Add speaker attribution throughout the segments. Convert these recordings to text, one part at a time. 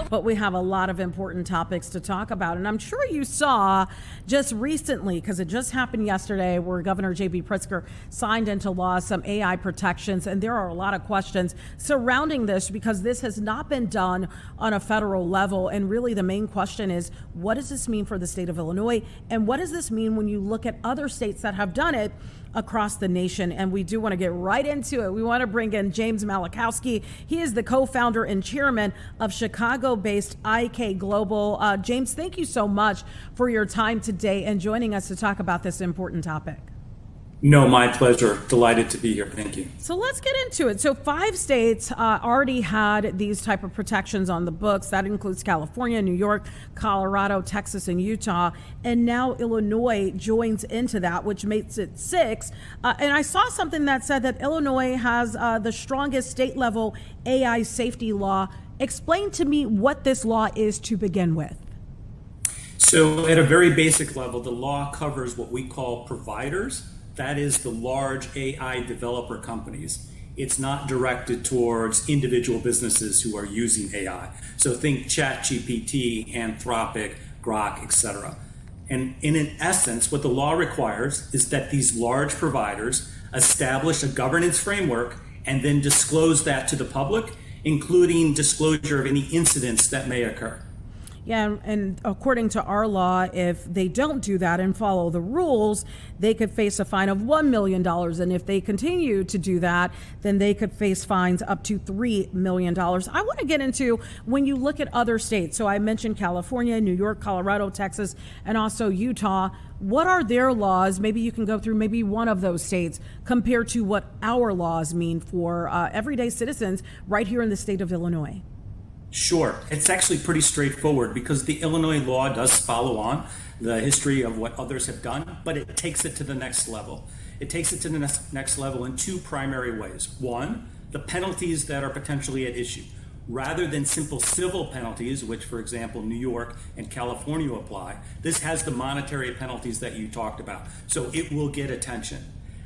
Speaker 1: But we have a lot of important topics to talk about. And I'm sure you saw just recently, because it just happened yesterday, where Governor J.B. Pritzker signed into law some AI protections. And there are a lot of questions surrounding this because this has not been done on a federal level. And really the main question is, what does this mean for the state of Illinois? And what does this mean when you look at other states that have done it across the nation? And we do want to get right into it. We want to bring in James Malachowski. He is the co-founder and chairman of Chicago-based IK Global. James, thank you so much for your time today and joining us to talk about this important topic.
Speaker 2: No, my pleasure. Delighted to be here. Thank you.
Speaker 1: So let's get into it. So 5 states already had these type of protections on the books. That includes California, New York, Colorado, Texas, and Utah. And now Illinois joins into that, which makes it 6. And I saw something that said that Illinois has the strongest state level AI safety law. Explain to me what this law is to begin with.
Speaker 2: So at a very basic level, the law covers what we call providers. That is the large AI developer companies. It's not directed towards individual businesses who are using AI. So think ChatGPT, Anthropic, Grok, etc. And in essence, what the law requires is that these large providers establish a governance framework and then disclose that to the public, including disclosure of any incidents that may occur.
Speaker 1: Yeah, and according to our law, if they don't do that and follow the rules, they could face a fine of $1 million. And if they continue to do that, then they could face fines up to $3 million. I want to get into when you look at other states. So I mentioned California, New York, Colorado, Texas, and also Utah. What are their laws? Maybe you can go through maybe one of those states compared to what our laws mean for everyday citizens right here in the state of Illinois.
Speaker 2: Sure. It's actually pretty straightforward because the Illinois law does follow on the history of what others have done, but it takes it to the next level. It takes it to the next level in 2 primary ways. One, the penalties that are potentially at issue. Rather than simple civil penalties, which, for example, New York and California apply, this has the monetary penalties that you talked about. So it will get attention.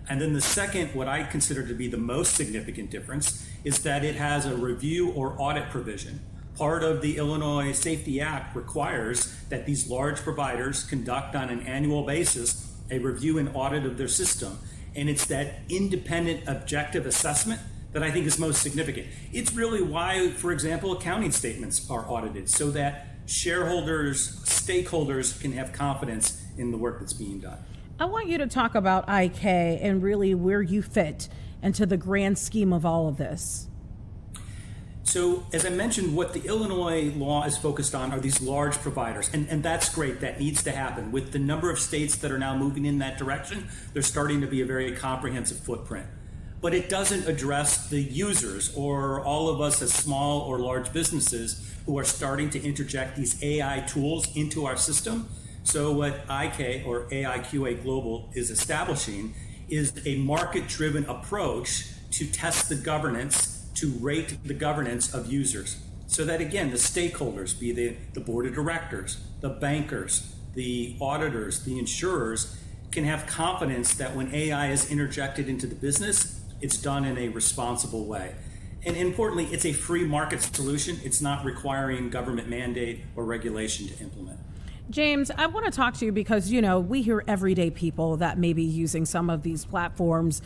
Speaker 2: And then the second, what I consider to be the most significant difference, is that it has a review or audit provision. Part of the Illinois Safety Act requires that these large providers conduct on an annual basis a review and audit of their system. And it's that independent, objective assessment that I think is most significant. It's really why, for example, accounting statements are audited, so that shareholders, stakeholders can have confidence in the work that's being done.
Speaker 1: I want you to talk about IK and really where you fit into the grand scheme of all of this.
Speaker 2: So as I mentioned, what the Illinois law is focused on are these large providers. And that's great. That needs to happen. With the number of states that are now moving in that direction, there's starting to be a very comprehensive footprint. But it doesn't address the users or all of us as small or large businesses who are starting to interject these AI tools into our system. So what IK or AIQA Global is establishing is a market-driven approach to test the governance, to rate the governance of users. So that again, the stakeholders, be they the board of directors, the bankers, the auditors, the insurers, can have confidence that when AI is interjected into the business, it's done in a responsible way. And importantly, it's a free market solution. It's not requiring government mandate or regulation to implement.
Speaker 1: James, I want to talk to you because, you know, we hear everyday people that may be using some of these platforms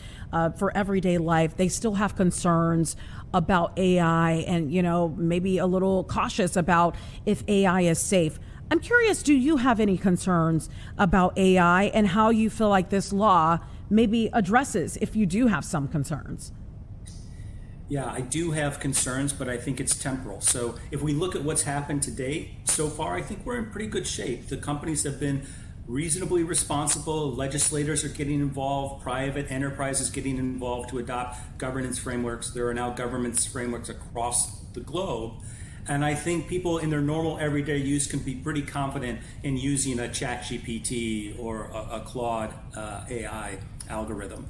Speaker 1: for everyday life. They still have concerns about AI and, you know, maybe a little cautious about if AI is safe. I'm curious, do you have any concerns about AI and how you feel like this law maybe addresses if you do have some concerns?
Speaker 2: Yeah, I do have concerns, but I think it's temporal. So if we look at what's happened to date so far, I think we're in pretty good shape. The companies have been reasonably responsible. Legislators are getting involved. Private enterprises getting involved to adopt governance frameworks. There are now governance frameworks across the globe. And I think people in their normal everyday use can be pretty confident in using a ChatGPT or a Claude AI algorithm.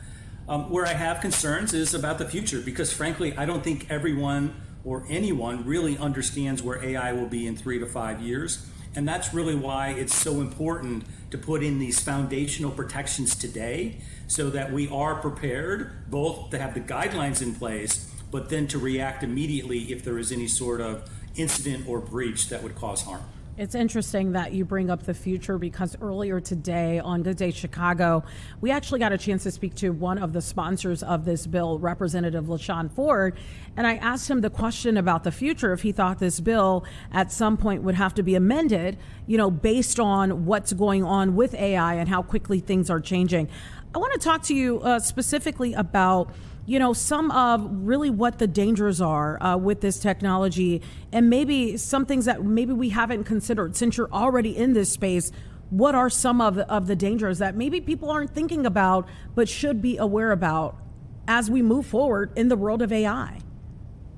Speaker 2: Where I have concerns is about the future, because frankly, I don't think everyone or anyone really understands where AI will be in 3 to 5 years. And that's really why it's so important to put in these foundational protections today so that we are prepared both to have the guidelines in place, but then to react immediately if there is any sort of incident or breach that would cause harm.
Speaker 1: It's interesting that you bring up the future because earlier today on Good Day Chicago, we actually got a chance to speak to one of the sponsors of this bill, Representative LaShawn Ford, and I asked him the question about the future, if he thought this bill at some point would have to be amended, based on what's going on with AI and how quickly things are changing. I want to talk to you specifically about some of really what the dangers are with this technology, and maybe some things that maybe we haven't considered. Since you're already in this space, what are some of the dangers that maybe people aren't thinking about but should be aware about as we move forward in the world of AI?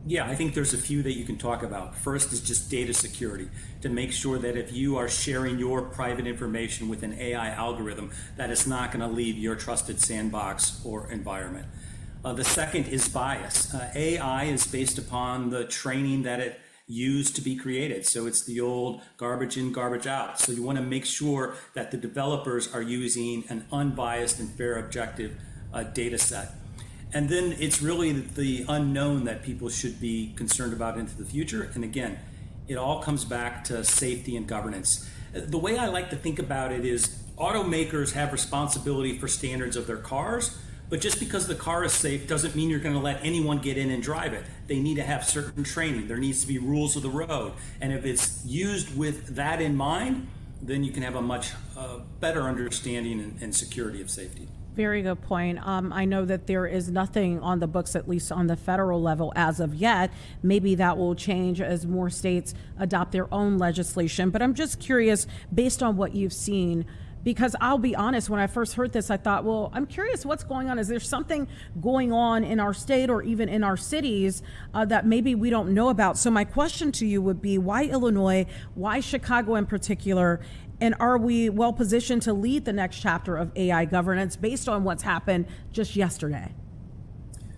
Speaker 2: Yeah, I think there's a few that you can talk about. First is just data security, to make sure that if you are sharing your private information with an AI algorithm, that it's not going to leave your trusted sandbox or environment. The second is bias. AI is based upon the training that it used to be created. So it's the old garbage in, garbage out. So you want to make sure that the developers are using an unbiased and fair, objective data set. And then it's really the unknown that people should be concerned about into the future. And again, it all comes back to safety and governance. The way I like to think about it is automakers have responsibility for standards of their cars. But just because the car is safe doesn't mean you're going to let anyone get in and drive it. They need to have certain training. There needs to be rules of the road. And if it's used with that in mind, then you can have a much better understanding and security of safety.
Speaker 1: Very good point. I know that there is nothing on the books, at least on the federal level as of yet. Maybe that will change as more states adopt their own legislation. But I'm just curious, based on what you've seen, because I'll be honest, when I first heard this, I thought, well, I'm curious what's going on. Is there something going on in our state or even in our cities that maybe we don't know about? So my question to you would be, why Illinois? Why Chicago in particular? And are we well positioned to lead the next chapter of AI governance based on what's happened just yesterday?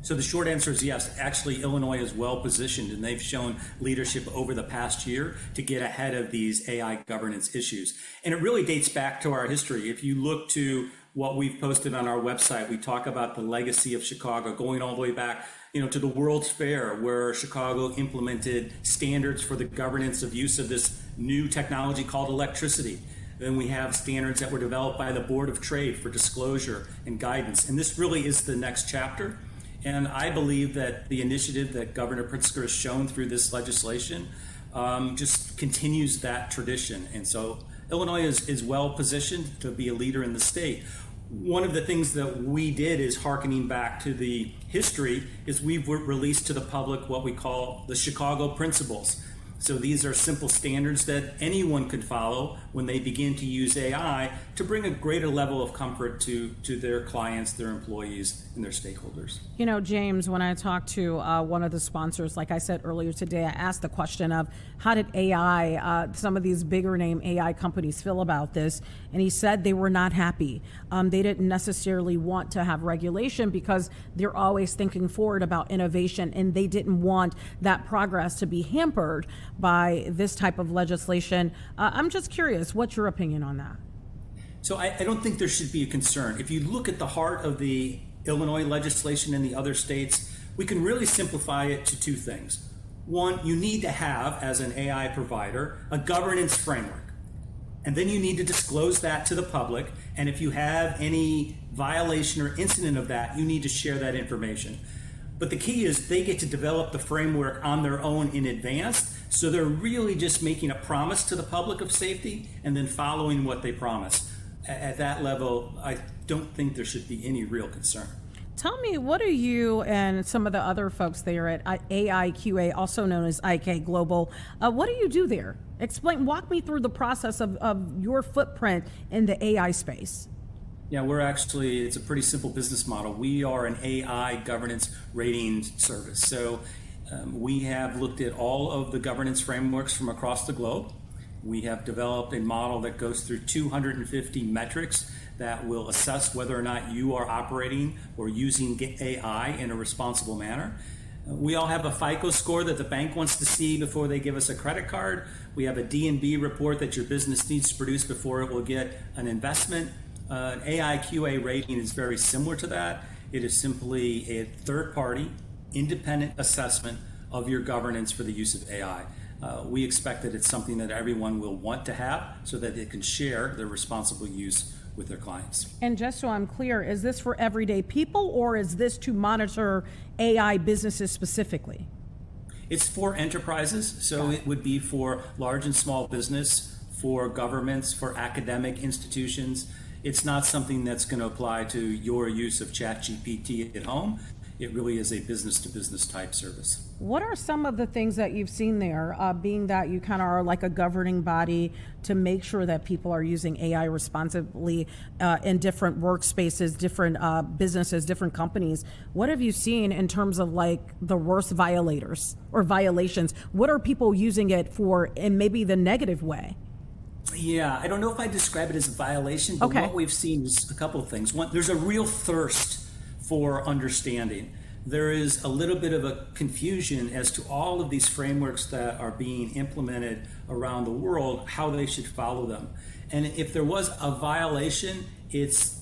Speaker 2: So the short answer is yes. Actually, Illinois is well positioned, and they've shown leadership over the past year to get ahead of these AI governance issues. And it really dates back to our history. If you look to what we've posted on our website, we talk about the legacy of Chicago going all the way back, to the World's Fair, where Chicago implemented standards for the governance of use of this new technology called electricity. Then we have standards that were developed by the Board of Trade for disclosure and guidance. And this really is the next chapter. And I believe that the initiative that Governor Pritzker has shown through this legislation just continues that tradition. And so Illinois is well positioned to be a leader in the state. One of the things that we did is hearkening back to the history is we've released to the public what we call the Chicago Principles. So these are simple standards that anyone could follow when they begin to use AI to bring a greater level of comfort to their clients, their employees, and their stakeholders.
Speaker 1: James, when I talked to one of the sponsors, like I said earlier today, I asked the question of how did AI, some of these bigger name AI companies feel about this? And he said they were not happy. They didn't necessarily want to have regulation because they're always thinking forward about innovation, and they didn't want that progress to be hampered by this type of legislation. I'm just curious, what's your opinion on that?
Speaker 2: So I don't think there should be a concern. If you look at the heart of the Illinois legislation in the other states, we can really simplify it to two things. One, you need to have, as an AI provider, a governance framework. And then you need to disclose that to the public. And if you have any violation or incident of that, you need to share that information. But the key is they get to develop the framework on their own in advance. So they're really just making a promise to the public of safety and then following what they promise. At that level, I don't think there should be any real concern.
Speaker 1: Tell me, what are you and some of the other folks there at AIQA, also known as IK Global, what do you do there? Walk me through the process of your footprint in the AI space.
Speaker 2: Yeah, it's a pretty simple business model. We are an AI governance rating service. So we have looked at all of the governance frameworks from across the globe. We have developed a model that goes through 250 metrics that will assess whether or not you are operating or using AI in a responsible manner. We all have a FICO score that the bank wants to see before they give us a credit card. We have a D&B report that your business needs to produce before it will get an investment. An AIQA rating is very similar to that. It is simply a third-party, independent assessment of your governance for the use of AI. We expect that it's something that everyone will want to have so that they can share their responsible use with their clients.
Speaker 1: And just so I'm clear, is this for everyday people or is this to monitor AI businesses specifically?
Speaker 2: It's for enterprises, so it would be for large and small business, for governments, for academic institutions. It's not something that's going to apply to your use of ChatGPT at home. It really is a business-to-business type service.
Speaker 1: What are some of the things that you've seen there, being that you kind of are like a governing body to make sure that people are using AI responsibly in different workspaces, different businesses, different companies? What have you seen in terms of like the worst violators or violations? What are people using it for in maybe the negative way?
Speaker 2: Yeah, I don't know if I describe it as a violation, but what we've seen is a couple of things. One, there's a real thirst for understanding. There is a little bit of a confusion as to all of these frameworks that are being implemented around the world, how they should follow them. And if there was a violation, it's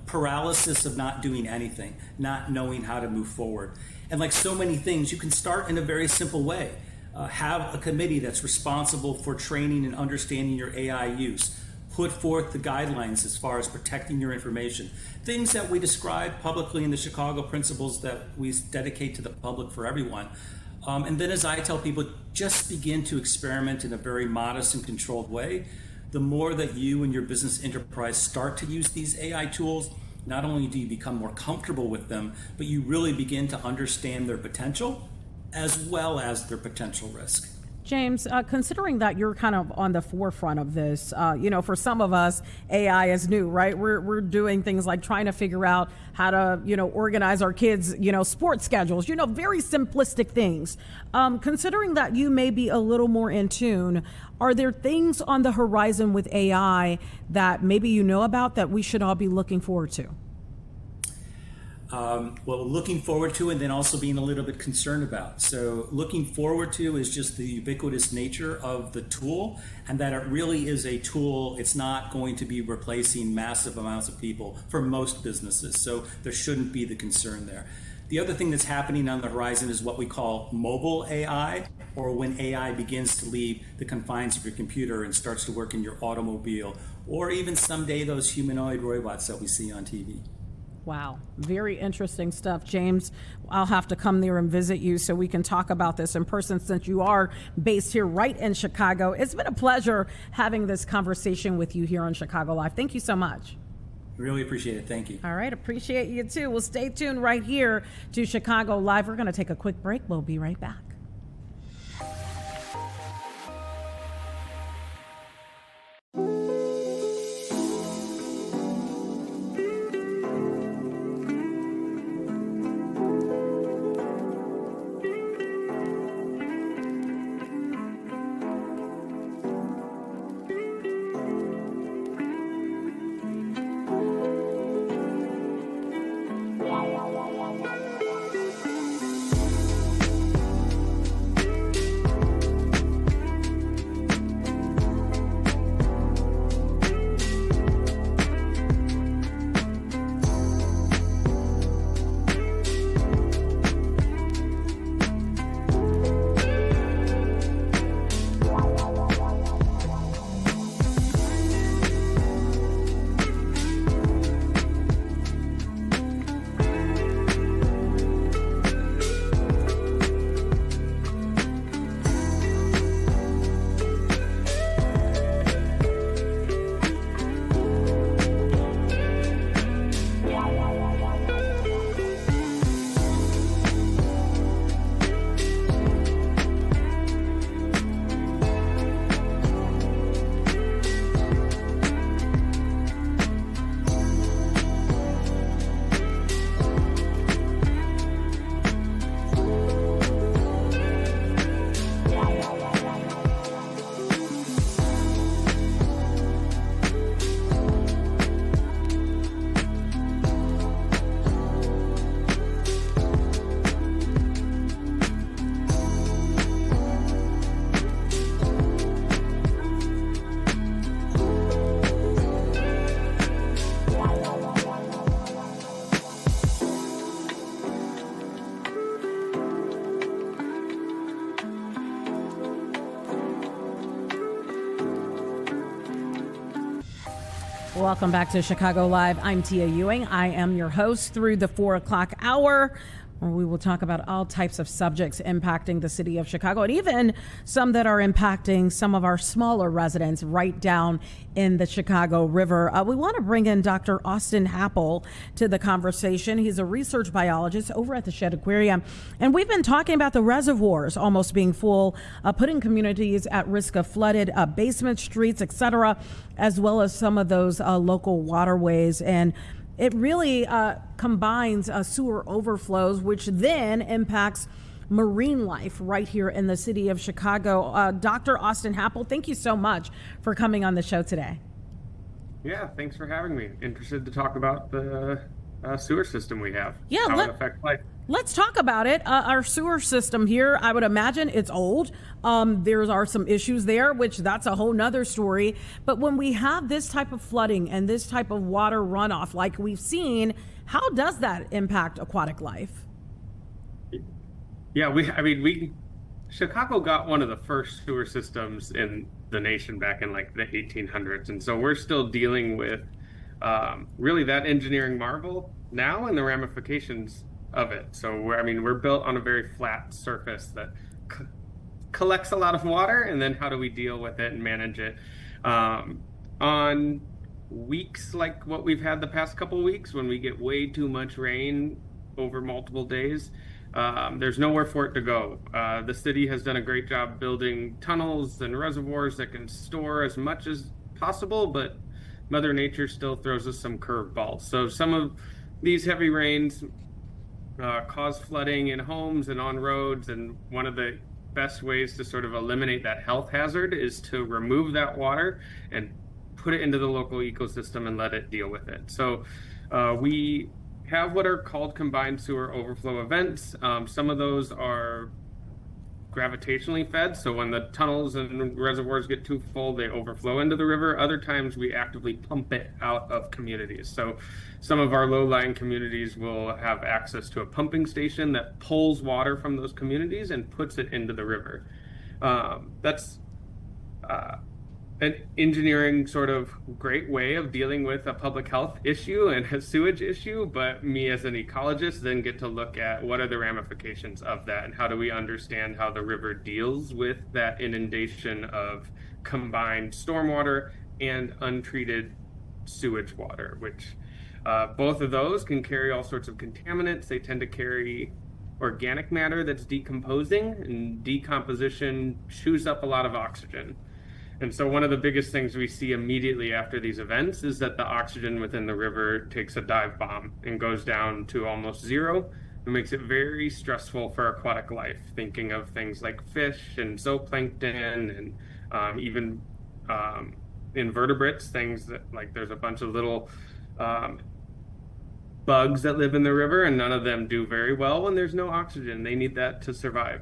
Speaker 2: paralysis of not doing anything, not knowing how to move forward. And like so many things, you can start in a very simple way. Have a committee that's responsible for training and understanding your AI use. Put forth the guidelines as far as protecting your information. Things that we describe publicly in the Chicago principles that we dedicate to the public for everyone. And then as I tell people, just begin to experiment in a very modest and controlled way. The more that you and your business enterprise start to use these AI tools, not only do you become more comfortable with them, but you really begin to understand their potential as well as their potential risk.
Speaker 1: James, considering that you're kind of on the forefront of this, for some of us, AI is new, right? We're doing things like trying to figure out how to, organize our kids, sports schedules, very simplistic things. Considering that you may be a little more in tune, are there things on the horizon with AI that maybe you know about that we should all be looking forward to?
Speaker 2: Looking forward to and then also being a little bit concerned about. So looking forward to is just the ubiquitous nature of the tool, and that it really is a tool. It's not going to be replacing massive amounts of people for most businesses. So there shouldn't be the concern there. The other thing that's happening on the horizon is what we call mobile AI, or when AI begins to leave the confines of your computer and starts to work in your automobile, or even someday those humanoid robots that we see on TV.
Speaker 1: Wow, very interesting stuff, James. I'll have to come there and visit you so we can talk about this in person since you are based here right in Chicago. It's been a pleasure having this conversation with you here on Chicago Live. Thank you so much.
Speaker 2: Really appreciate it. Thank you.
Speaker 1: All right, appreciate you too. Well, stay tuned right here to Chicago Live. We're going to take a quick break. We'll be right back. Welcome back to Chicago Live. I'm Tia Ewing. I am your host through the 4 o'clock hour, where we will talk about all types of subjects impacting the city of Chicago, and even some that are impacting some of our smaller residents right down in the Chicago River. We want to bring in Dr. Austin Happel to the conversation. He's a research biologist over at the Shedd Aquarium, and we've been talking about the reservoirs almost being full, putting communities at risk of flooded basement streets, etc., as well as some of those local waterways. And it really combines sewer overflows, which then impacts marine life right here in the city of Chicago. Dr. Austin Happel, thank you so much for coming on the show today.
Speaker 3: Yeah, thanks for having me. Interested to talk about the sewer system we have.
Speaker 1: Yeah,
Speaker 3: how it affects life.
Speaker 1: Let's talk about it. Our sewer system here, I would imagine it's old. There are some issues there, which that's a whole nother story. But when we have this type of flooding and this type of water runoff like we've seen, how does that impact aquatic life?
Speaker 3: Yeah, Chicago got one of the first sewer systems in the nation back in like the 1800s. And so we're still dealing with really that engineering marvel now and the ramifications of it. So we're built on a very flat surface that collects a lot of water, and then how do we deal with it and manage it on weeks like what we've had the past couple of weeks when we get way too much rain over multiple days. There's nowhere for it to go. The city has done a great job building tunnels and reservoirs that can store as much as possible, but Mother Nature still throws us some curveballs. So some of these heavy rains cause flooding in homes and on roads, and one of the best ways to sort of eliminate that health hazard is to remove that water and put it into the local ecosystem and let it deal with it. So we have what are called combined sewer overflow events. Some of those are gravitationally fed, so when the tunnels and reservoirs get too full, they overflow into the river. Other times we actively pump it out of communities. So some of our low-lying communities will have access to a pumping station that pulls water from those communities and puts it into the river. That's an engineering sort of great way of dealing with a public health issue and a sewage issue, but me as an ecologist then get to look at what are the ramifications of that and how do we understand how the river deals with that inundation of combined stormwater and untreated sewage water, which both of those can carry all sorts of contaminants. They tend to carry organic matter that's decomposing, and decomposition chews up a lot of oxygen. And so one of the biggest things we see immediately after these events is that the oxygen within the river takes a dive bomb and goes down to almost zero. It makes it very stressful for aquatic life, thinking of things like fish and zooplankton and even invertebrates, things that like there's a bunch of little bugs that live in the river, and none of them do very well when there's no oxygen. They need that to survive.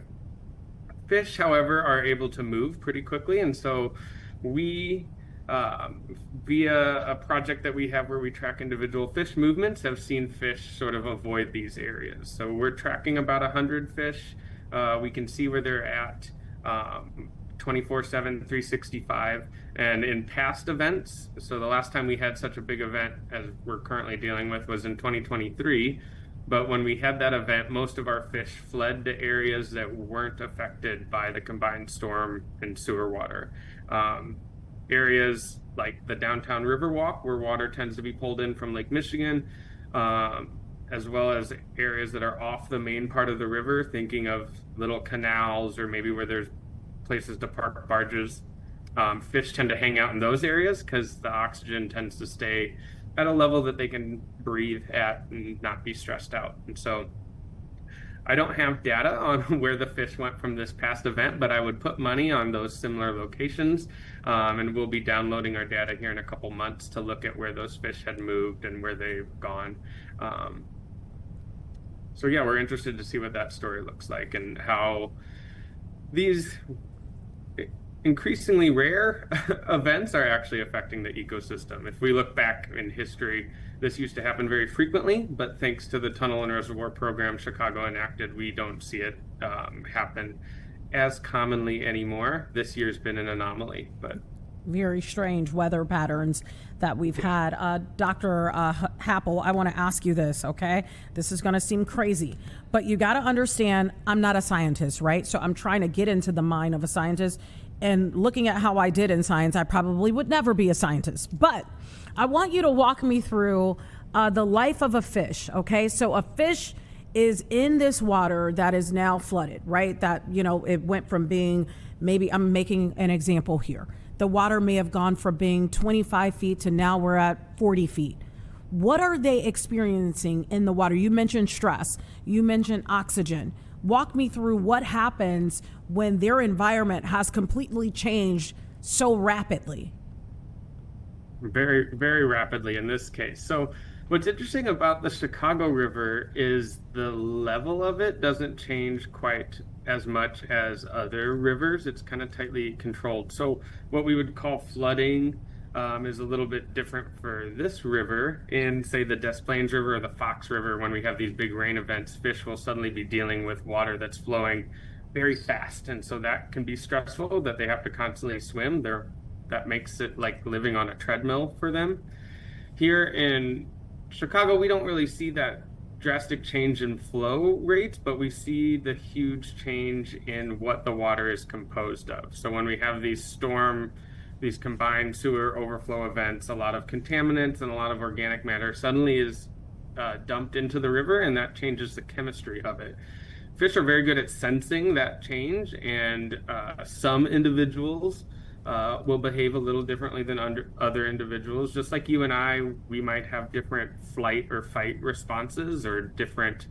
Speaker 3: Fish, however, are able to move pretty quickly, and so we, via a project that we have where we track individual fish movements, have seen fish sort of avoid these areas. So we're tracking about 100 fish. We can see where they're at 24/7, 365. And in past events, so the last time we had such a big event as we're currently dealing with was in 2023. But when we had that event, most of our fish fled to areas that weren't affected by the combined storm and sewer water. Areas like the downtown Riverwalk, where water tends to be pulled in from Lake Michigan, as well as areas that are off the main part of the river, thinking of little canals or maybe where there's places to park barges. Fish tend to hang out in those areas because the oxygen tends to stay at a level that they can breathe at and not be stressed out. And so I don't have data on where the fish went from this past event, but I would put money on those similar locations. And we'll be downloading our data here in a couple months to look at where those fish had moved and where they've gone. So yeah, we're interested to see what that story looks like and how these increasingly rare events are actually affecting the ecosystem. If we look back in history, this used to happen very frequently, but thanks to the tunnel and reservoir program Chicago enacted, we don't see it happen as commonly anymore. This year's been an anomaly, but
Speaker 1: Very strange weather patterns that we've had. Dr. Happel, I want to ask you this, okay? This is going to seem crazy, but you got to understand I'm not a scientist, right? So I'm trying to get into the mind of a scientist. And looking at how I did in science, I probably would never be a scientist. But I want you to walk me through the life of a fish, okay? So a fish is in this water that is now flooded, right? That, it went from being, maybe I'm making an example here. The water may have gone from being 25 feet to now we're at 40 feet. What are they experiencing in the water? You mentioned stress. You mentioned oxygen. Walk me through what happens when their environment has completely changed so rapidly.
Speaker 3: Very, very rapidly in this case. So what's interesting about the Chicago River is the level of it doesn't change quite as much as other rivers. It's kind of tightly controlled. So what we would call flooding is a little bit different for this river. In, say, the Des Plaines River or the Fox River, when we have these big rain events, fish will suddenly be dealing with water that's flowing very fast. And so that can be stressful, that they have to constantly swim. That makes it like living on a treadmill for them. Here in Chicago, we don't really see that drastic change in flow rates, but we see the huge change in what the water is composed of. So when we have these combined sewer overflow events, a lot of contaminants and a lot of organic matter suddenly is dumped into the river, and that changes the chemistry of it. Fish are very good at sensing that change, and some individuals will behave a little differently than other individuals. Just like you and I, we might have different flight or fight responses or different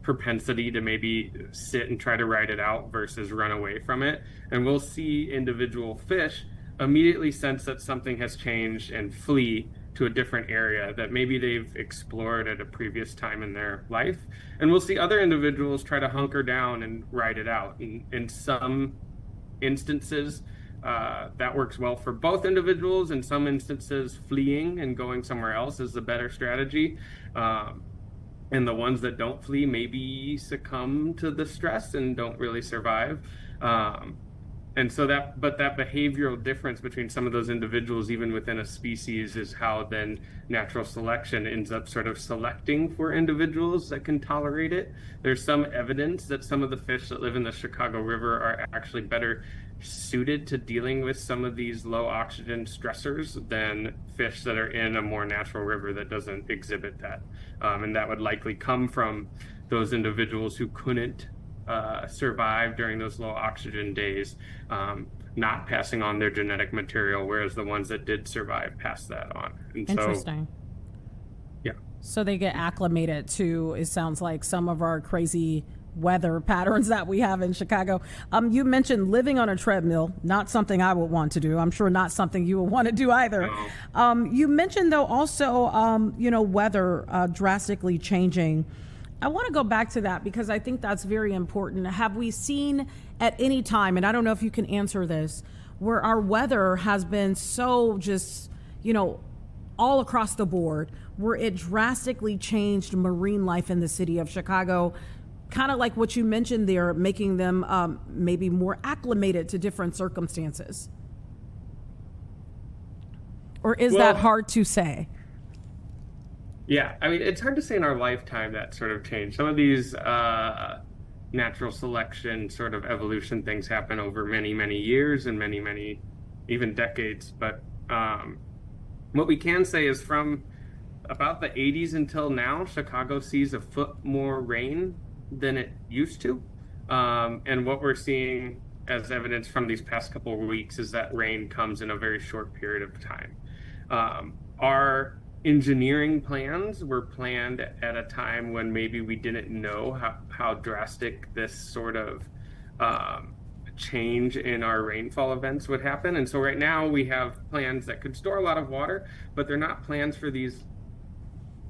Speaker 3: propensity to maybe sit and try to ride it out versus run away from it. And we'll see individual fish immediately sense that something has changed and flee to a different area that maybe they've explored at a previous time in their life. And we'll see other individuals try to hunker down and ride it out. In some instances, that works well for both individuals. In some instances, fleeing and going somewhere else is the better strategy. And the ones that don't flee maybe succumb to the stress and don't really survive. And so that behavioral difference between some of those individuals, even within a species, is how then natural selection ends up sort of selecting for individuals that can tolerate it. There's some evidence that some of the fish that live in the Chicago River are actually better suited to dealing with some of these low oxygen stressors than fish that are in a more natural river that doesn't exhibit that. And that would likely come from those individuals who couldn't survive during those low oxygen days, not passing on their genetic material, whereas the ones that did survive passed that on. And
Speaker 1: interesting.
Speaker 3: Yeah.
Speaker 1: So they get acclimated to, it sounds like, some of our crazy weather patterns that we have in Chicago. You mentioned living on a treadmill, not something I would want to do. I'm sure not something you would want to do either.
Speaker 3: No.
Speaker 1: You mentioned, though, also, weather drastically changing. I want to go back to that because I think that's very important. Have we seen at any time, and I don't know if you can answer this, where our weather has been so just, all across the board, where it drastically changed marine life in the city of Chicago, kind of like what you mentioned there, making them maybe more acclimated to different circumstances? Or is that hard to say?
Speaker 3: Yeah, I mean, it's hard to say in our lifetime that sort of change. Some of these natural selection sort of evolution things happen over many, many years and many, many, even decades. But what we can say is from about the 80s until now, Chicago sees a foot more rain than it used to. And what we're seeing as evidence from these past couple of weeks is that rain comes in a very short period of time. Our engineering plans were planned at a time when maybe we didn't know how drastic this sort of change in our rainfall events would happen. And so right now we have plans that could store a lot of water, but they're not plans for these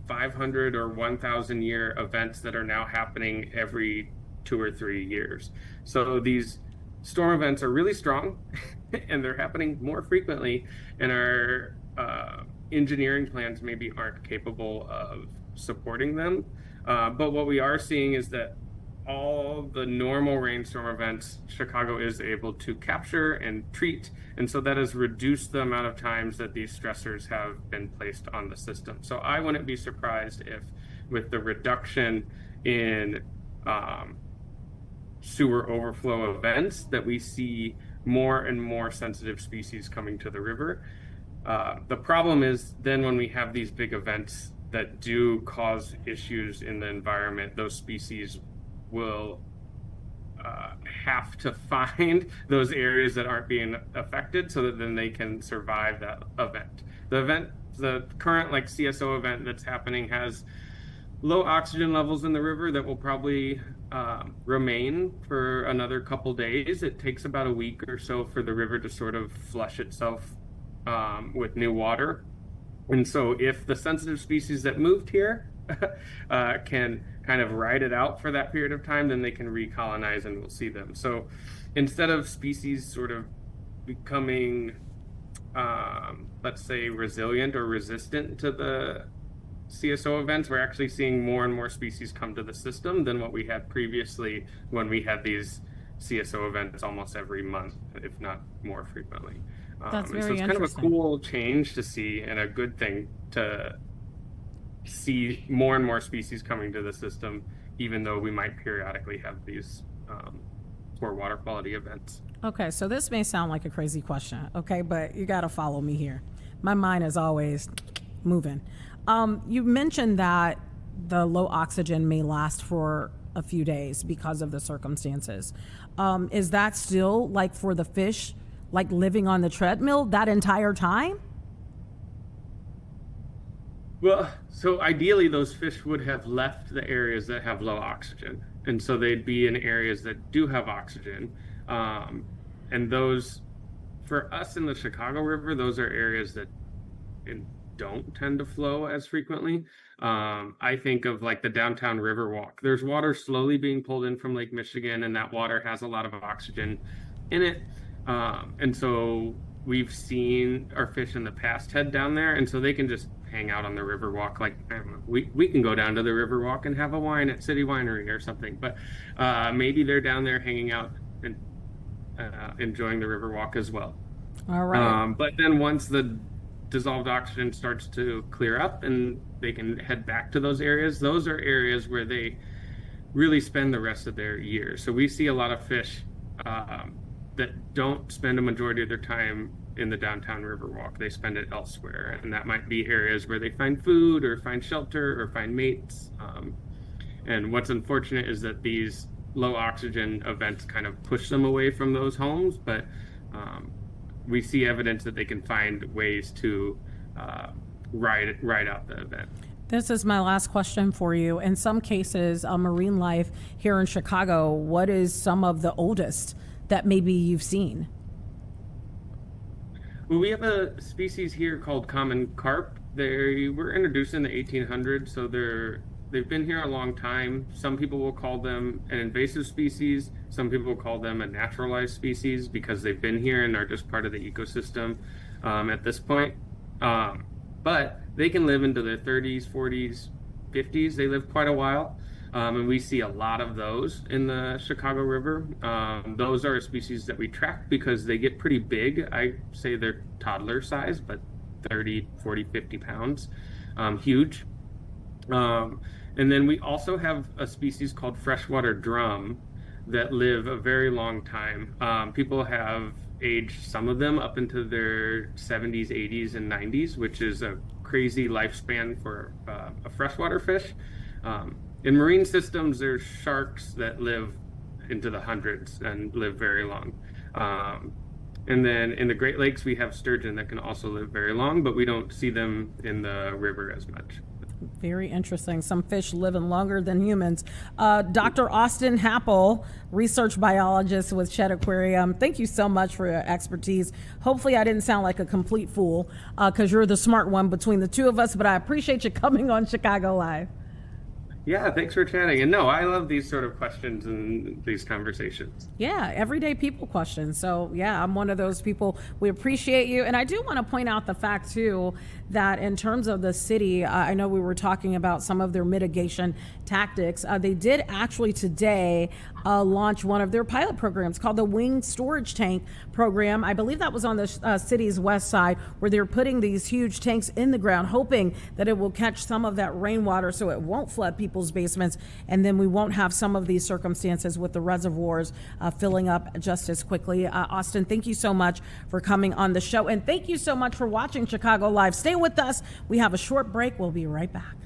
Speaker 3: 500 or 1,000 year events that are now happening every 2 or 3 years. So these storm events are really strong and they're happening more frequently, and our engineering plans maybe aren't capable of supporting them. But what we are seeing is that all the normal rainstorm events, Chicago is able to capture and treat. And so that has reduced the amount of times that these stressors have been placed on the system. So I wouldn't be surprised if, with the reduction in sewer overflow events, that we see more and more sensitive species coming to the river. The problem is then when we have these big events that do cause issues in the environment, those species will have to find those areas that aren't being affected so that then they can survive that event. The current like CSO event that's happening has low oxygen levels in the river that will probably remain for another couple days. It takes about a week or so for the river to sort of flush itself with new water. And so if the sensitive species that moved here can kind of ride it out for that period of time, then they can recolonize and we'll see them. So instead of species sort of becoming, let's say, resilient or resistant to the CSO events, we're actually seeing more and more species come to the system than what we had previously when we had these CSO events almost every month, if not more frequently.
Speaker 1: That's very
Speaker 3: so it's
Speaker 1: interesting.
Speaker 3: kind of a cool change to see and a good thing to see more and more species coming to the system, even though we might periodically have these poor water quality events.
Speaker 1: Okay, so this may sound like a crazy question, okay, but you got to follow me here. My mind is always moving. You mentioned that the low oxygen may last for a few days because of the circumstances. Is that still like for the fish, like living on the treadmill that entire time?
Speaker 3: Well, so ideally those fish would have left the areas that have low oxygen. And so they'd be in areas that do have oxygen. And those, for us in the Chicago River, those are areas that don't tend to flow as frequently. I think of like the downtown river walk. There's water slowly being pulled in from Lake Michigan, and that water has a lot of oxygen in it. And so we've seen our fish in the past head down there, and so they can just hang out on the river walk. Like we can go down to the river walk and have a wine at City Winery or something, but maybe they're down there hanging out and enjoying the river walk as well.
Speaker 1: All right.
Speaker 3: But then once the dissolved oxygen starts to clear up and they can head back to those areas where they really spend the rest of their year. So we see a lot of fish that don't spend a majority of their time in the downtown Riverwalk. They spend it elsewhere, and that might be areas where they find food or find shelter or find mates. And what's unfortunate is that these low oxygen events kind of push them away from those homes, but we see evidence that they can find ways to ride out the event.
Speaker 1: This is my last question for you. In some cases, marine life here in Chicago, what is some of the oldest that maybe you've seen?
Speaker 3: Well, we have a species here called common carp. They were introduced in the 1800s, so they've been here a long time. Some people will call them an invasive species. Some people will call them a naturalized species because they've been here and are just part of the ecosystem at this point. But they can live into their 30s, 40s, 50s. They live quite a while. And we see a lot of those in the Chicago River. Those are a species that we track because they get pretty big. I say they're toddler size, but 30, 40, 50 pounds. Huge. And then we also have a species called freshwater drum that live a very long time. People have aged some of them up into their 70s, 80s, and 90s, which is a crazy lifespan for a freshwater fish. In marine systems, there's sharks that live into the hundreds and live very long. And then in the Great Lakes, we have sturgeon that can also live very long, but we don't see them in the river as much.
Speaker 1: Very interesting. Some fish living longer than humans. Dr. Austin Happel, research biologist with Chet Aquarium. Thank you so much for your expertise. Hopefully I didn't sound like a complete fool because you're the smart one between the two of us, but I appreciate you coming on Chicago Live.
Speaker 3: Yeah, thanks for chatting. And no, I love these sort of questions and these conversations.
Speaker 1: Yeah, everyday people questions. So, yeah, I'm one of those people. We appreciate you. And I do want to point out the fact, too, that in terms of the city, I know we were talking about some of their mitigation tactics. They did actually today launch one of their pilot programs called the Wing Storage Tank Program. I believe that was on the city's west side, where they're putting these huge tanks in the ground, hoping that it will catch some of that rainwater so it won't flood people's basements. And then we won't have some of these circumstances with the reservoirs filling up just as quickly. Austin, thank you so much for coming on the show. And thank you so much for watching Chicago Live. Stay with us. We have a short break. We'll be right back.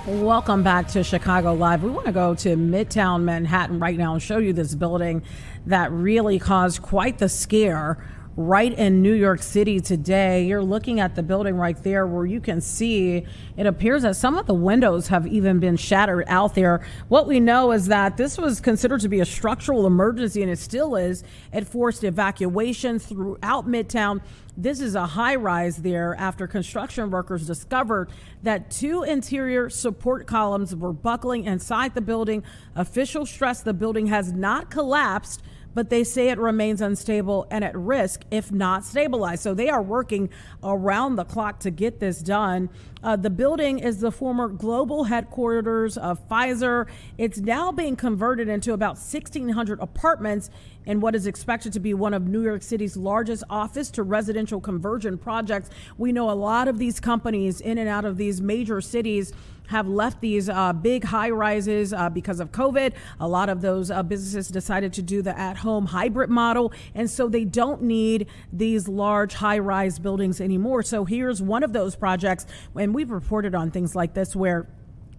Speaker 1: Welcome back to Chicago Live. We want to go to Midtown Manhattan right now and show you this building that really caused quite the scare right in New York City today. You're looking at the building right there where you can see it appears that some of the windows have even been shattered out there. What we know is that this was considered to be a structural emergency, and it still is. It forced evacuations throughout Midtown. This is a high rise there after construction workers discovered that 2 interior support columns were buckling inside the building. Officials stress the building has not collapsed, but they say it remains unstable and at risk if not stabilized. So they are working around the clock to get this done. The building is the former global headquarters of Pfizer. It's now being converted into about 1,600 apartments in what is expected to be one of New York City's largest office to residential conversion projects. We know a lot of these companies in and out of these major cities have left these big high rises because of COVID. A lot of those businesses decided to do the at-home hybrid model, and so they don't need these large high-rise buildings anymore. So here's one of those projects, and we've reported on things like this where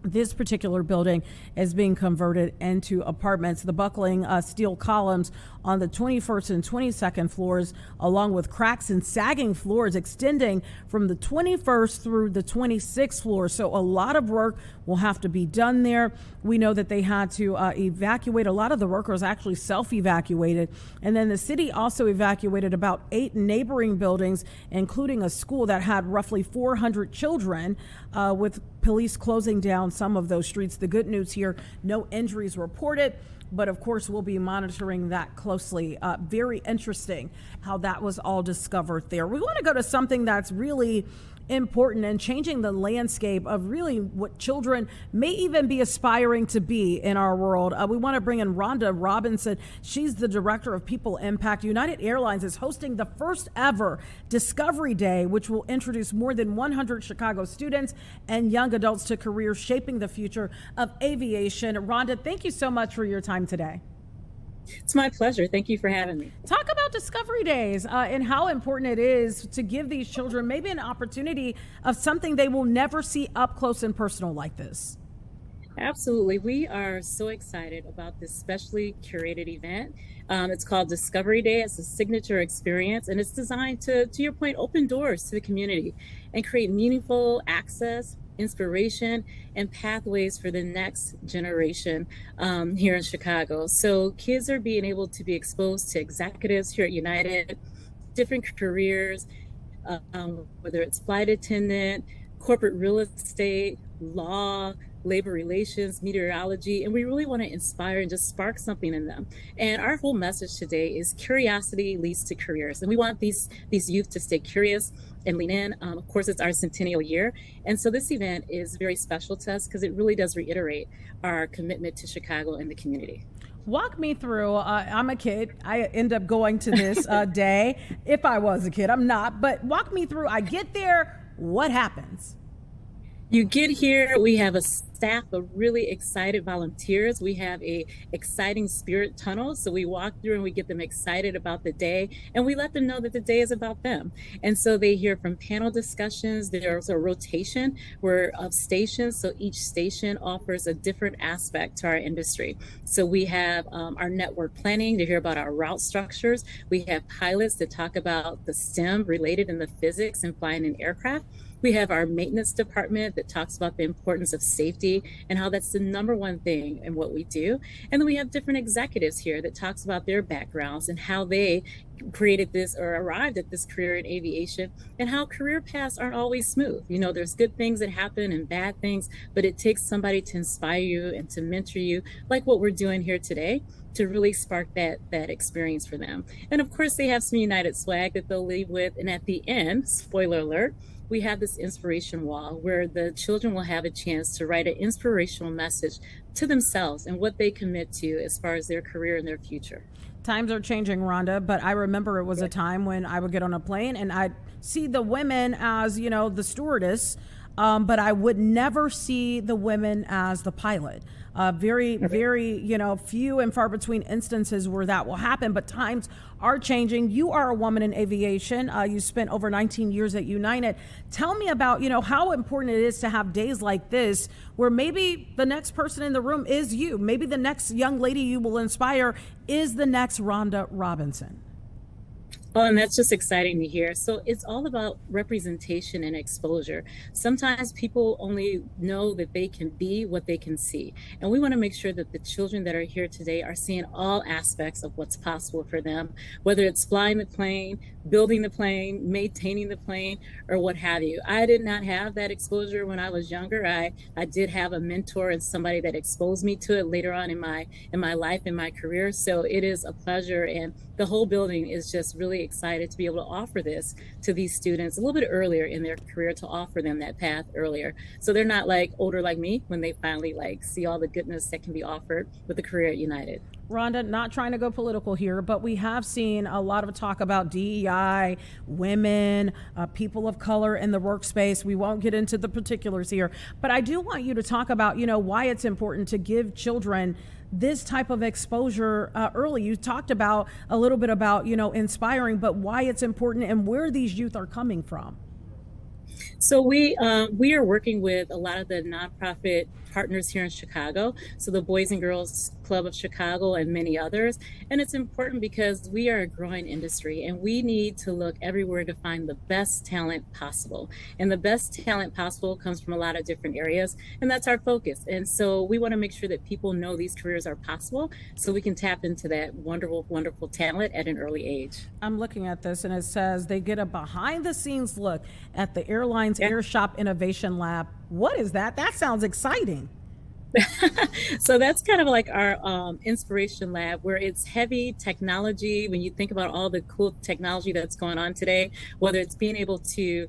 Speaker 1: this particular building is being converted into apartments. The buckling steel columns on the 21st and 22nd floors, along with cracks and sagging floors extending from the 21st through the 26th floor. So a lot of work will have to be done there. We know that they had to evacuate. A lot of the workers actually self-evacuated. And then the city also evacuated about 8 neighboring buildings, including a school that had roughly 400 children, with police closing down some of those streets. The good news here, no injuries reported. But of course, we'll be monitoring that closely. Very interesting how that was all discovered there. We want to go to something that's really important and changing the landscape of really what children may even be aspiring to be in our world. We want to bring in Rhonda Robinson. She's the director of People Impact. United Airlines is hosting the first ever Discovery Day, which will introduce more than 100 Chicago students and young adults to careers shaping the future of aviation. Rhonda, thank you so much for your time today.
Speaker 4: It's my pleasure. Thank you for having me.
Speaker 1: Talk about Discovery Days and how important it is to give these children maybe an opportunity of something they will never see up close and personal like this.
Speaker 4: Absolutely. We are so excited about this specially curated event. It's called Discovery Day. It's a signature experience, and it's designed to your point, open doors to the community and create meaningful access, inspiration, and pathways for the next generation here in Chicago. So kids are being able to be exposed to executives here at United, different careers, whether it's flight attendant, corporate real estate, law, labor relations, meteorology, and we really want to inspire and just spark something in them. And our whole message today is curiosity leads to careers. And we want these youth to stay curious and lean in. Of course, it's our centennial year. And so this event is very special to us because it really does reiterate our commitment to Chicago and the community.
Speaker 1: Walk me through. I'm a kid. I end up going to this day. If I was a kid, I'm not. But walk me through. I get there. What happens?
Speaker 4: You get here, we have a staff of really excited volunteers. We have a exciting spirit tunnel. So we walk through and we get them excited about the day, and we let them know that the day is about them. And so they hear from panel discussions. There's a rotation of stations. So each station offers a different aspect to our industry. So we have our network planning to hear about our route structures. We have pilots that talk about the STEM related in the physics and flying an aircraft. We have our maintenance department that talks about the importance of safety and how that's the number one thing in what we do. And then we have different executives here that talks about their backgrounds and how they created this or arrived at this career in aviation, and how career paths aren't always smooth. You know, there's good things that happen and bad things, but it takes somebody to inspire you and to mentor you, like what we're doing here today, to really spark that experience for them. And of course, they have some United swag that they'll leave with. And at the end, spoiler alert, we have this inspiration wall where the children will have a chance to write an inspirational message to themselves and what they commit to as far as their career and their future.
Speaker 1: Times are changing, Rhonda, but I remember it was a time when I would get on a plane and I'd see the women as, you know, the stewardess, but I would never see the women as the pilot. Very, you know, few and far between instances where that will happen, but times are changing. You are a woman in aviation. You spent over 19 years at United. Tell me about, you know, how important it is to have days like this where maybe the next person in the room is you. Maybe the next young lady you will inspire is the next Rhonda Robinson.
Speaker 4: Oh, and that's just exciting to hear. So it's all about representation and exposure. Sometimes people only know that they can be what they can see. And we want to make sure that the children that are here today are seeing all aspects of what's possible for them, whether it's flying the plane, building the plane, maintaining the plane, or what have you. I did not have that exposure when I was younger. I did have a mentor and somebody that exposed me to it later on in my life, in my career. So it is a pleasure, and the whole building is just really excited to be able to offer this to these students a little bit earlier in their career, to offer them that path earlier. So they're not like older like me when they finally like see all the goodness that can be offered with a career at United.
Speaker 1: Rhonda, not trying to go political here, but we have seen a lot of talk about DEI, women, people of color in the workspace. We won't get into the particulars here, but I do want you to talk about, you know, why it's important to give children this type of exposure early. You talked about a little bit about, you know, inspiring, but why it's important and where these youth are coming from.
Speaker 4: So we are working with a lot of the nonprofit partners here in Chicago, so the Boys and Girls Club of Chicago and many others. And it's important because we are a growing industry and we need to look everywhere to find the best talent possible. And the best talent possible comes from a lot of different areas, and that's our focus. And so we want to make sure that people know these careers are possible so we can tap into that wonderful, wonderful talent at an early age.
Speaker 1: I'm looking at this and it says they get a behind the scenes look at the airline's Air Shop Innovation Lab. What is that? That sounds exciting.
Speaker 4: So that's kind of like our inspiration lab, where it's heavy technology. When you think about all the cool technology that's going on today, whether it's being able to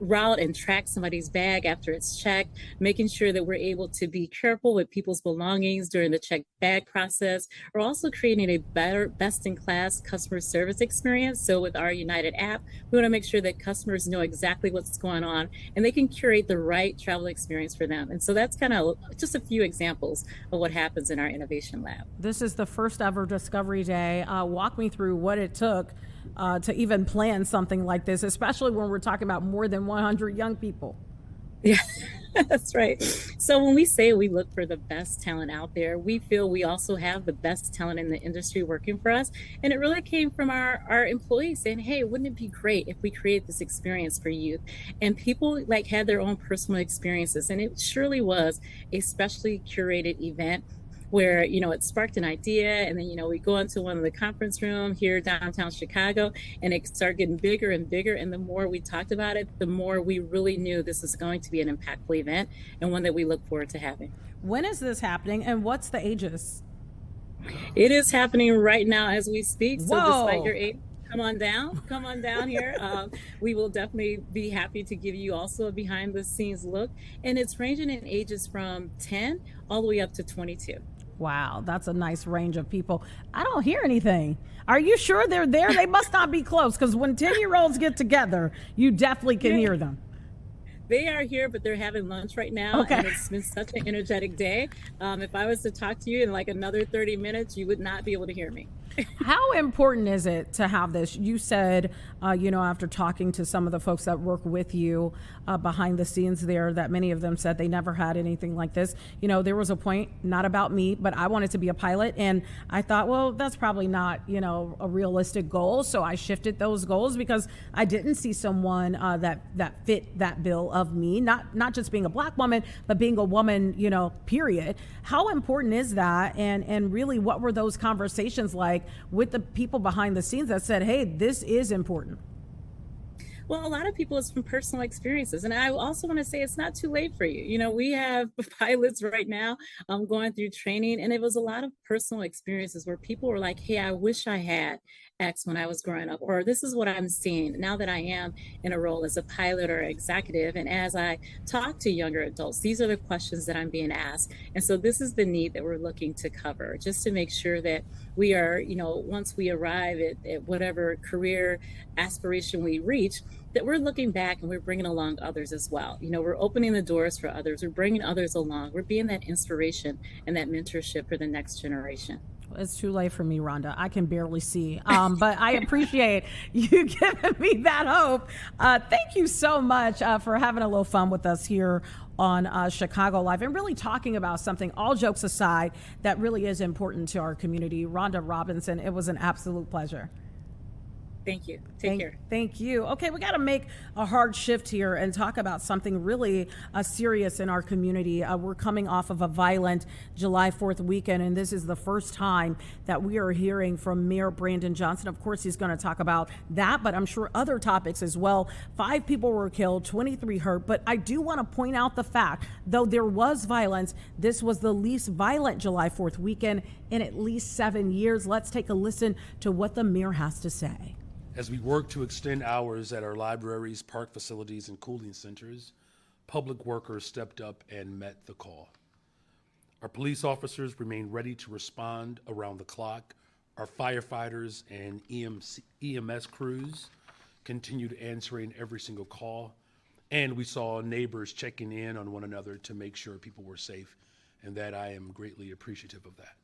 Speaker 4: route and track somebody's bag after it's checked, making sure that we're able to be careful with people's belongings during the check bag process, or also creating a better, best in class customer service experience. So with our United app, we want to make sure that customers know exactly what's going on and they can curate the right travel experience for them. And so that's kind of just a few examples of what happens in our innovation lab.
Speaker 1: This is the first ever Discovery Day. Walk me through what it took to even plan something like this, especially when we're talking about more than 100 young people.
Speaker 4: Yeah, that's right. So when we say we look for the best talent out there, we feel we also have the best talent in the industry working for us. And it really came from our employees saying, hey, wouldn't it be great if we create this experience for youth? And people like had their own personal experiences. And it surely was a specially curated event where it sparked an idea, and then we go into one of the conference room here downtown Chicago, and it started getting bigger and bigger. And the more we talked about it, the more we really knew this is going to be an impactful event and one that we look forward to having.
Speaker 1: When is this happening, and what's the ages?
Speaker 4: It is happening right now as we speak. So
Speaker 1: Whoa.
Speaker 4: despite your age, come on down here. We will definitely be happy to give you also a behind the scenes look, and it's ranging in ages from 10 all the way up to 22.
Speaker 1: Wow, that's a nice range of people. I don't hear anything. Are you sure they're there? They must not be close, because when 10-year-olds get together, you definitely can hear them.
Speaker 4: They are here, but they're having lunch right now.
Speaker 1: Okay.
Speaker 4: And it's been such an energetic day. If I was to talk to you in like another 30 minutes, you would not be able to hear me.
Speaker 1: How important is it to have this? You said, after talking to some of the folks that work with you behind the scenes there, that many of them said they never had anything like this. There was a point, not about me, but I wanted to be a pilot. And I thought, well, that's probably not, a realistic goal. So I shifted those goals because I didn't see someone that fit that bill of me, not just being a Black woman, but being a woman, period. How important is that? And really, what were those conversations like with the people behind the scenes that said, hey, this is important?
Speaker 4: Well, a lot of people, it's from personal experiences. And I also want to say it's not too late for you. We have pilots right now going through training, and it was a lot of personal experiences where people were like, hey, I wish I had X when I was growing up, or this is what I'm seeing now that I am in a role as a pilot or executive. And as I talk to younger adults, these are the questions that I'm being asked. And so this is the need that we're looking to cover, just to make sure that we are, once we arrive at whatever career aspiration we reach, that we're looking back and we're bringing along others as well. We're opening the doors for others. We're bringing others along. We're being that inspiration and that mentorship for the next generation.
Speaker 1: It's too late for me, Rhonda. I can barely see. But I appreciate you giving me that hope. Thank you so much for having a little fun with us here on Chicago Live and really talking about something, all jokes aside, that really is important to our community. Rhonda Robinson, it was an absolute pleasure.
Speaker 4: Thank you. Take care.
Speaker 1: Thank you. Okay, we got to make a hard shift here and talk about something really serious in our community. We're coming off of a violent July 4th weekend, and this is the first time that we are hearing from Mayor Brandon Johnson. Of course, he's going to talk about that, but I'm sure other topics as well. 5 people were killed, 23 hurt, but I do want to point out the fact, though there was violence, this was the least violent July 4th weekend in at least 7 years. Let's take a listen to what the mayor has to say.
Speaker 5: As we work to extend hours at our libraries, park facilities, and cooling centers, public workers stepped up and met the call. Our police officers remain ready to respond around the clock. Our firefighters and EMS crews continued answering every single call. And we saw neighbors checking in on one another to make sure people were safe, and that I am greatly appreciative of that.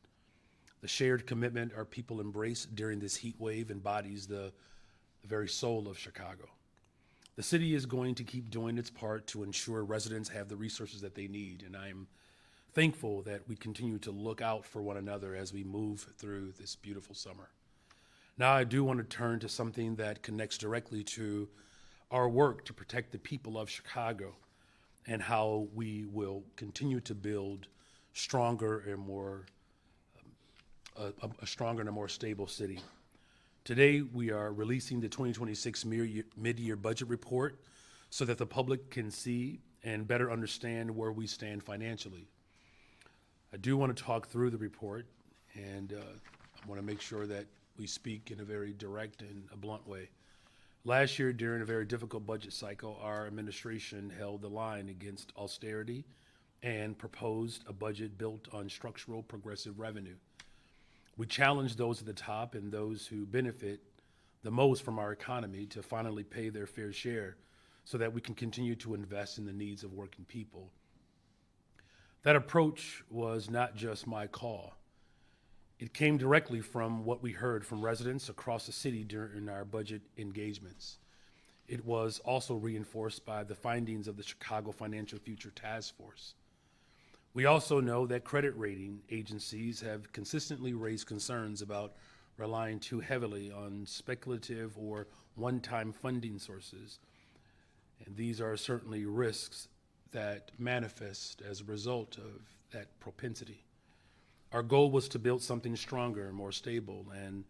Speaker 5: The shared commitment our people embrace during this heat wave embodies the very soul of Chicago. The city is going to keep doing its part to ensure residents have the resources that they need, and I'm thankful that we continue to look out for one another as we move through this beautiful summer. Now, I do want to turn to something that connects directly to our work to protect the people of Chicago and how we will continue to build stronger and more a stronger and a more stable city. Today, we are releasing the 2026 mid-year budget report so that the public can see and better understand where we stand financially. I do want to talk through the report, and I want to make sure that we speak in a very direct and a blunt way. Last year, during a very difficult budget cycle, our administration held the line against austerity and proposed a budget built on structural progressive revenue. We challenged those at the top and those who benefit the most from our economy to finally pay their fair share so that we can continue to invest in the needs of working people. That approach was not just my call. It came directly from what we heard from residents across the city during our budget engagements. It was also reinforced by the findings of the Chicago Financial Future Task Force. We also know that credit rating agencies have consistently raised concerns about relying too heavily on speculative or one-time funding sources. And these are certainly risks that manifest as a result of that propensity. Our goal was to build something stronger, more stable, and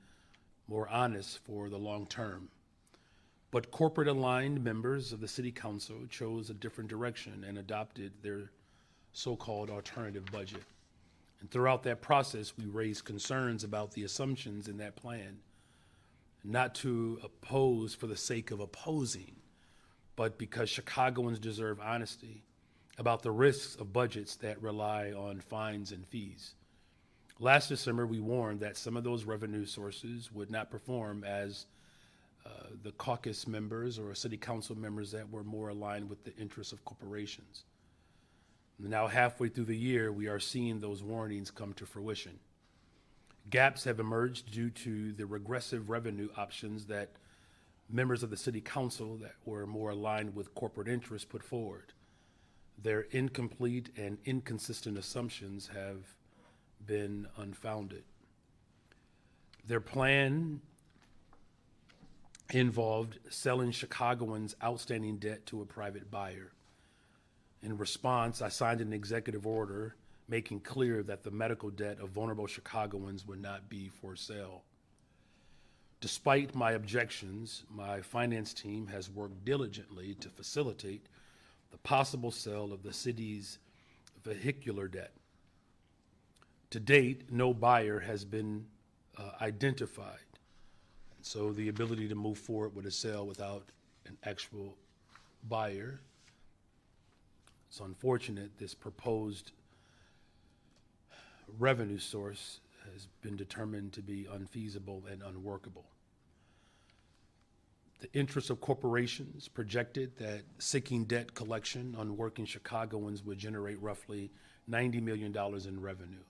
Speaker 5: more honest for the long term. But corporate-aligned members of the City Council chose a different direction and adopted their so-called alternative budget. And throughout that process, we raised concerns about the assumptions in that plan, not to oppose for the sake of opposing, but because Chicagoans deserve honesty about the risks of budgets that rely on fines and fees. Last December, we warned that some of those revenue sources would not perform as the caucus members or city council members that were more aligned with the interests of corporations. Now, halfway through the year, we are seeing those warnings come to fruition. Gaps have emerged due to the regressive revenue options that members of the city council that were more aligned with corporate interests put forward. Their incomplete and inconsistent assumptions have been unfounded. Their plan involved selling Chicagoans' outstanding debt to a private buyer. In response, I signed an executive order making clear that the medical debt of vulnerable Chicagoans would not be for sale. Despite my objections, my finance team has worked diligently to facilitate the possible sale of the city's vehicular debt. To date, no buyer has been identified, so the ability to move forward with a sale without an actual buyer, it's unfortunate. This proposed revenue source has been determined to be unfeasible and unworkable. The interests of corporations projected that seeking debt collection on working Chicagoans would generate roughly $90 million in revenue.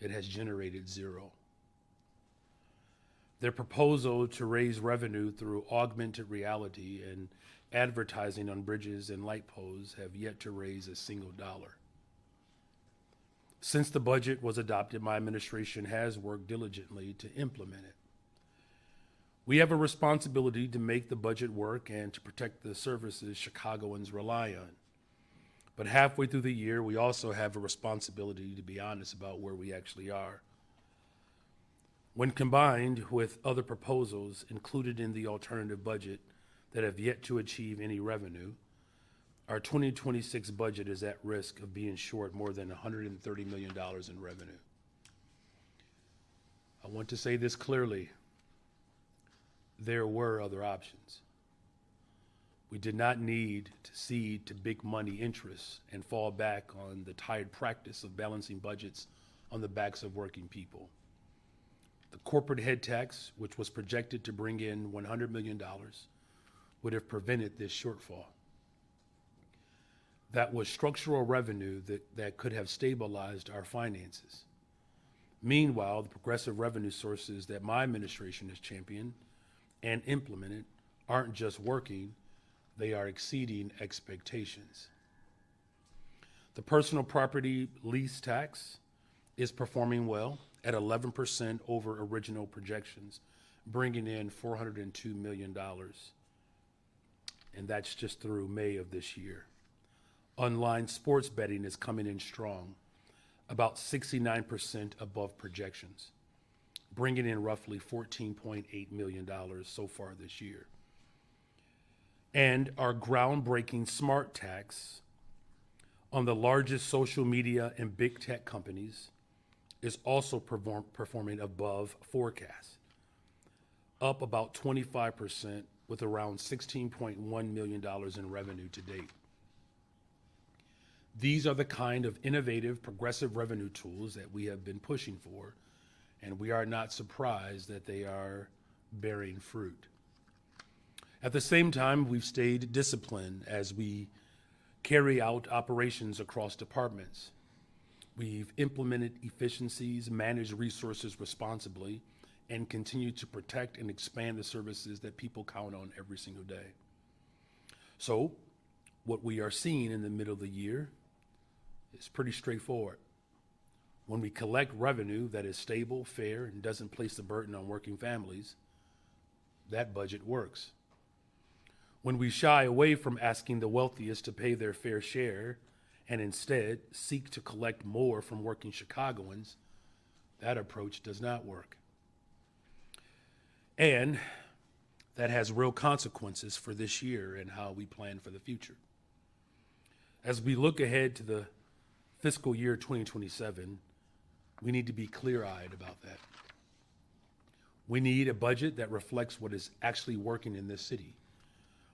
Speaker 5: It has generated zero. Their proposal to raise revenue through augmented reality and advertising on bridges and light poles have yet to raise a single dollar. Since the budget was adopted, my administration has worked diligently to implement it. We have a responsibility to make the budget work and to protect the services Chicagoans rely on. But halfway through the year, we also have a responsibility to be honest about where we actually are. When combined with other proposals included in the alternative budget that have yet to achieve any revenue, our 2026 budget is at risk of being short more than $130 million in revenue. I want to say this clearly. There were other options. We did not need to cede to big money interests and fall back on the tired practice of balancing budgets on the backs of working people. The corporate head tax, which was projected to bring in $100 million, would have prevented this shortfall. That was structural revenue that could have stabilized our finances. Meanwhile, the progressive revenue sources that my administration has championed and implemented aren't just working, they are exceeding expectations. The personal property lease tax is performing well at 11% over original projections, bringing in $402 million. And that's just through May of this year. Online sports betting is coming in strong, about 69% above projections, bringing in roughly $14.8 million so far this year. And our groundbreaking smart tax on the largest social media and big tech companies is also performing above forecast, up about 25% with around $16.1 million in revenue to date. These are the kind of innovative, progressive revenue tools that we have been pushing for, and we are not surprised that they are bearing fruit. At the same time, we've stayed disciplined as we carry out operations across departments. We've implemented efficiencies, managed resources responsibly, and continue to protect and expand the services that people count on every single day. So, what we are seeing in the middle of the year is pretty straightforward. When we collect revenue that is stable, fair, and doesn't place the burden on working families, that budget works. When we shy away from asking the wealthiest to pay their fair share and instead seek to collect more from working Chicagoans, that approach does not work. And that has real consequences for this year and how we plan for the future. As we look ahead to the fiscal year 2027, we need to be clear-eyed about that. We need a budget that reflects what is actually working in this city,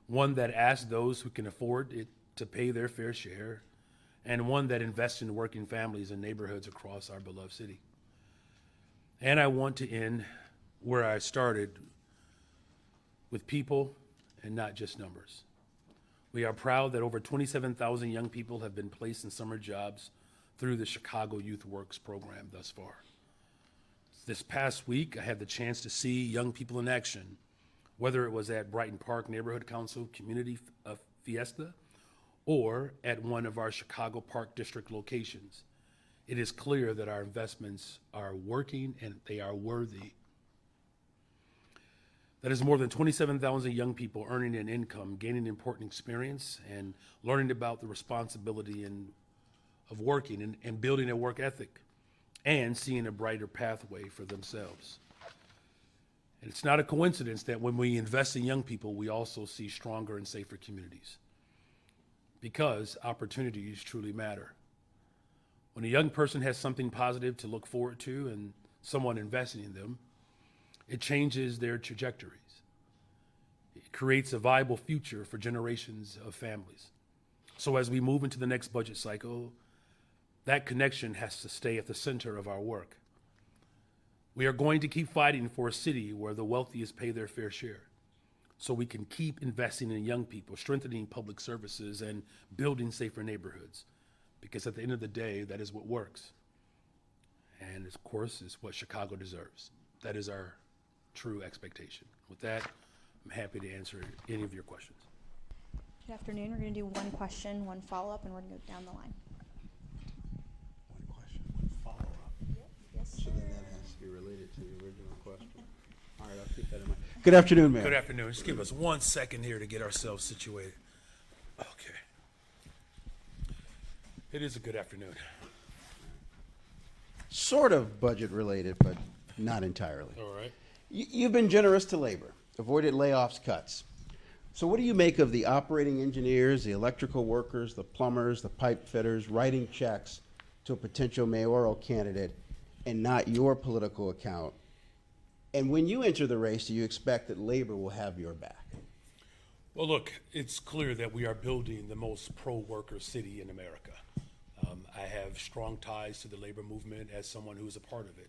Speaker 5: one that asks those who can afford it to pay their fair share, and one that invests in working families and neighborhoods across our beloved city. And I want to end where I started, with people and not just numbers. We are proud that over 27,000 young people have been placed in summer jobs through the Chicago Youth Works program thus far. This past week, I had the chance to see young people in action, whether it was at Brighton Park Neighborhood Council Community Fiesta or at one of our Chicago Park District locations. It is clear that our investments are working and they are worthy. That is more than 27,000 young people earning an income, gaining important experience, and learning about the responsibility of working and building a work ethic and seeing a brighter pathway for themselves. And it's not a coincidence that when we invest in young people, we also see stronger and safer communities, because opportunities truly matter. When a young person has something positive to look forward to and someone investing in them, it changes their trajectories. It creates a viable future for generations of families. So as we move into the next budget cycle, that connection has to stay at the center of our work. We are going to keep fighting for a city where the wealthiest pay their fair share, so we can keep investing in young people, strengthening public services, and building safer neighborhoods. Because at the end of the day, that is what works. And of course, is what Chicago deserves. That is our true expectation. With that, I'm happy to answer any of your questions.
Speaker 6: Good afternoon. We're going to do one question, one follow-up, and we're going to go down the line.
Speaker 7: One question, one follow-up.
Speaker 6: Yes,
Speaker 7: So then that has to be related to the original question. All right, I'll keep that in mind. Good afternoon, Mayor.
Speaker 5: Good afternoon. Just give us 1 second here to get ourselves situated. Okay. It is a good afternoon.
Speaker 7: Sort of budget related, but not entirely.
Speaker 5: All right.
Speaker 7: You've been generous to labor, avoided layoffs, cuts. So what do you make of the operating engineers, the electrical workers, the plumbers, the pipe fitters writing checks to a potential mayoral candidate and not your political account? And when you enter the race, do you expect that labor will have your back?
Speaker 5: Well, look, it's clear that we are building the most pro-worker city in America. I have strong ties to the labor movement as someone who is a part of it.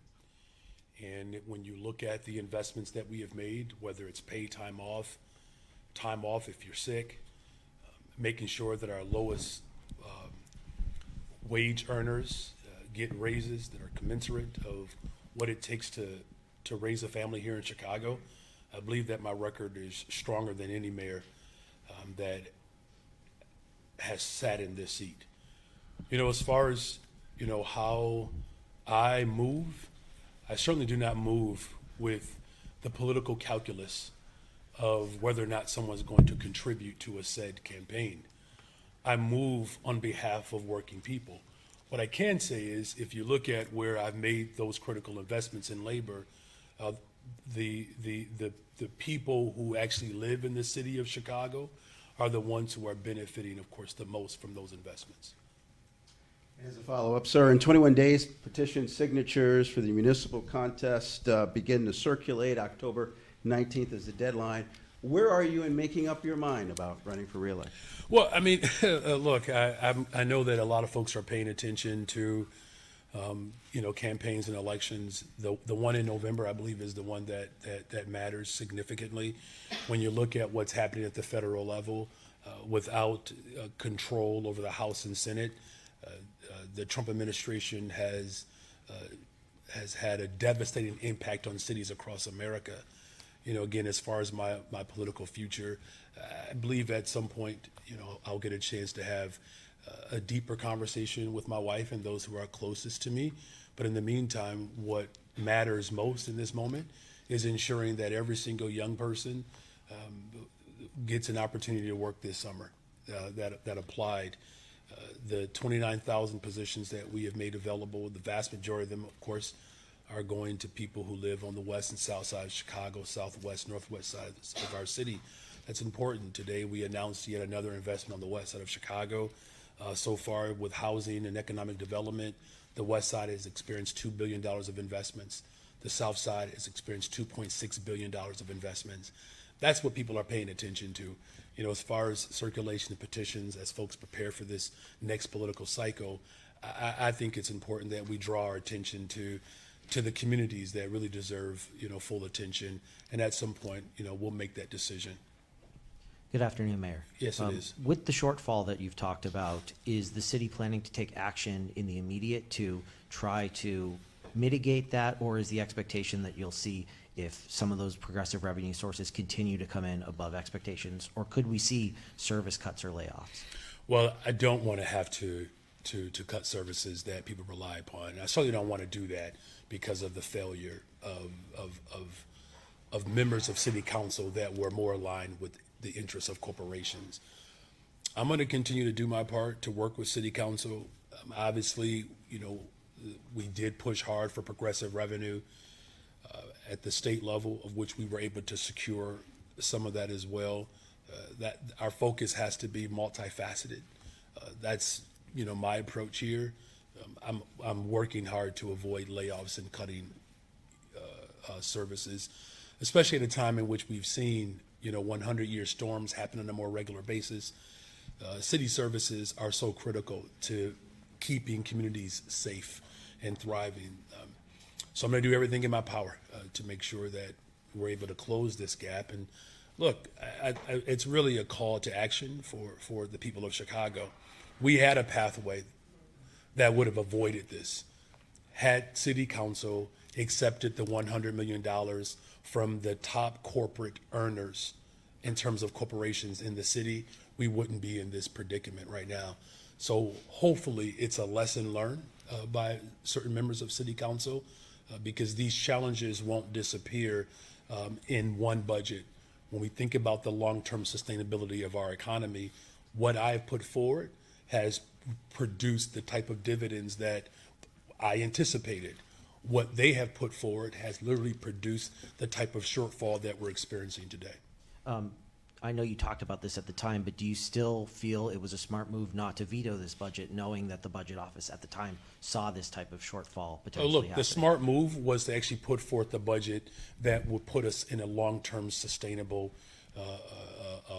Speaker 5: And when you look at the investments that we have made, whether it's paid time off if you're sick, making sure that our lowest wage earners get raises that are commensurate of what it takes to raise a family here in Chicago, I believe that my record is stronger than any mayor that has sat in this seat. You know, as far as, you know, how I move, I certainly do not move with the political calculus of whether or not someone's going to contribute to a said campaign. I move on behalf of working people. What I can say is, if you look at where I've made those critical investments in labor, the people who actually live in the city of Chicago are the ones who are benefiting, of course, the most from those investments.
Speaker 7: As a follow-up, sir, in 21 days, petition signatures for the municipal contest begin to circulate. October 19th is the deadline. Where are you in making up your mind about running for re-election?
Speaker 5: Well, I mean, look, I know that a lot of folks are paying attention to, campaigns and elections. The one in November, I believe, is the one that matters significantly. When you look at what's happening at the federal level, without control over the House and Senate, the Trump administration has had a devastating impact on cities across America. Again, as far as my political future, I believe at some point, I'll get a chance to have a deeper conversation with my wife and those who are closest to me. But in the meantime, what matters most in this moment is ensuring that every single young person gets an opportunity to work this summer that applied. The 29,000 positions that we have made available, the vast majority of them, of course, are going to people who live on the west and south side of Chicago, southwest, northwest side of our city. That's important. Today, we announced yet another investment on the west side of Chicago. So far, with housing and economic development, the west side has experienced $2 billion of investments. The south side has experienced $2.6 billion of investments. That's what people are paying attention to. As far as circulation of petitions, as folks prepare for this next political cycle, I think it's important that we draw our attention to the communities that really deserve, full attention. And at some point, we'll make that decision.
Speaker 8: Good afternoon, Mayor.
Speaker 5: Yes, it is.
Speaker 8: With the shortfall that you've talked about, is the city planning to take action in the immediate to try to mitigate that, or is the expectation that you'll see if some of those progressive revenue sources continue to come in above expectations, or could we see service cuts or layoffs?
Speaker 5: Well, I don't want to have to cut services that people rely upon. I certainly don't want to do that because of the failure of members of city council that were more aligned with the interests of corporations. I'm going to continue to do my part to work with city council. Obviously, we did push hard for progressive revenue at the state level, of which we were able to secure some of that as well. That our focus has to be multifaceted. That's my approach here. I'm working hard to avoid layoffs and cutting services, especially at a time in which we've seen 100-year storms happen on a more regular basis. City services are so critical to keeping communities safe and thriving. So I'm going to do everything in my power to make sure that we're able to close this gap. And look, it's really a call to action for the people of Chicago. We had a pathway that would have avoided this had City Council accepted the $100 million from the top corporate earners in terms of corporations in the city. We wouldn't be in this predicament right now. So hopefully it's a lesson learned by certain members of City Council because these challenges won't disappear in one budget. When we think about the long-term sustainability of our economy, what I've put forward has produced the type of dividends that I anticipated. What they have put forward has literally produced the type of shortfall that we're experiencing today.
Speaker 8: I know you talked about this at the time, but do you still feel it was a smart move not to veto this budget, knowing that the budget office at the time saw this type of shortfall potentially
Speaker 5: Look,
Speaker 8: happening?
Speaker 5: the smart move was to actually put forth a budget that would put us in a long-term sustainable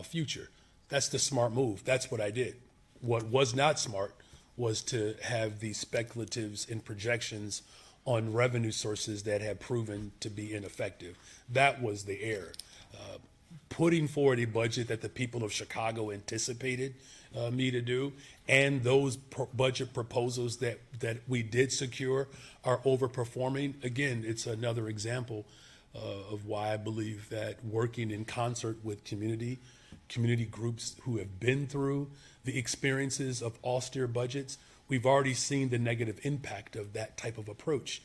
Speaker 5: future. That's the smart move. That's what I did. What was not smart was to have these speculatives and projections on revenue sources that have proven to be ineffective. That was the error. Putting forward a budget that the people of Chicago anticipated me to do, and those budget proposals that we did secure are overperforming. Again, it's another example of why I believe that working in concert with community groups who have been through the experiences of austere budgets, we've already seen the negative impact of that type of approach.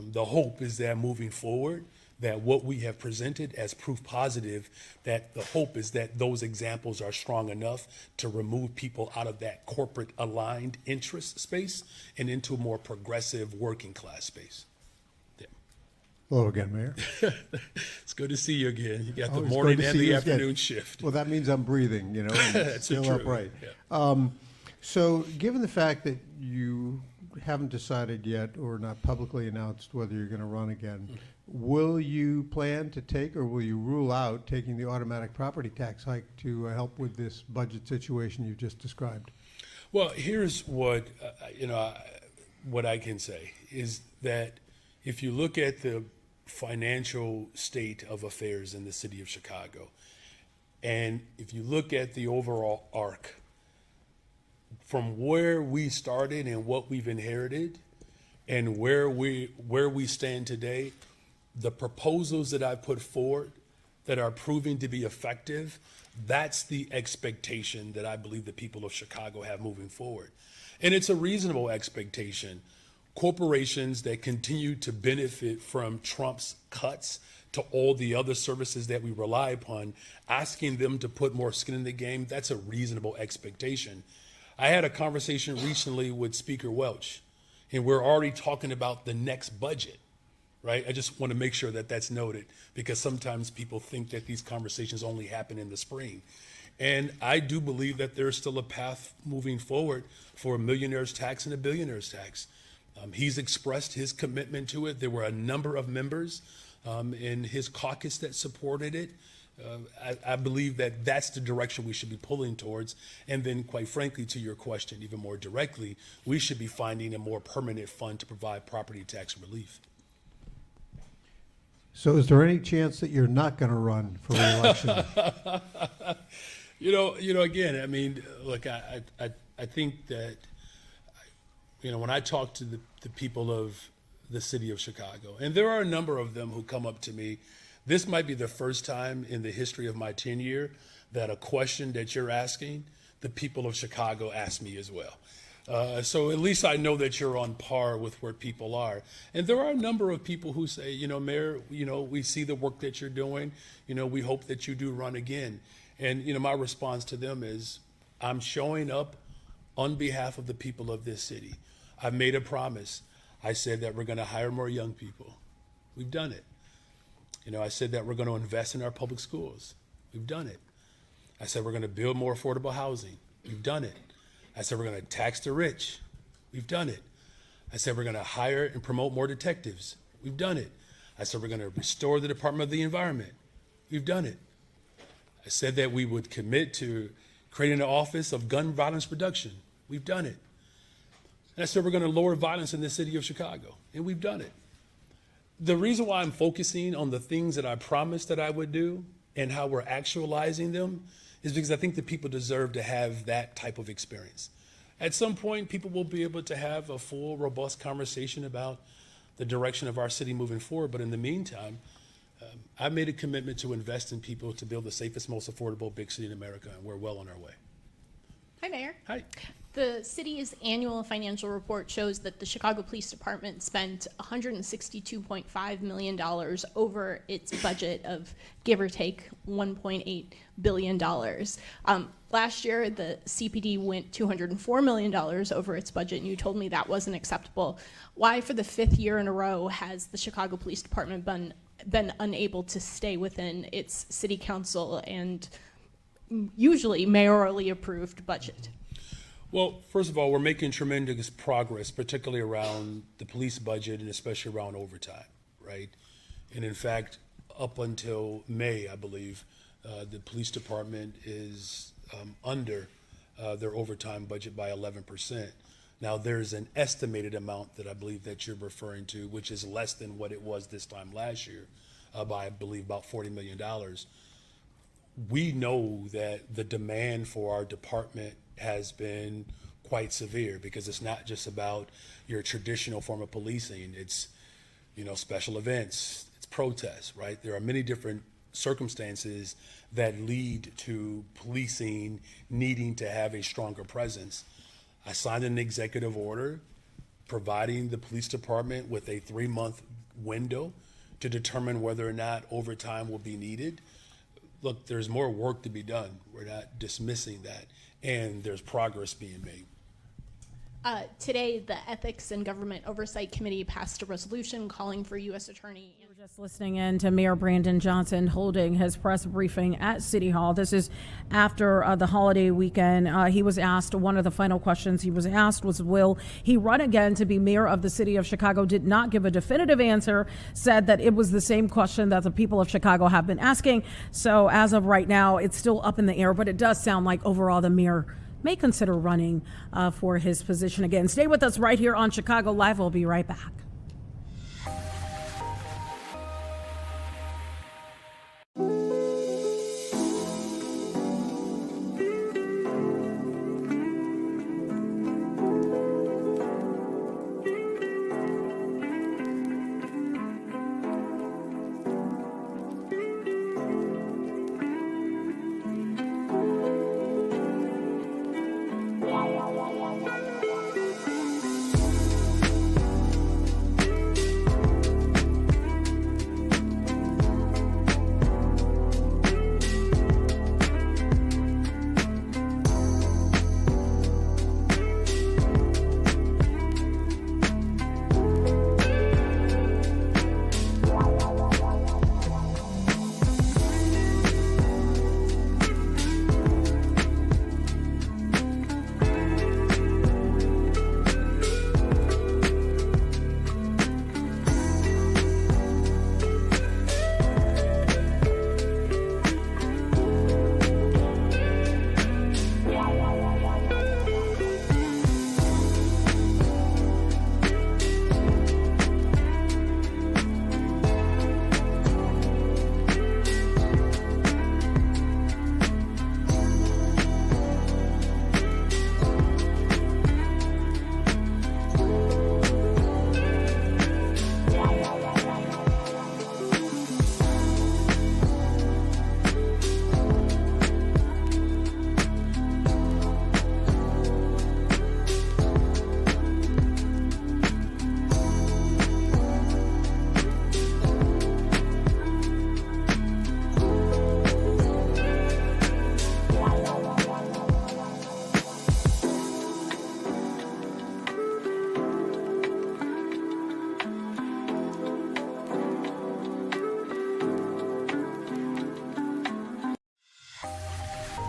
Speaker 5: The hope is that moving forward, that what we have presented as proof positive, that the hope is that those examples are strong enough to remove people out of that corporate aligned interest space and into a more progressive working class space. Yeah.
Speaker 9: Hello again, Mayor.
Speaker 5: It's good to see you again. You got the
Speaker 9: Always
Speaker 5: morning
Speaker 9: good to
Speaker 5: and
Speaker 9: see
Speaker 5: the
Speaker 9: you
Speaker 5: afternoon
Speaker 9: again.
Speaker 5: shift.
Speaker 9: Well, that means I'm breathing, and
Speaker 5: That's
Speaker 9: still
Speaker 5: true.
Speaker 9: upright.
Speaker 5: Yeah.
Speaker 9: So, given the fact that you haven't decided yet or not publicly announced whether you're going to run again, will you plan to take or will you rule out taking the automatic property tax hike to help with this budget situation you just described?
Speaker 5: Well, here's what what I can say is that if you look at the financial state of affairs in the city of Chicago, and if you look at the overall arc from where we started and what we've inherited and where we stand today, the proposals that I put forward that are proving to be effective, that's the expectation that I believe the people of Chicago have moving forward. And it's a reasonable expectation. Corporations that continue to benefit from Trump's cuts to all the other services that we rely upon, asking them to put more skin in the game, that's a reasonable expectation. I had a conversation recently with Speaker Welch, and we're already talking about the next budget, right? I just want to make sure that that's noted, because sometimes people think that these conversations only happen in the spring. And I do believe that there's still a path moving forward for a millionaire's tax and a billionaire's tax. He's expressed his commitment to it. There were a number of members in his caucus that supported it. I believe that that's the direction we should be pulling towards. And then, quite frankly, to your question, even more directly, we should be finding a more permanent fund to provide property tax relief.
Speaker 9: So, is there any chance that you're not going to run for re-election?
Speaker 5: Again, I mean, look, I think that, when I talk to the people of the city of Chicago, and there are a number of them who come up to me, this might be the first time in the history of my tenure that a question that you're asking, the people of Chicago ask me as well. So at least I know that you're on par with where people are. And there are a number of people who say, Mayor, we see the work that you're doing. We hope that you do run again. And, my response to them is, I'm showing up on behalf of the people of this city. I've made a promise. I said that we're going to hire more young people. We've done it. I said that we're going to invest in our public schools. We've done it. I said we're going to build more affordable housing. We've done it. I said we're going to tax the rich. We've done it. I said we're going to hire and promote more detectives. We've done it. I said we're going to restore the Department of the Environment. We've done it. I said that we would commit to creating an office of gun violence reduction. We've done it. And I said we're going to lower violence in the city of Chicago, and we've done it. The reason why I'm focusing on the things that I promised that I would do and how we're actualizing them is because I think that people deserve to have that type of experience. At some point, people will be able to have a full, robust conversation about the direction of our city moving forward. But in the meantime, I made a commitment to invest in people to build the safest, most affordable big city in America, and we're well on our way.
Speaker 10: Hi, Mayor.
Speaker 5: Hi.
Speaker 10: The city's annual financial report shows that the Chicago Police Department spent $162.5 million over its budget of, give or take, $1.8 billion. Last year, the CPD went $204 million over its budget, and you told me that wasn't acceptable. Why, for the fifth year in a row, has the Chicago Police Department been unable to stay within its city council and usually mayorally approved budget?
Speaker 5: Well, first of all, we're making tremendous progress, particularly around the police budget and especially around overtime, right? And in fact, up until May, I believe, the police department is under their overtime budget by 11%. Now, there's an estimated amount that I believe that you're referring to, which is less than what it was this time last year, by, I believe, about $40 million. We know that the demand for our department has been quite severe because it's not just about your traditional form of policing. It's, special events, it's protests, right? There are many different circumstances that lead to policing needing to have a stronger presence. I signed an executive order providing the police department with a 3-month window to determine whether or not overtime will be needed. Look, there's more work to be done. We're not dismissing that. And there's progress being made.
Speaker 10: Today, the Ethics and Government Oversight Committee passed a resolution calling for U.S. Attorney.
Speaker 1: We're just listening in to Mayor Brandon Johnson holding his press briefing at City Hall. This is after the holiday weekend. He was asked, one of the final questions he was asked was, will he run again to be mayor of the city of Chicago? Did not give a definitive answer, said that it was the same question that the people of Chicago have been asking. So as of right now, it's still up in the air, but it does sound like overall the mayor may consider running for his position again. Stay with us right here on Chicago Live. We'll be right back.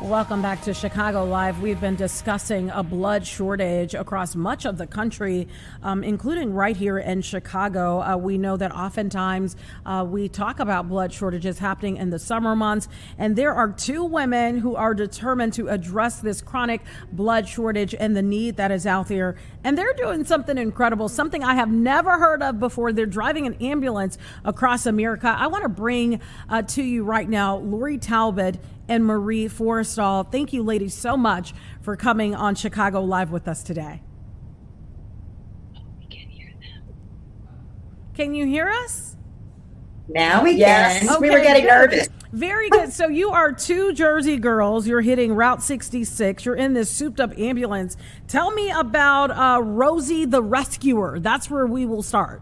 Speaker 1: Welcome back to Chicago Live. We've been discussing a blood shortage across much of the country, including right here in Chicago. We know that oftentimes we talk about blood shortages happening in the summer months, and there are two women who are determined to address this chronic blood shortage and the need that is out there. And they're doing something incredible, something I have never heard of before. They're driving an ambulance across America. I want to bring to you right now Lori Talbot and Marie Forrestal. Thank you, ladies, so much for coming on Chicago Live with us today.
Speaker 11: We can hear them.
Speaker 1: Can you hear us?
Speaker 11: Now we can.
Speaker 1: Okay,
Speaker 11: We were getting nervous.
Speaker 1: Very good. So you are two Jersey girls. You're hitting Route 66. You're in this souped up ambulance. Tell me about Rosie the Rescuer. That's where we will start.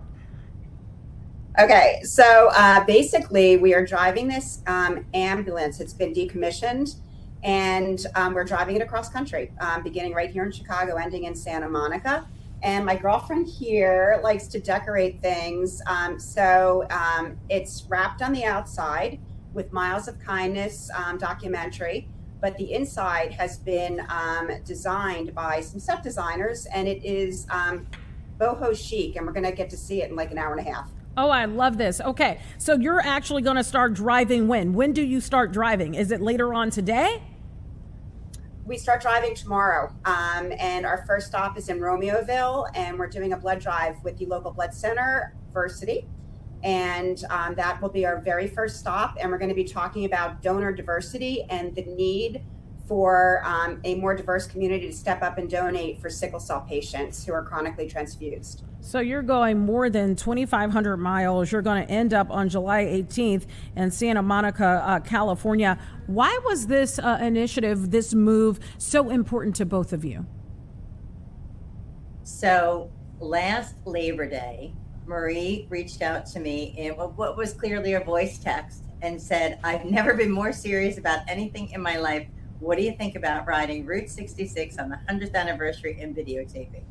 Speaker 11: Okay, so basically we are driving this ambulance. It's been decommissioned, and we're driving it across country, beginning right here in Chicago, ending in Santa Monica. And my girlfriend here likes to decorate things. So it's wrapped on the outside with Miles of Kindness documentary, but the inside has been designed by some set designers, and it is boho chic, and we're gonna get to see it in like an hour and a half.
Speaker 1: Oh, I love this. Okay, so you're actually going to start driving when? When do you start driving? Is it later on today?
Speaker 11: We start driving tomorrow, and our first stop is in Romeoville, and we're doing a blood drive with the local blood center, Versity, and that will be our very first stop, and we're going to be talking about donor diversity and the need for a more diverse community to step up and donate for sickle cell patients who are chronically transfused.
Speaker 1: So you're going more than 2,500 miles. You're going to end up on July 18th in Santa Monica, California. Why was this initiative, this move, so important to both of you?
Speaker 12: So last Labor Day, Marie reached out to me in what was clearly a voice text and said, I've never been more serious about anything in my life. What do you think about riding Route 66 on the 100th anniversary and videotaping?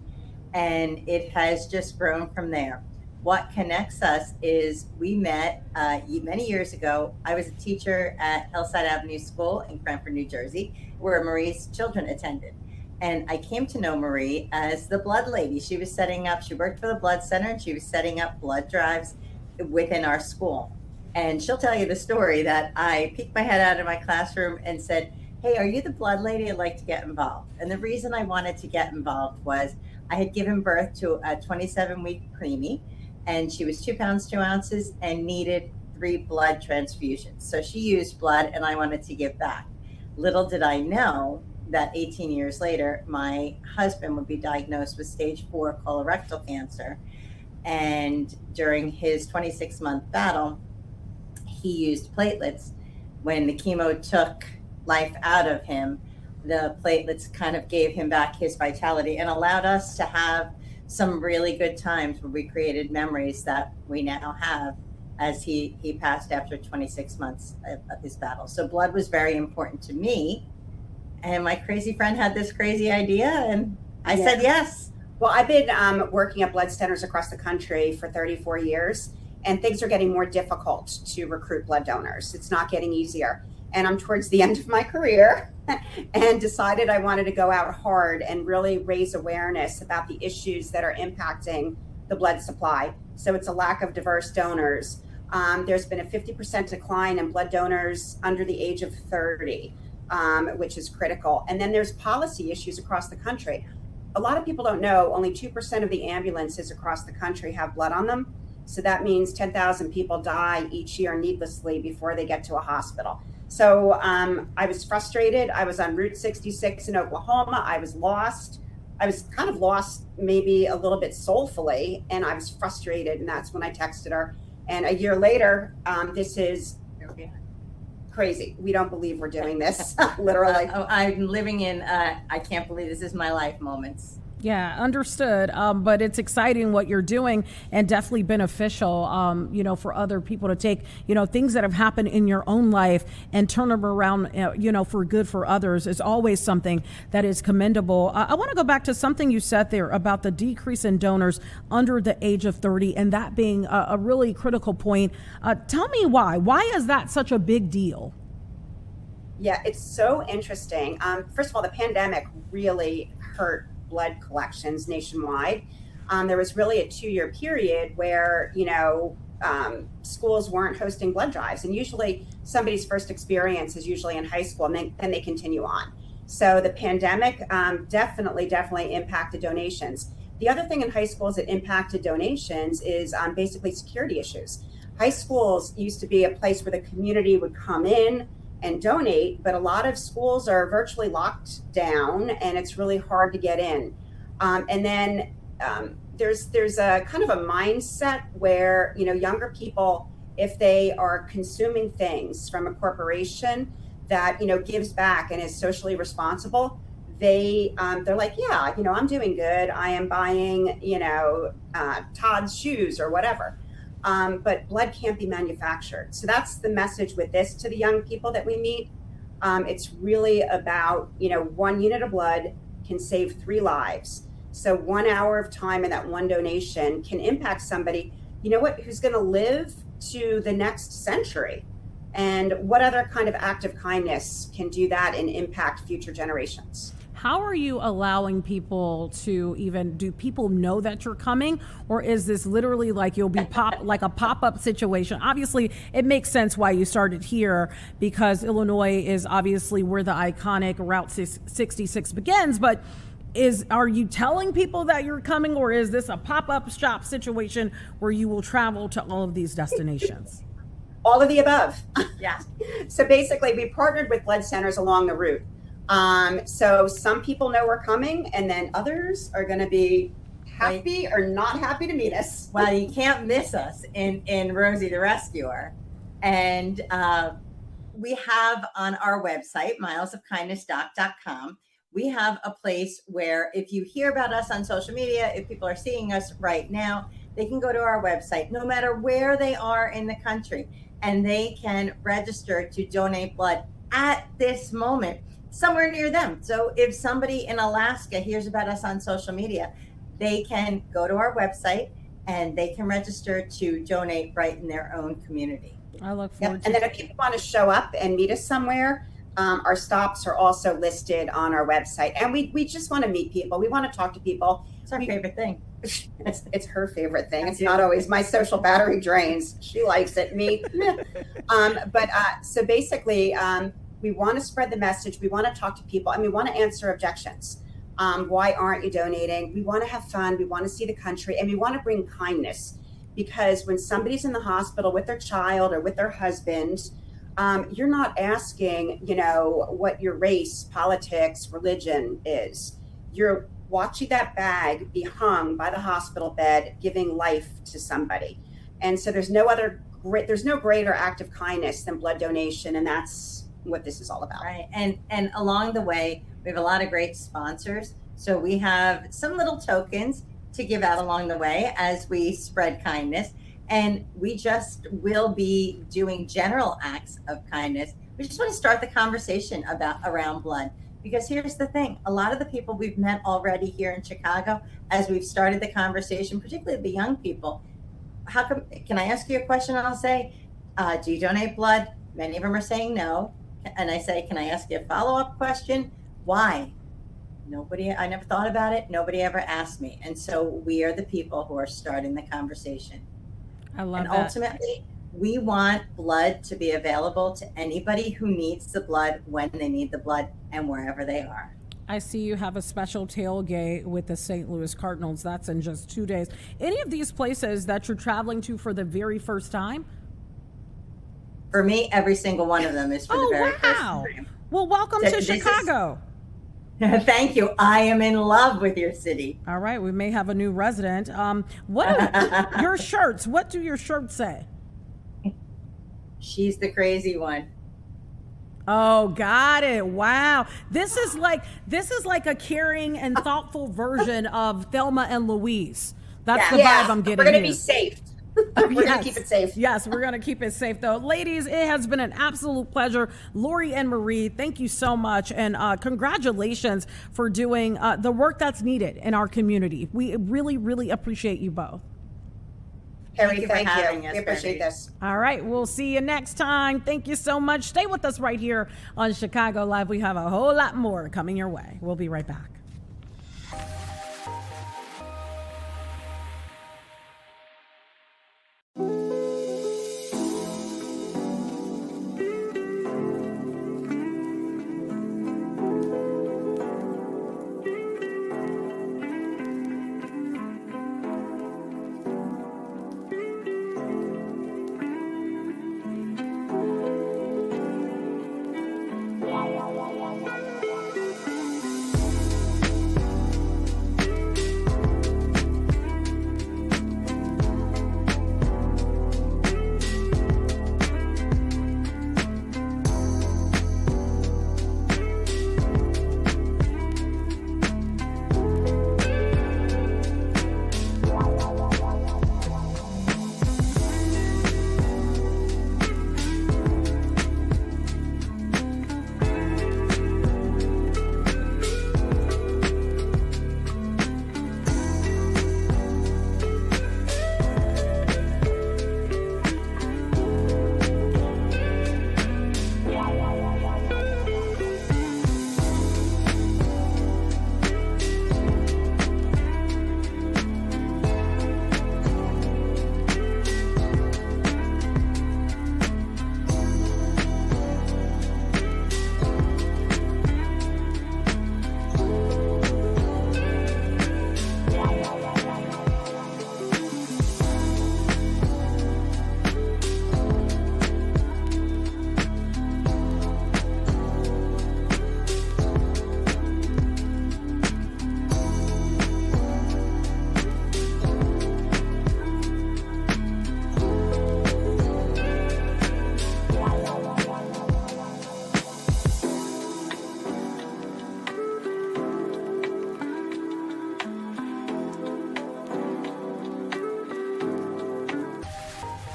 Speaker 12: and it has just grown from there. What connects us is we met many years ago. I was a teacher at Hillside Avenue School in Cranford, New Jersey, where Marie's children attended. And I came to know Marie as the blood lady. She worked for the blood center, and she was setting up blood drives within our school. And she'll tell you the story that I peeked my head out of my classroom and said, "Hey, are you the blood lady? I'd like to get involved." And the reason I wanted to get involved was I had given birth to a 27-week preemie, and she was 2 pounds, 2 ounces and needed 3 blood transfusions. So she used blood, and I wanted to give back. Little did I know that 18 years later, my husband would be diagnosed with stage 4 colorectal cancer. And during his 26-month battle, he used platelets. When the chemo took life out of him, the platelets kind of gave him back his vitality and allowed us to have some really good times where we created memories that we now have as he passed after 26 months of his battle. So blood was very important to me. And my crazy friend had this crazy idea, and I said yes.
Speaker 11: Well, I've been working at blood centers across the country for 34 years, and things are getting more difficult to recruit blood donors. It's not getting easier. And I'm towards the end of my career and decided I wanted to go out hard and really raise awareness about the issues that are impacting the blood supply. So it's a lack of diverse donors. There's been a 50% decline in blood donors under the age of 30, which is critical. And then there's policy issues across the country. A lot of people don't know only 2% of the ambulances across the country have blood on them. So that means 10,000 people die each year needlessly before they get to a hospital. So I was frustrated. I was on Route 66 in Oklahoma. I was lost. I was kind of lost, maybe a little bit soulfully, and I was frustrated. And that's when I texted her. And a year later, this is crazy. We don't believe we're doing this, literally.
Speaker 12: I'm living in, I can't believe this is my life moments.
Speaker 1: Yeah, understood. But it's exciting what you're doing, and definitely beneficial, for other people to take, things that have happened in your own life and turn them around, for good for others is always something that is commendable. I want to go back to something you said there about the decrease in donors under the age of 30, and that being a really critical point. Tell me why. Why is that such a big deal?
Speaker 11: Yeah, it's so interesting. First of all, the pandemic really hurt blood collections nationwide. There was really a 2-year period where, schools weren't hosting blood drives. And usually somebody's first experience is usually in high school, and then they continue on. So the pandemic definitely impacted donations. The other thing in high schools that impacted donations is basically security issues. High schools used to be a place where the community would come in and donate, but a lot of schools are virtually locked down, and it's really hard to get in. And then there's a kind of a mindset where younger people, if they are consuming things from a corporation that gives back and is socially responsible, they're like, yeah, I'm doing good. I am buying Todd's shoes or whatever. But blood can't be manufactured. So that's the message with this to the young people that we meet. It's really about, 1 unit of blood can save 3 lives. So 1 hour of time in that one donation can impact somebody, who's going to live to the next century. And what other kind of act of kindness can do that and impact future generations?
Speaker 1: How are you allowing people do people know that you're coming, or is this literally like you'll be like a pop-up situation? Obviously, it makes sense why you started here, because Illinois is obviously where the iconic Route 66 begins, but are you telling people that you're coming, or is this a pop-up shop situation where you will travel to all of these destinations?
Speaker 11: All of the above.
Speaker 12: Yeah.
Speaker 11: So basically, we partnered with blood centers along the route. So some people know we're coming, and then others are going to be happy or not happy to meet us.
Speaker 12: Well, you can't miss us in Rosie the Rescuer. And we have on our website, milesofkindnessdoc.com, we have a place where if you hear about us on social media, if people are seeing us right now, they can go to our website, no matter where they are in the country, and they can register to donate blood at this moment somewhere near them. So if somebody in Alaska hears about us on social media, they can go to our website and they can register to donate right in their own community.
Speaker 1: I look
Speaker 11: Yep.
Speaker 1: forward
Speaker 11: And
Speaker 1: to
Speaker 11: then if people want to show up and meet us somewhere, our stops are also listed on our website. And we just want to meet people. We want to talk to people.
Speaker 12: It's our favorite thing.
Speaker 11: It's her favorite thing. It's not always my social battery drains. She likes it. Me. So basically, we want to spread the message. We want to talk to people, and we want to answer objections. Why aren't you donating? We want to have fun. We want to see the country, and we want to bring kindness. Because when somebody's in the hospital with their child or with their husband, you're not asking, what your race, politics, religion is. You're watching that bag be hung by the hospital bed, giving life to somebody. And so there's no greater act of kindness than blood donation, and that's what this is all about.
Speaker 12: Right. And along the way, we have a lot of great sponsors. So we have some little tokens to give out along the way as we spread kindness. And we just will be doing general acts of kindness. We just want to start the conversation around blood. Because here's the thing, a lot of the people we've met already here in Chicago, as we've started the conversation, particularly the young people, can I ask you a question? I'll say, do you donate blood? Many of them are saying no. And I say, can I ask you a follow-up question? Why? I never thought about it. Nobody ever asked me. And so we are the people who are starting the conversation.
Speaker 1: I love
Speaker 12: and
Speaker 1: that.
Speaker 12: Ultimately, we want blood to be available to anybody who needs the blood when they need the blood and wherever they are.
Speaker 1: I see you have a special tailgate with the St. Louis Cardinals. That's in just 2 days. Any of these places that you're traveling to for the very first time?
Speaker 12: For me, every single one of them is for the very first time.
Speaker 1: Well, welcome to Chicago.
Speaker 12: Thank you. I am in love with your city.
Speaker 1: All right. We may have a new resident. What are your shirts? What do your shirts say?
Speaker 12: She's the crazy one.
Speaker 1: Oh, got it. Wow. This is like a caring and thoughtful version of Thelma and Louise. That's the vibe I'm getting.
Speaker 11: We're going to
Speaker 1: here.
Speaker 11: be safe. We're going to keep it safe.
Speaker 1: Yes, we're going to keep it safe, though. Ladies, it has been an absolute pleasure. Lori and Marie, thank you so much. And congratulations for doing the work that's needed in our community. We really, really appreciate you both.
Speaker 11: Harry, thank you.
Speaker 12: Us,
Speaker 11: We appreciate this.
Speaker 1: All right, we'll see you next time. Thank you so much. Stay with us right here on Chicago Live. We have a whole lot more coming your way. We'll be right back.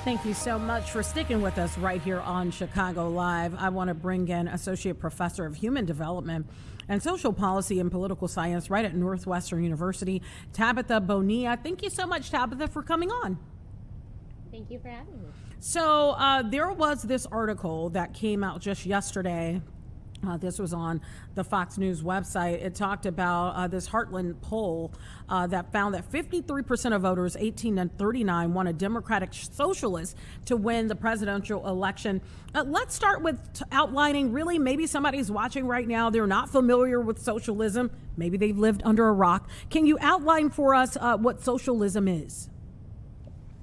Speaker 1: Thank you so much for sticking with us right here on Chicago Live. I want to bring in Associate Professor of Human Development and Social Policy and Political Science right at Northwestern University, Tabitha Bonilla. Thank you so much, Tabitha, for coming on.
Speaker 13: Thank you for having me.
Speaker 1: So there was this article that came out just yesterday. This was on the Fox News website. It talked about this Heartland poll that found that 53% of voters 18 and 39 want a Democratic socialist to win the presidential election. Let's start with outlining, really, maybe somebody's watching right now. They're not familiar with socialism. Maybe they've lived under a rock. Can you outline for us what socialism is?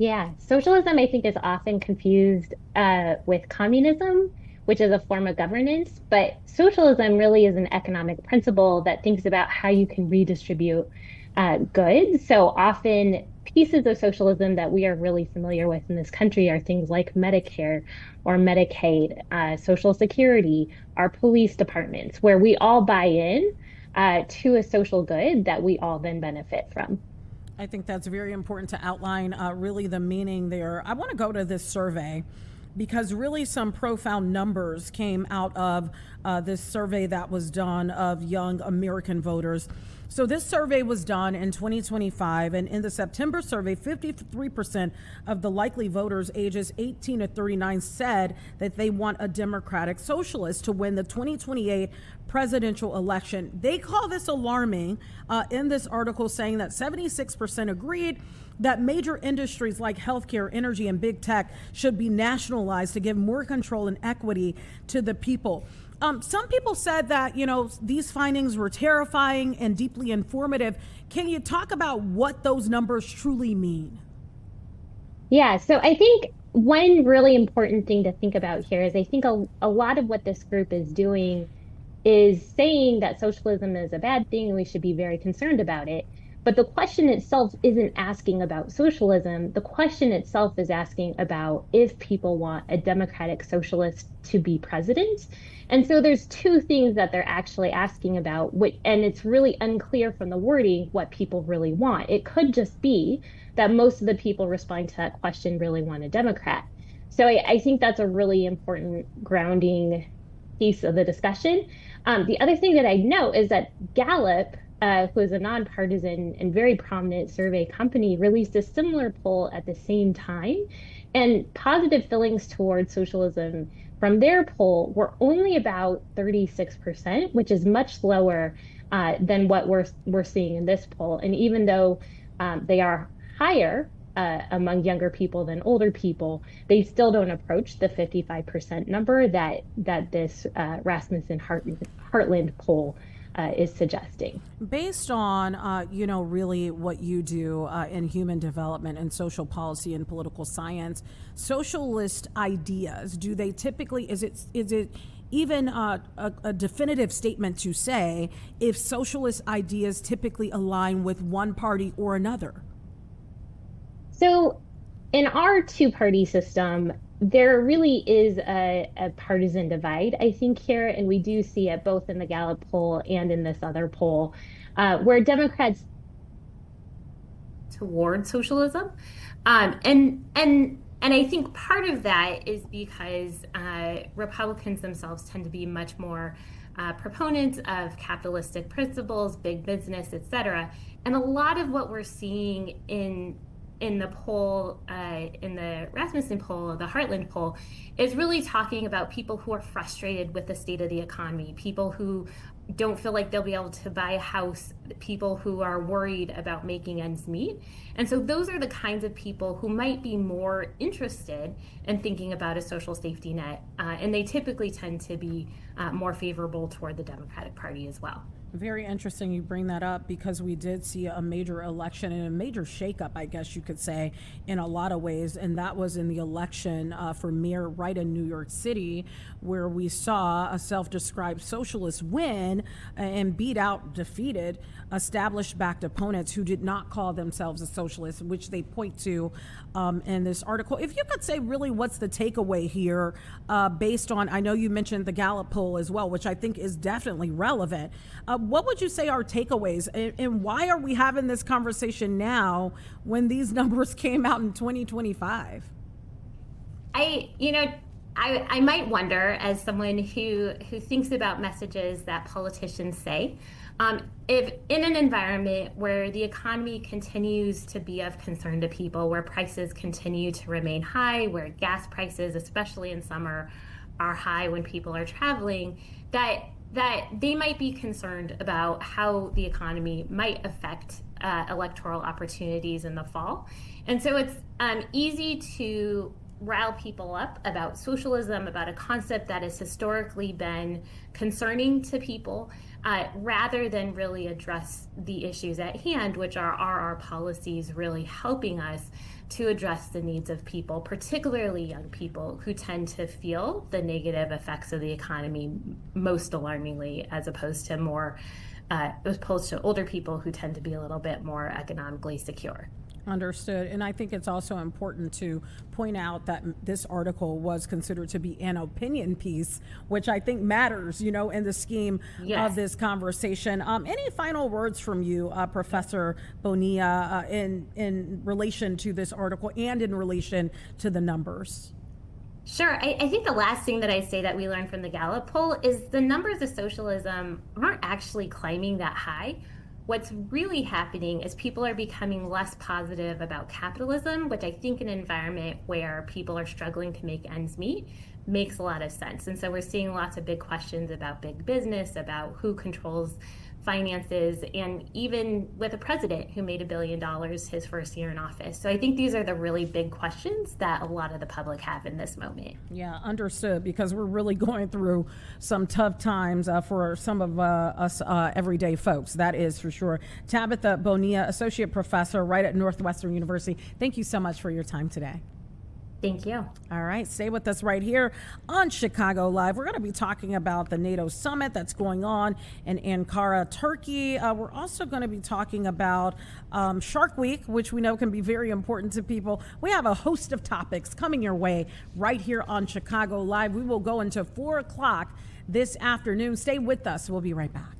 Speaker 13: Yeah, socialism, I think, is often confused with communism, which is a form of governance. But socialism really is an economic principle that thinks about how you can redistribute goods. So often pieces of socialism that we are really familiar with in this country are things like Medicare or Medicaid, Social Security, our police departments, where we all buy in to a social good that we all then benefit from.
Speaker 1: I think that's very important to outline really the meaning there. I want to go to this survey because really some profound numbers came out of this survey that was done of young American voters. So this survey was done in 2025, and in the September survey, 53% of the likely voters ages 18 to 39 said that they want a Democratic socialist to win the 2028 presidential election. They call this alarming in this article, saying that 76% agreed that major industries like healthcare, energy, and big tech should be nationalized to give more control and equity to the people. Some people said that, these findings were terrifying and deeply informative. Can you talk about what those numbers truly mean?
Speaker 13: Yeah, so I think one really important thing to think about here is I think a lot of what this group is doing is saying that socialism is a bad thing and we should be very concerned about it. But the question itself isn't asking about socialism. The question itself is asking about if people want a democratic socialist to be president. And so there's two things that they're actually asking about, and it's really unclear from the wording what people really want. It could just be that most of the people responding to that question really want a Democrat. So I think that's a really important grounding piece of the discussion. The other thing that I know is that Gallup, who is a nonpartisan and very prominent survey company, released a similar poll at the same time. And positive feelings towards socialism from their poll were only about 36%, which is much lower than what we're seeing in this poll. And even though they are higher among younger people than older people, they still don't approach the 55% number that this Rasmussen Heartland poll is suggesting.
Speaker 1: Based on, really what you do in human development and social policy and political science, socialist ideas, do they typically, is it even a definitive statement to say if socialist ideas typically align with one party or another?
Speaker 13: So in our two-party system, there really is a partisan divide, I think, here, and we do see it both in the Gallup poll and in this other poll, where Democrats
Speaker 14: toward socialism, and I think part of that is because Republicans themselves tend to be much more proponents of capitalistic principles, big business, et cetera, and a lot of what we're seeing in the poll, in the Rasmussen poll, the Heartland poll, is really talking about people who are frustrated with the state of the economy, people who don't feel like they'll be able to buy a house, people who are worried about making ends meet. And so those are the kinds of people who might be more interested in thinking about a social safety net, and they typically tend to be more favorable toward the Democratic Party as well.
Speaker 1: Very interesting you bring that up, because we did see a major election and a major shakeup, I guess you could say, in a lot of ways. And that was in the election for mayor right in New York City, where we saw a self-described socialist win and defeated established-backed opponents who did not call themselves a socialist, which they point to in this article. If you could say really what's the takeaway here based on, I know you mentioned the Gallup poll as well, which I think is definitely relevant. What would you say are takeaways, and why are we having this conversation now when these numbers came out in 2025?
Speaker 14: I I might wonder, as someone who thinks about messages that politicians say, if in an environment where the economy continues to be of concern to people, where prices continue to remain high, where gas prices, especially in summer, are high when people are traveling, that they might be concerned about how the economy might affect electoral opportunities in the fall. And so it's easy to rile people up about socialism, about a concept that has historically been concerning to people, rather than really address the issues at hand, which are our policies really helping us to address the needs of people, particularly young people who tend to feel the negative effects of the economy most alarmingly, as opposed to older people who tend to be a little bit more economically secure.
Speaker 1: Understood. And I think it's also important to point out that this article was considered to be an opinion piece, which I think matters, in the scheme of this conversation. Any final words from you, Professor Bonilla, in relation to this article and in relation to the numbers?
Speaker 14: Sure. I think the last thing that I say that we learned from the Gallup poll is the numbers of socialism aren't actually climbing that high. What's really happening is people are becoming less positive about capitalism, which I think in an environment where people are struggling to make ends meet makes a lot of sense. And so we're seeing lots of big questions about big business, about who controls finances, and even with a president who made $1 billion his first year in office. So I think these are the really big questions that a lot of the public have in this moment.
Speaker 1: Yeah, understood, because we're really going through some tough times for some of us everyday folks. That is for sure. Tabitha Bonilla, Associate Professor right at Northwestern University. Thank you so much for your time today.
Speaker 14: Thank you.
Speaker 1: All right, stay with us right here on Chicago Live. We're going to be talking about the NATO summit that's going on in Ankara, Turkey. We're also going to be talking about Shark Week, which we know can be very important to people. We have a host of topics coming your way right here on Chicago Live. We will go into 4 o'clock this afternoon. Stay with us. We'll be right back.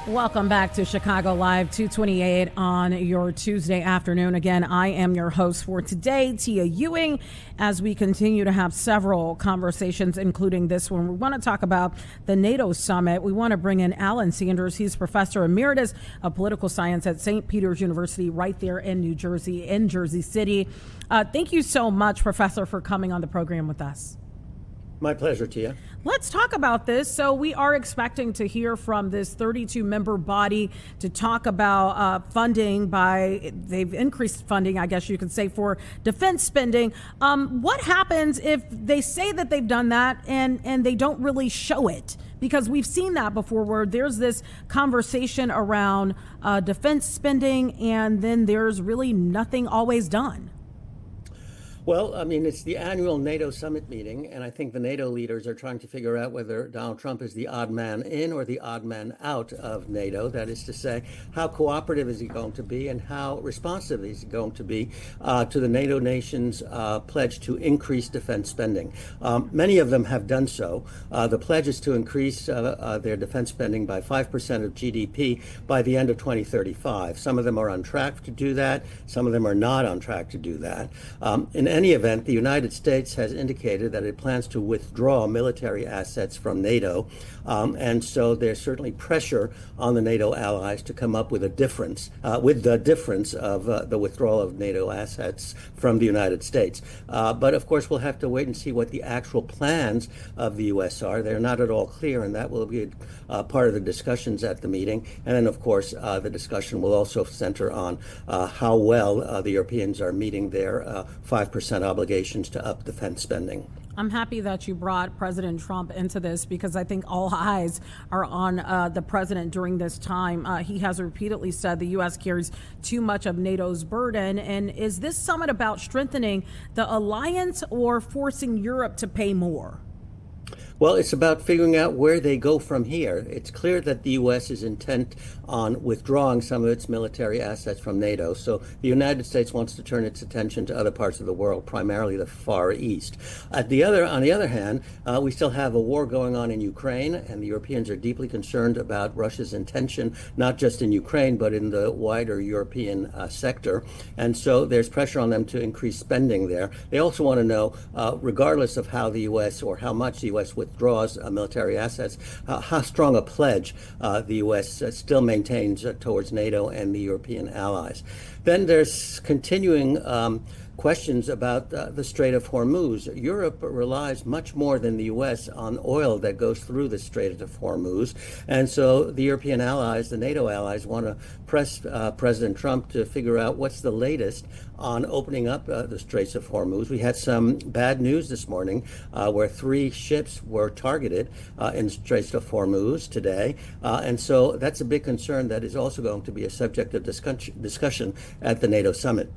Speaker 1: Welcome back to Chicago Live 228 on your Tuesday afternoon. Again, I am your host for today, Tia Ewing, as we continue to have several conversations, including this one. We want to talk about the NATO summit. We want to bring in Alan Sanders. He's professor emeritus of political science at St. Peter's University right there in New Jersey, in Jersey City. Thank you so much, Professor, for coming on the program with us.
Speaker 15: My pleasure, Tia.
Speaker 1: Let's talk about this. So we are expecting to hear from this 32-member body to talk about funding they've increased funding, I guess you could say, for defense spending. What happens if they say that they've done that and they don't really show it? Because we've seen that before where there's this conversation around defense spending and then there's really nothing always done.
Speaker 15: Well, I mean, it's the annual NATO summit meeting, and I think the NATO leaders are trying to figure out whether Donald Trump is the odd man in or the odd man out of NATO. That is to say, how cooperative is he going to be and how responsive is he going to be to the NATO nations' pledge to increase defense spending. Many of them have done so. The pledge is to increase their defense spending by 5% of GDP by the end of 2035. Some of them are on track to do that. Some of them are not on track to do that. In any event, the United States has indicated that it plans to withdraw military assets from NATO, and so there's certainly pressure on the NATO allies to come up with a difference, with the difference of the withdrawal of NATO assets from the United States. But of course, we'll have to wait and see what the actual plans of the U.S. are. They're not at all clear, and that will be part of the discussions at the meeting. And then, of course, the discussion will also center on how well the Europeans are meeting their 5% obligations to up defense spending.
Speaker 1: I'm happy that you brought President Trump into this because I think all eyes are on the president during this time. He has repeatedly said the U.S. carries too much of NATO's burden. And is this summit about strengthening the alliance or forcing Europe to pay more?
Speaker 15: Well, it's about figuring out where they go from here. It's clear that the U.S. is intent on withdrawing some of its military assets from NATO. So the United States wants to turn its attention to other parts of the world, primarily the Far East. On the other hand, we still have a war going on in Ukraine, and the Europeans are deeply concerned about Russia's intention, not just in Ukraine, but in the wider European sector. And so there's pressure on them to increase spending there. They also want to know, regardless of how the U.S. or how much the U.S. withdraws military assets, how strong a pledge the U.S. Still maintains towards NATO and the European allies. Then there's continuing questions about the Strait of Hormuz. Europe relies much more than the U.S. on oil that goes through the Strait of Hormuz. And so the European allies, the NATO allies, want to press President Trump to figure out what's the latest on opening up the Straits of Hormuz. We had some bad news this morning where 3 ships were targeted in the Straits of Hormuz today. And so that's a big concern that is also going to be a subject of discussion at the NATO summit.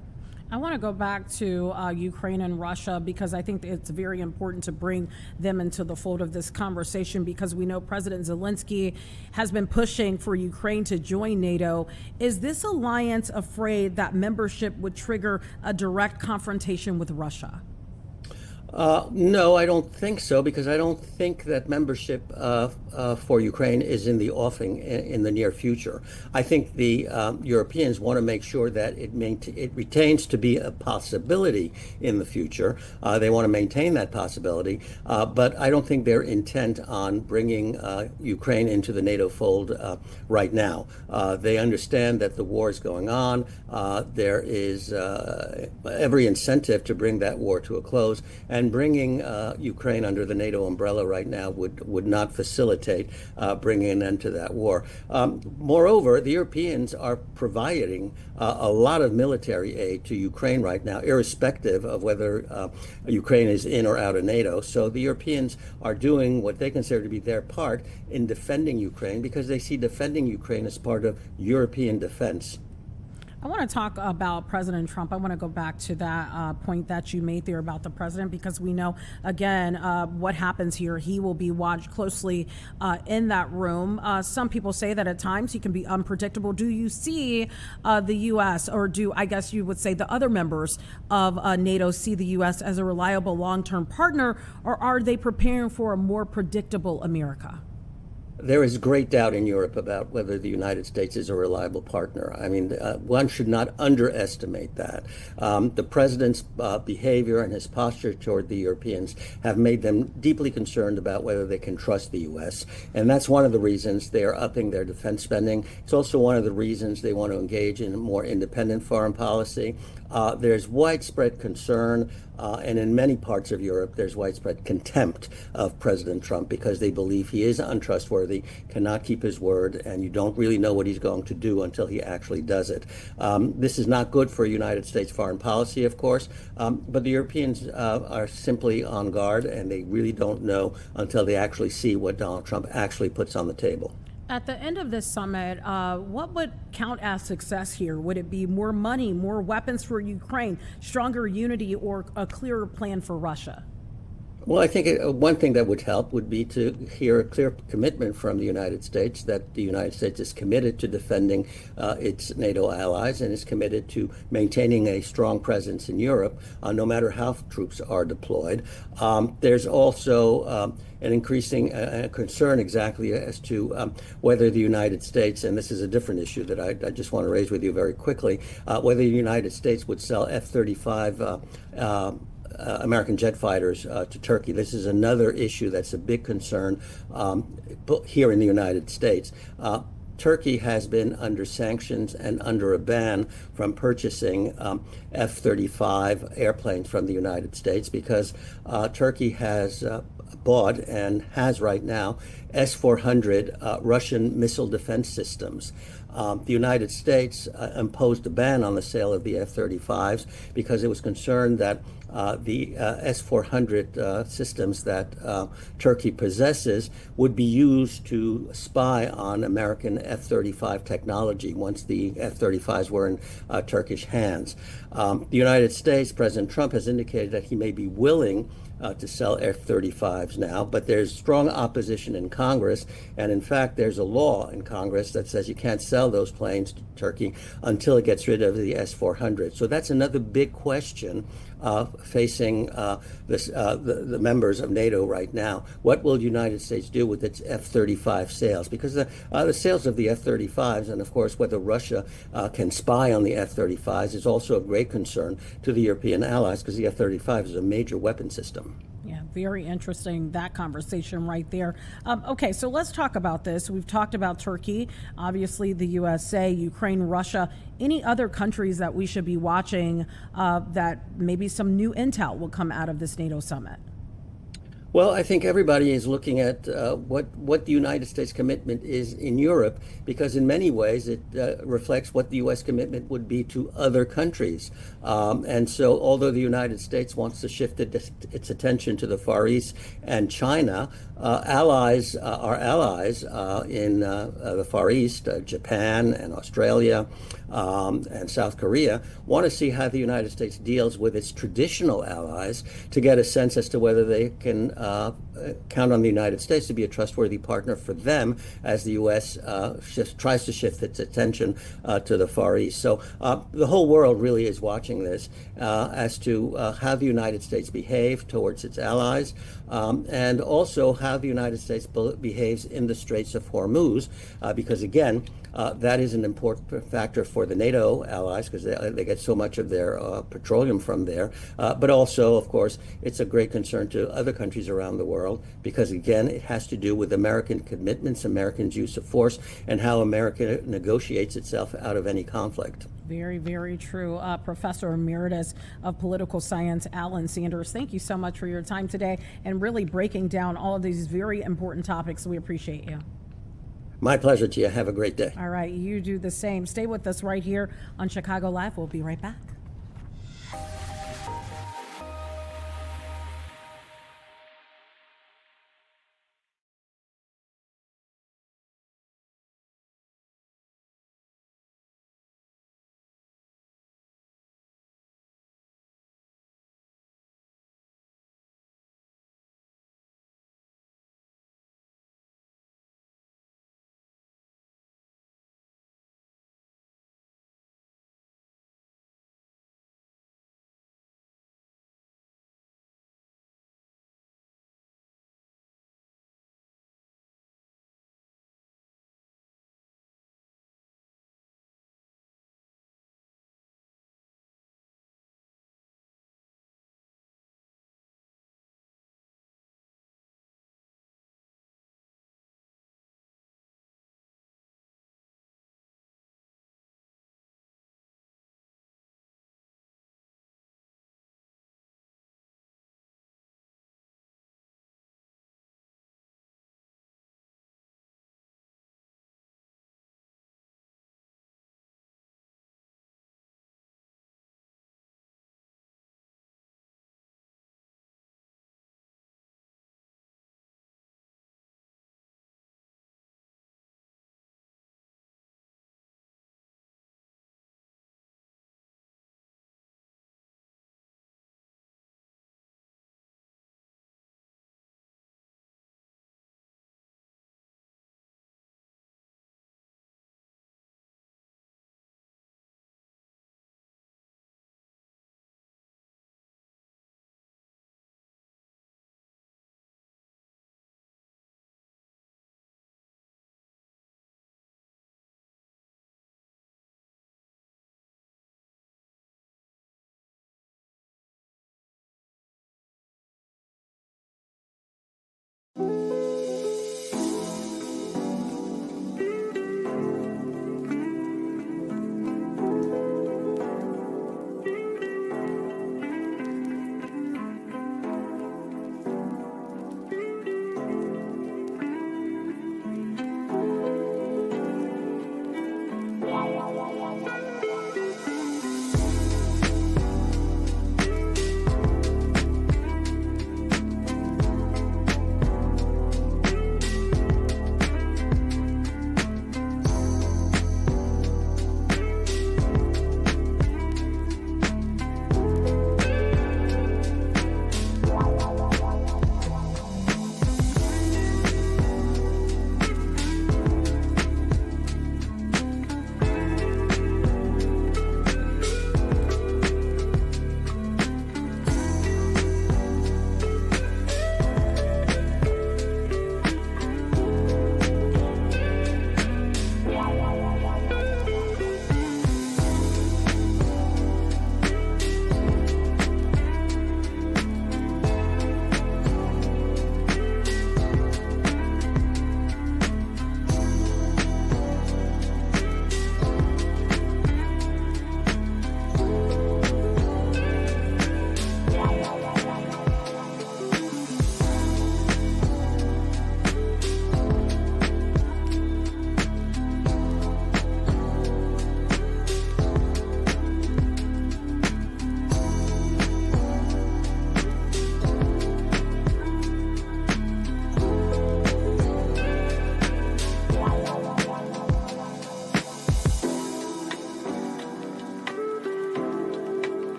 Speaker 1: I want to go back to Ukraine and Russia because I think it's very important to bring them into the fold of this conversation because we know President Zelensky has been pushing for Ukraine to join NATO. Is this alliance afraid that membership would trigger a direct confrontation with Russia?
Speaker 15: No, I don't think so, because I don't think that membership for Ukraine is in the offing in the near future. I think the Europeans want to make sure that it retains to be a possibility in the future. They want to maintain that possibility, but I don't think they're intent on bringing Ukraine into the NATO fold right now. They understand that the war is going on. There is every incentive to bring that war to a close, and bringing Ukraine under the NATO umbrella right now would not facilitate bringing an end to that war. Moreover, the Europeans are providing a lot of military aid to Ukraine right now, irrespective of whether Ukraine is in or out of NATO. So the Europeans are doing what they consider to be their part in defending Ukraine because they see defending Ukraine as part of European defense.
Speaker 1: I want to talk about President Trump. I want to go back to that point that you made there about the president, because we know, again, what happens here. He will be watched closely in that room. Some people say that at times he can be unpredictable. Do you see the U.S., or do, I guess you would say, the other members of NATO see the U.S. as a reliable long-term partner, or are they preparing for a more predictable America?
Speaker 15: there is great doubt in Europe about whether the United States is a reliable partner. I mean, one should not underestimate that. The president's behavior and his posture toward the Europeans have made them deeply concerned about whether they can trust the U.S. And that's one of the reasons they are upping their defense spending. It's also one of the reasons they want to engage in a more independent foreign policy. There's widespread concern, and in many parts of Europe, there's widespread contempt of President Trump because they believe he is untrustworthy, cannot keep his word, and you don't really know what he's going to do until he actually does it. This is not good for United States foreign policy, of course, but the Europeans are simply on guard, and they really don't know until they actually see what Donald Trump actually puts on the table.
Speaker 1: At the end of this summit, what would count as success here? Would it be more money, more weapons for Ukraine, stronger unity, or a clearer plan for Russia?
Speaker 15: Well, I think one thing that would help would be to hear a clear commitment from the United States that the United States is committed to defending its NATO allies and is committed to maintaining a strong presence in Europe, no matter how troops are deployed. There's also an increasing concern exactly as to whether the United States, and this is a different issue that I just want to raise with you very quickly, whether the United States would sell F-35 American jet fighters to Turkey. This is another issue that's a big concern here in the United States. Turkey has been under sanctions and under a ban from purchasing F-35 airplanes from the United States because Turkey has bought and has right now S-400 Russian missile defense systems. The United States imposed a ban on the sale of the F-35s because it was concerned that the S-400 systems that Turkey possesses would be used to spy on American F-35 technology once the F-35s were in Turkish hands. The United States, President Trump has indicated that he may be willing to sell F-35s now, but there's strong opposition in Congress, and in fact there's a law in Congress that says you can't sell those planes to Turkey until it gets rid of the S-400. So that's another big question facing the members of NATO right now. What will the United States do with its F-35 sales? Because the sales of the F-35s, and of course whether Russia can spy on the F-35s, is also a great concern to the European allies because the F-35 is a major weapon system.
Speaker 1: Yeah, very interesting, that conversation right there. Okay, so let's talk about this. We've talked about Turkey, obviously the USA, Ukraine, Russia. Any other countries that we should be watching that maybe some new intel will come out of this NATO summit?
Speaker 15: Well, I think everybody is looking at what the United States commitment is in Europe, because in many ways it reflects what the U.S. commitment would be to other countries. And so although the United States wants to shift its attention to the Far East and China, our allies in the Far East, Japan and Australia and South Korea, want to see how the United States deals with its traditional allies to get a sense as to whether they can count on the United States to be a trustworthy partner for them as the U.S. Tries to shift its attention to the Far East. So the whole world really is watching this as to how the United States behave towards its allies, and also how the United States behaves in the Straits of Hormuz, because again, that is an important factor for the NATO allies because they get so much of their petroleum from there. But also, of course, it's a great concern to other countries around the world because, again, it has to do with American commitments, Americans' use of force, and how America negotiates itself out of any conflict.
Speaker 1: Very, very true. Professor Emeritus of Political Science, Alan Sanders, thank you so much for your time today and really breaking down all of these very important topics. We appreciate you.
Speaker 15: My pleasure, Tia. Have a great day.
Speaker 1: All right, you do the same. Stay with us right here on Chicago Live. We'll be right back.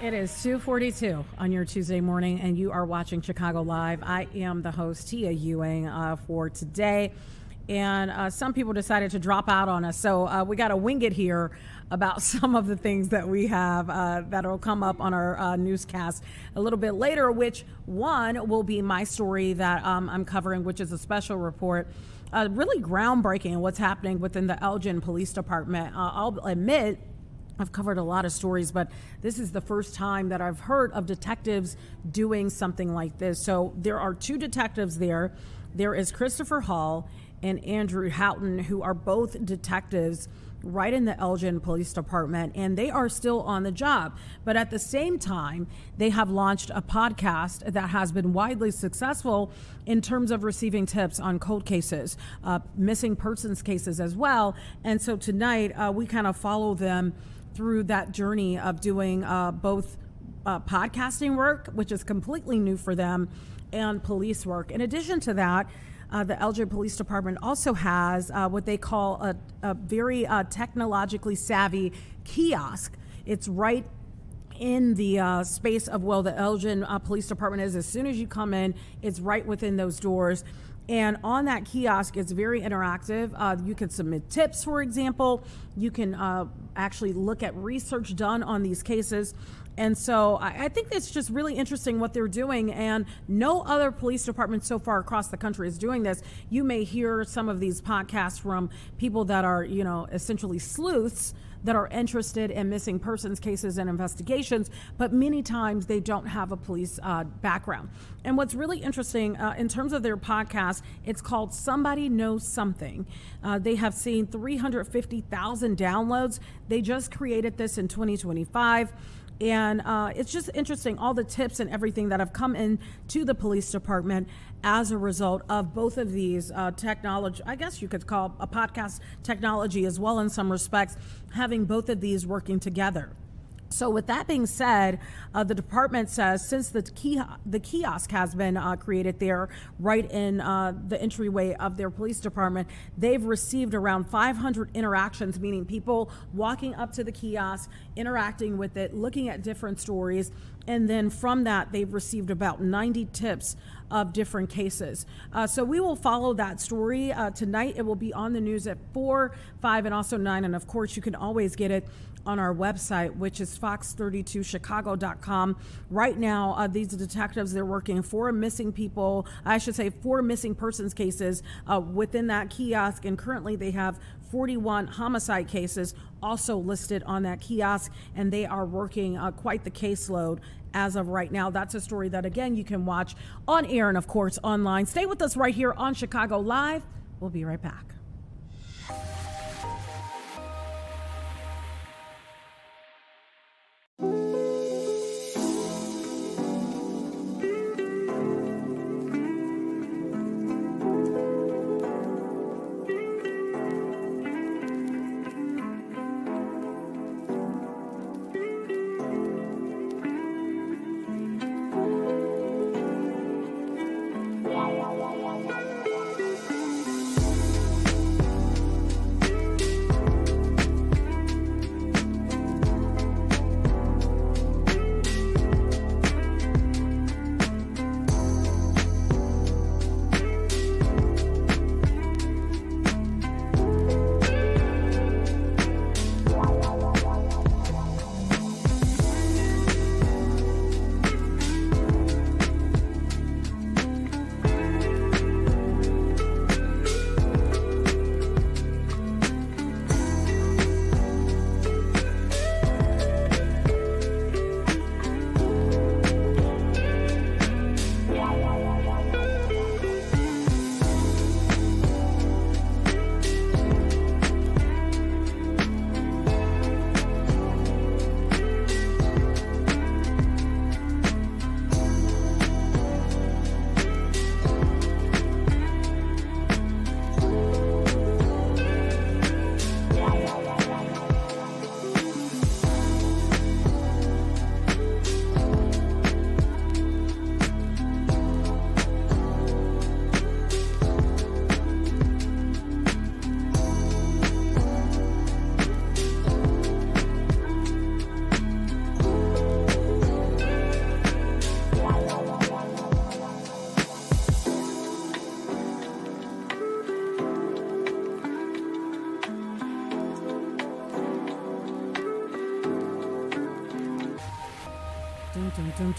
Speaker 1: It is 2:42 on your Tuesday morning, and you are watching Chicago Live. I am the host, Tia Ewing, for today. And some people decided to drop out on us. So we got to wing it here about some of the things that we have that will come up on our newscast a little bit later, which one will be my story that I'm covering, which is a special report. Really groundbreaking in what's happening within the Elgin Police Department. I'll admit, I've covered a lot of stories, but this is the first time that I've heard of detectives doing something like this. So there are two detectives there. There is Christopher Hall and Andrew Houghton, who are both detectives right in the Elgin Police Department, and they are still on the job. But at the same time, they have launched a podcast that has been widely successful in terms of receiving tips on cold cases, missing persons cases as well. And so tonight, we kind of follow them through that journey of doing both podcasting work, which is completely new for them, and police work. In addition to that, the Elgin Police Department also has what they call a very technologically savvy kiosk. It's right in the space of, well, the Elgin Police Department is. As soon as you come in, it's right within those doors. And on that kiosk, it's very interactive. You can submit tips, for example. You can actually look at research done on these cases. And so I think it's just really interesting what they're doing, and no other police department so far across the country is doing this. You may hear some of these podcasts from people that are, essentially sleuths that are interested in missing persons cases and investigations, but many times they don't have a police background. And what's really interesting in terms of their podcast, it's called Somebody Knows Something. They have seen 350,000 downloads. They just created this in 2025. And it's just interesting, all the tips and everything that have come in to the police department as a result of both of these technology, I guess you could call a podcast technology as well in some respects, having both of these working together. So with that being said, the department says since the kiosk has been created there right in the entryway of their police department, they've received around 500 interactions, meaning people walking up to the kiosk, interacting with it, looking at different stories. And then from that, they've received about 90 tips of different cases. So we will follow that story tonight. It will be on the news at 4, 5, and also 9. And of course, you can always get it on our website, which is fox32chicago.com. Right now, these detectives, they're working 4 missing persons cases within that kiosk. And currently they have 41 homicide cases also listed on that kiosk, and they are working quite the caseload as of right now. That's a story that, again, you can watch on air and, of course, online. Stay with us right here on Chicago Live. We'll be right back.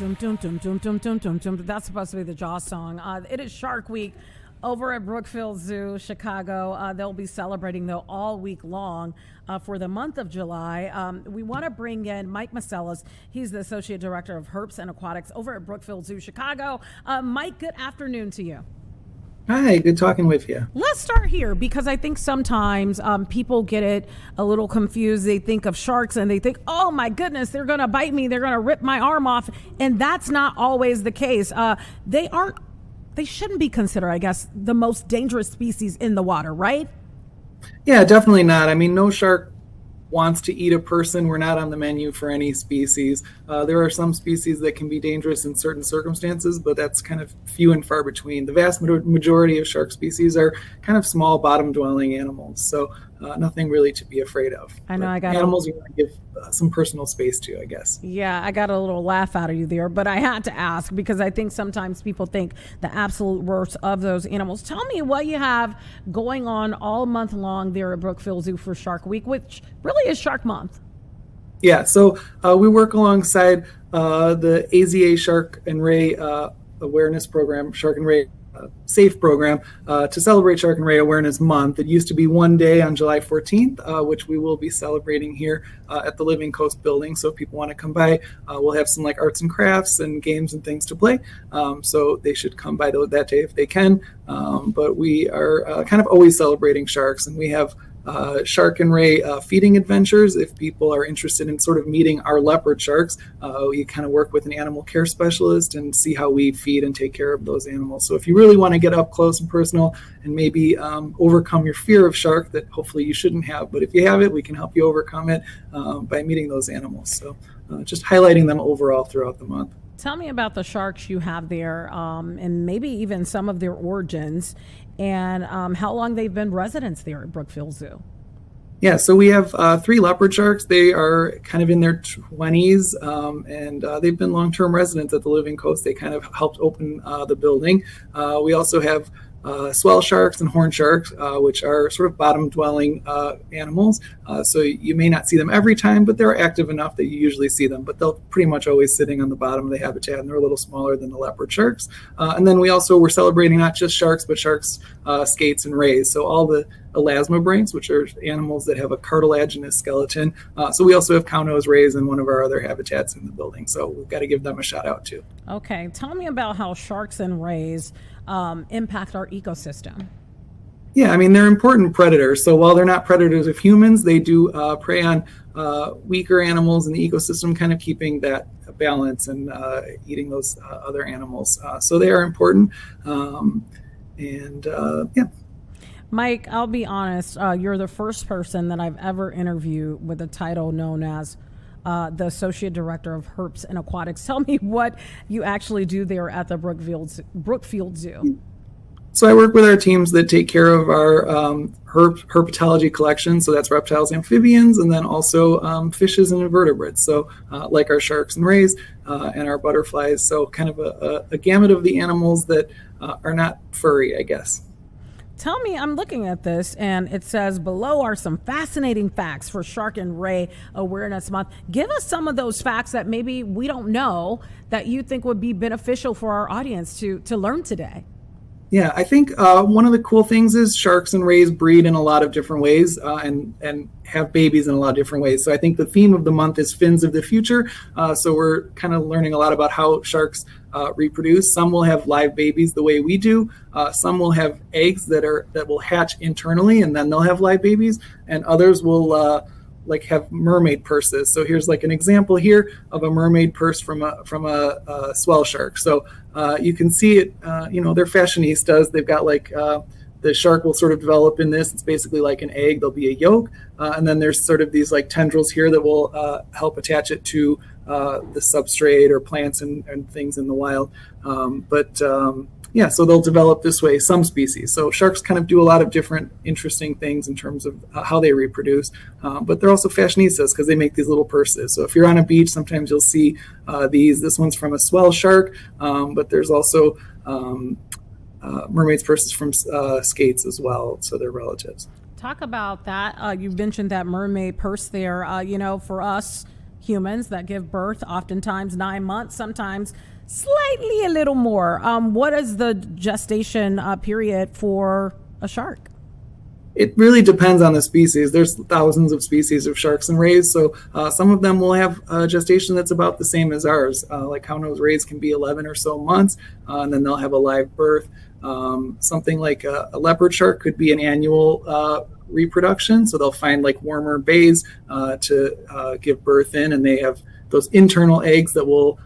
Speaker 1: dum dum dum dum dum dum dum dum. That's supposed to be the Jaws song. It is Shark Week over at Brookfield Zoo, Chicago. They'll be celebrating, though, all week long for the month of July. We want to bring in Mike Masellas. He's the Associate Director of Herps and Aquatics over at Brookfield Zoo, Chicago. Mike, good afternoon to you.
Speaker 16: Hi, good talking with you.
Speaker 1: Let's start here because I think sometimes people get it a little confused. They think of sharks and they think, oh my goodness, they're going to bite me. They're going to rip my arm off. And that's not always the case. They shouldn't be considered, I guess, the most dangerous species in the water, right?
Speaker 16: Yeah, definitely not. I mean, no shark wants to eat a person. We're not on the menu for any species. There are some species that can be dangerous in certain circumstances, but that's kind of few and far between. The vast majority of shark species are kind of small bottom-dwelling animals, so nothing really to be afraid of.
Speaker 1: I know.
Speaker 16: But animals you want to give some personal space to, I guess.
Speaker 1: Yeah, I got a little laugh out of you there, but I had to ask because I think sometimes people think the absolute worst of those animals. Tell me what you have going on all month long there at Brookfield Zoo for Shark Week, which really is Shark Month.
Speaker 16: Yeah, so we work alongside the AZA Shark and Ray Awareness Program, Shark and Ray SAFE program, to celebrate Shark and Ray Awareness Month. It used to be one day on July 14th, which we will be celebrating here at the Living Coast building. So if people want to come by, we'll have some like arts and crafts and games and things to play. So they should come by that day if they can. But we are kind of always celebrating sharks, and we have Shark and Ray feeding adventures. If people are interested in sort of meeting our leopard sharks, we kind of work with an animal care specialist and see how we feed and take care of those animals. So if you really want to get up close and personal and maybe overcome your fear of shark that hopefully you shouldn't have, but if you have it, we can help you overcome it by meeting those animals. So just highlighting them overall throughout the month.
Speaker 1: Tell me about the sharks you have there and maybe even some of their origins and how long they've been residents there at Brookfield Zoo.
Speaker 16: Yeah, so we have 3 leopard sharks. They are kind of in their 20s, and they've been long-term residents at the Living Coast. They kind of helped open the building. We also have swell sharks and horn sharks, which are sort of bottom-dwelling animals. So you may not see them every time, but they're active enough that you usually see them. But they're pretty much always sitting on the bottom of the habitat, and they're a little smaller than the leopard sharks. And then we're celebrating not just sharks, but sharks, skates, and rays. So all the elasmobranes, which are animals that have a cartilaginous skeleton. So we also have cow-nose rays in one of our other habitats in the building. So we've got to give them a shout out too.
Speaker 1: Okay, tell me about how sharks and rays impact our ecosystem.
Speaker 16: Yeah, I mean, they're important predators. So while they're not predators of humans, they do prey on weaker animals in the ecosystem, kind of keeping that balance and eating those other animals. So they are important. Yeah.
Speaker 1: Mike, I'll be honest, you're the first person that I've ever interviewed with a title known as the Associate Director of Herps and Aquatics. Tell me what you actually do there at the Brookfield Zoo.
Speaker 16: So I work with our teams that take care of our herpetology collection. So that's reptiles, amphibians, and then also fishes and invertebrates. So like our sharks and rays and our butterflies. So kind of a gamut of the animals that are not furry, I guess.
Speaker 1: Tell me, I'm looking at this and it says below are some fascinating facts for Shark and Ray Awareness Month. Give us some of those facts that maybe we don't know that you think would be beneficial for our audience to learn today.
Speaker 16: Yeah, I think one of the cool things is sharks and rays breed in a lot of different ways and have babies in a lot of different ways. So I think the theme of the month is Fins of the Future. So we're kind of learning a lot about how sharks reproduce. Some will have live babies the way we do. Some will have eggs that will hatch internally and then they'll have live babies. And others will have mermaid purses. So here's like an example here of a mermaid purse from a swell shark. So you can see it, they're fashionistas. They've got the shark will sort of develop in this. It's basically like an egg. There'll be a yolk. And then there's sort of these like tendrils here that will help attach it to the substrate or plants and things in the wild. Yeah, so they'll develop this way, some species. So sharks kind of do a lot of different interesting things in terms of how they reproduce, but they're also fashionistas because they make these little purses. So if you're on a beach, sometimes you'll see these. This one's from a swell shark, but there's also mermaid's purses from skates as well, so they're relatives.
Speaker 1: Talk about that. You mentioned that mermaid purse there. For us humans that give birth, oftentimes 9 months, sometimes slightly a little more. What is the gestation period for a shark?
Speaker 16: It really depends on the species. There's thousands of species of sharks and rays, so some of them will have a gestation that's about the same as ours. Like houndnose rays can be 11 or so months, and then they'll have a live birth. Something like a leopard shark could be an annual reproduction, so they'll find like warmer bays to give birth in, and they have those internal eggs that will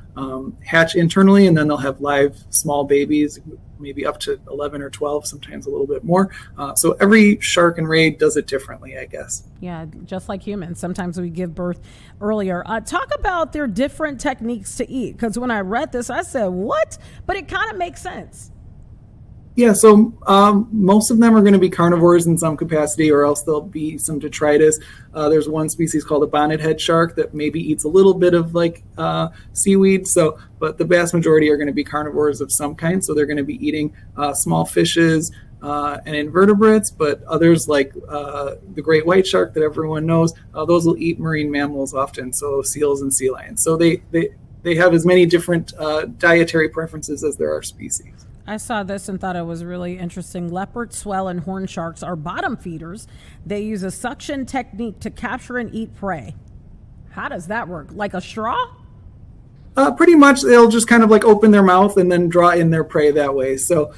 Speaker 16: hatch internally, and then they'll have live small babies, maybe up to 11 or 12, sometimes a little bit more. So every shark and ray does it differently, I guess.
Speaker 1: Yeah, just like humans. Sometimes we give birth earlier. Talk about their different techniques to eat, because when I read this, I said, what? But it kind of makes sense.
Speaker 16: Yeah, so most of them are going to be carnivores in some capacity, or else there'll be some detritus. There's one species called a bonnet head shark that maybe eats a little bit of like seaweed. But the vast majority are going to be carnivores of some kind. So they're going to be eating small fishes and invertebrates. But others, like the great white shark that everyone knows, those will eat marine mammals often. So seals and sea lions. So they have as many different dietary preferences as there are species.
Speaker 1: I saw this and thought it was really interesting. Leopard, swell, and horn sharks are bottom feeders. They use a suction technique to capture and eat prey. How does that work? Like a straw?
Speaker 16: Pretty much, they'll just kind of like open their mouth and then draw in their prey that way. So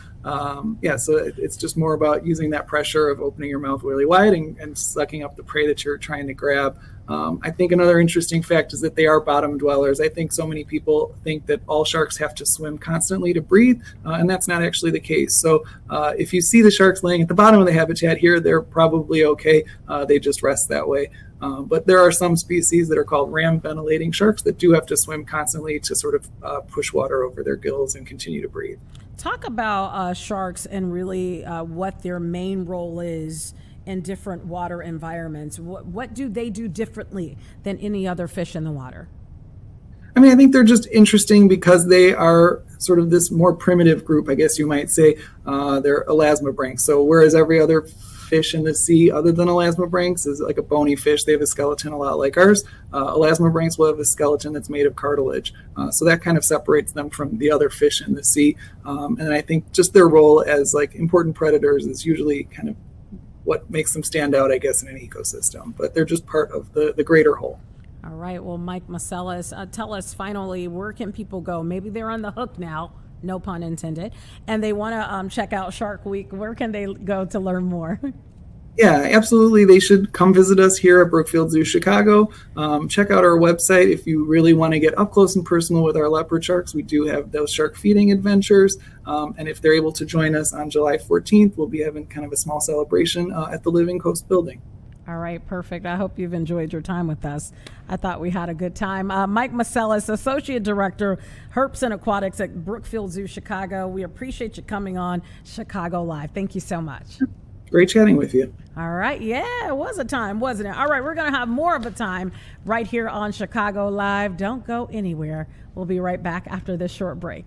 Speaker 16: it's just more about using that pressure of opening your mouth really wide and sucking up the prey that you're trying to grab. I think another interesting fact is that they are bottom dwellers. I think so many people think that all sharks have to swim constantly to breathe, and that's not actually the case. So if you see the sharks laying at the bottom of the habitat here, they're probably okay. They just rest that way. But there are some species that are called ram ventilating sharks that do have to swim constantly to sort of push water over their gills and continue to breathe.
Speaker 1: Talk about sharks and really what their main role is in different water environments. What do they do differently than any other fish in the water?
Speaker 16: I mean, I think they're just interesting because they are sort of this more primitive group, I guess you might say. They're elasmobranchs. So whereas every other fish in the sea other than elasmobranchs is like a bony fish, they have a skeleton a lot like ours. Elasmobranchs will have a skeleton that's made of cartilage. So that kind of separates them from the other fish in the sea. And I think just their role as like important predators is usually kind of what makes them stand out, I guess, in an ecosystem. But they're just part of the greater whole.
Speaker 1: All right. Well, Mike Maselis, tell us finally, where can people go? Maybe they're on the hook now, no pun intended, and they want to check out Shark Week. Where can they go to learn more?
Speaker 16: Yeah, absolutely. They should come visit us here at Brookfield Zoo, Chicago. Check out our website if you really want to get up close and personal with our leopard sharks. We do have those shark feeding adventures. And if they're able to join us on July 14th, we'll be having kind of a small celebration at the Living Coast building.
Speaker 1: All right, perfect. I hope you've enjoyed your time with us. I thought we had a good time. Mike Maselis, Associate Director, Herps and Aquatics at Brookfield Zoo, Chicago. We appreciate you coming on Chicago Live. Thank you so much.
Speaker 16: Great chatting with you.
Speaker 1: All right. Yeah, it was a time, wasn't it? All right, we're going to have more of a time right here on Chicago Live. Don't go anywhere. We'll be right back after this short break.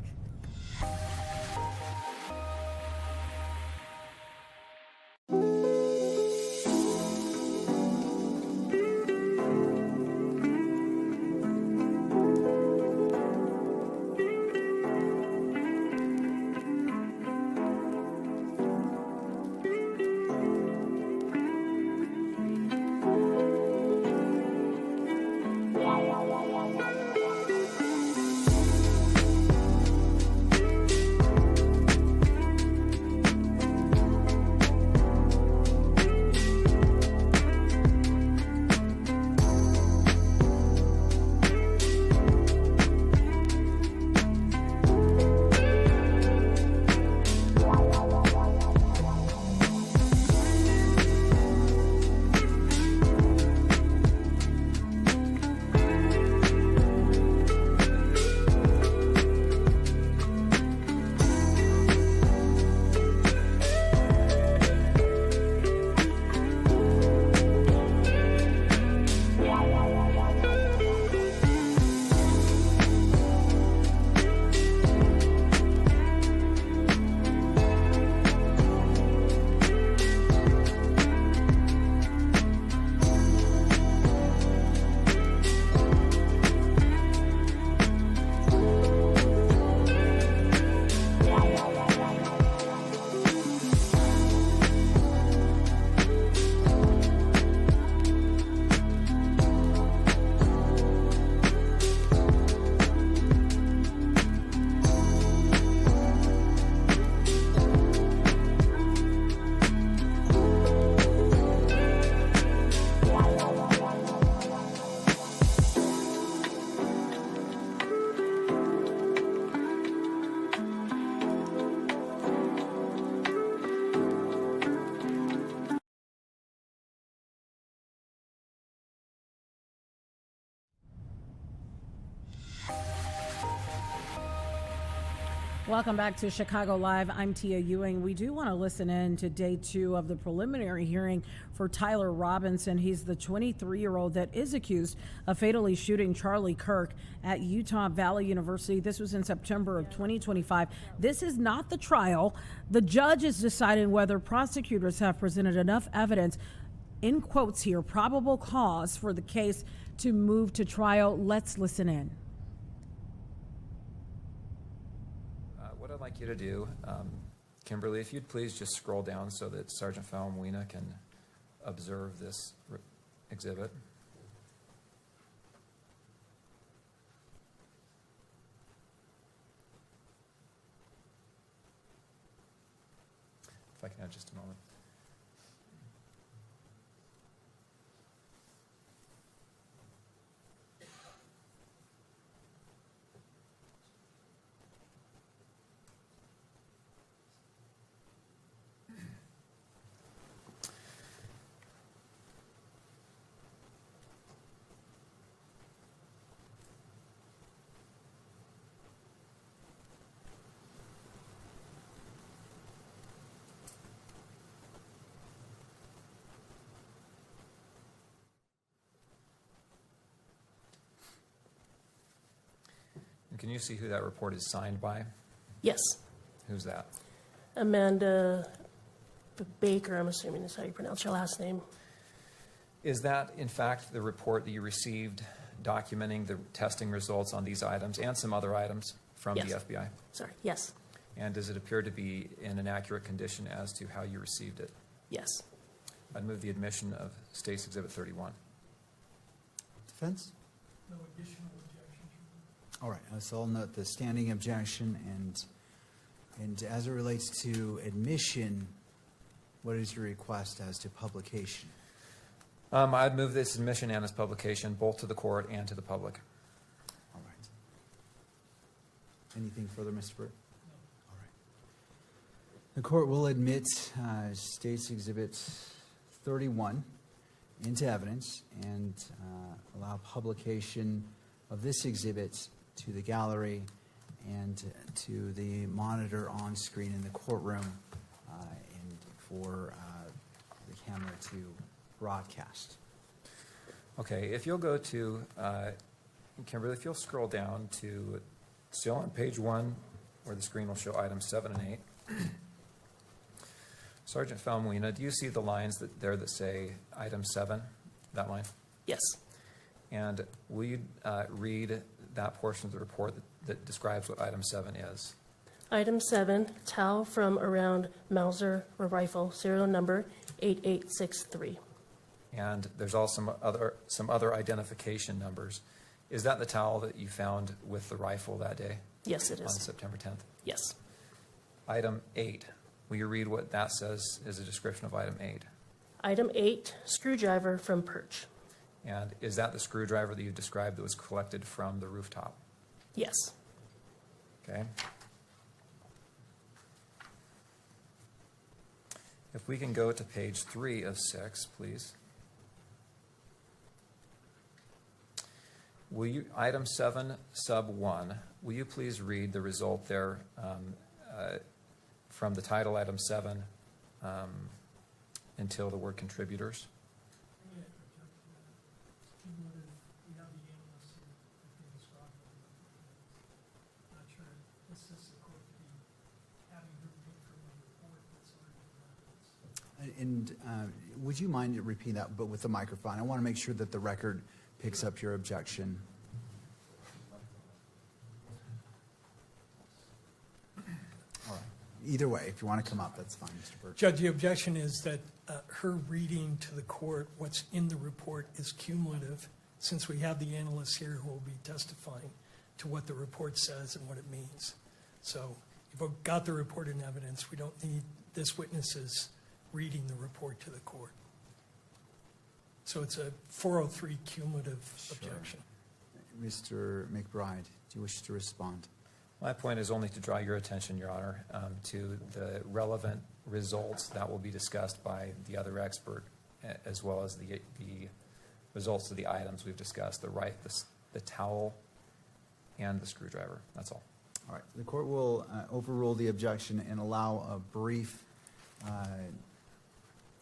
Speaker 1: Welcome back to Chicago Live. I'm Tia Ewing. We do want to listen in to day 2 of the preliminary hearing for Tyler Robinson. He's the 23-year-old that is accused of fatally shooting Charlie Kirk at Utah Valley University. This was in September of 2025. This is not the trial. The judge is deciding whether prosecutors have presented enough evidence, in quotes here, probable cause for the case to move to trial. Let's listen in.
Speaker 17: What I'd like you to do, Kimberly, if you'd please just scroll down so that Sergeant Falmuina can observe this exhibit. If I can have just a moment. Can you see who that report is signed by?
Speaker 18: Yes.
Speaker 17: Who's that?
Speaker 18: Amanda Baker, I'm assuming is how you pronounce your last name.
Speaker 17: Is that, in fact, the report that you received documenting the testing results on these items and some other items from
Speaker 18: Yes.
Speaker 17: the FBI?
Speaker 18: Sorry, yes.
Speaker 17: And does it appear to be in an accurate condition as to how you received it?
Speaker 18: Yes.
Speaker 17: I'd move the admission of State's Exhibit 31.
Speaker 19: Defense?
Speaker 20: No additional objection.
Speaker 19: All right, so I'll note the standing objection, and as it relates to admission, what is your request as to publication?
Speaker 17: I'd move this admission and its publication both to the court and to the public.
Speaker 19: All right. Anything further, Mr. Burt?
Speaker 20: No.
Speaker 19: All right. The court will admit State's Exhibit 31 into evidence and allow publication of this exhibit to the gallery and to the monitor on screen in the courtroom and for the camera to broadcast.
Speaker 17: Okay, if you'll go to, Kimberly, if you'll scroll down to, still on page 1, where the screen will show items 7 and 8. Sergeant Falmuina, do you see the lines there that say item 7, that line?
Speaker 18: Yes.
Speaker 17: And will you read that portion of the report that describes what item 7 is?
Speaker 18: Item 7, towel from around Mauser rifle, serial number 8863.
Speaker 17: And there's also some other identification numbers. Is that the towel that you found with the rifle that day?
Speaker 18: Yes, it
Speaker 17: On
Speaker 18: is.
Speaker 17: September 10th?
Speaker 18: Yes.
Speaker 17: Item 8, will you read what that says is a description of item 8?
Speaker 18: Item 8, screwdriver from perch.
Speaker 17: And is that the screwdriver that you described that was collected from the rooftop?
Speaker 18: Yes.
Speaker 17: Okay. If we can go to page 3 of 6, please. Will you, item 7, sub 1, will you please read the result there from the title item 7 until the word contributors?
Speaker 19: And would you mind repeating that, but with the microphone? I want to make sure that the record picks up your objection. All right. Either way, if you want to come up, that's fine, Mr. Burke.
Speaker 20: Judge, the objection is that her reading to the court what's in the report is cumulative, since we have the analysts here who will be testifying to what the report says and what it means. So you've got the report in evidence. We don't need this witness's reading the report to the court. So it's a 403 cumulative objection.
Speaker 19: Mr. McBride, do you wish to respond?
Speaker 17: My point is only to draw your attention, Your Honor, to the relevant results that will be discussed by the other expert, as well as the results of the items we've discussed, the towel and the screwdriver. That's all.
Speaker 19: All right, the court will overrule the objection and allow a brief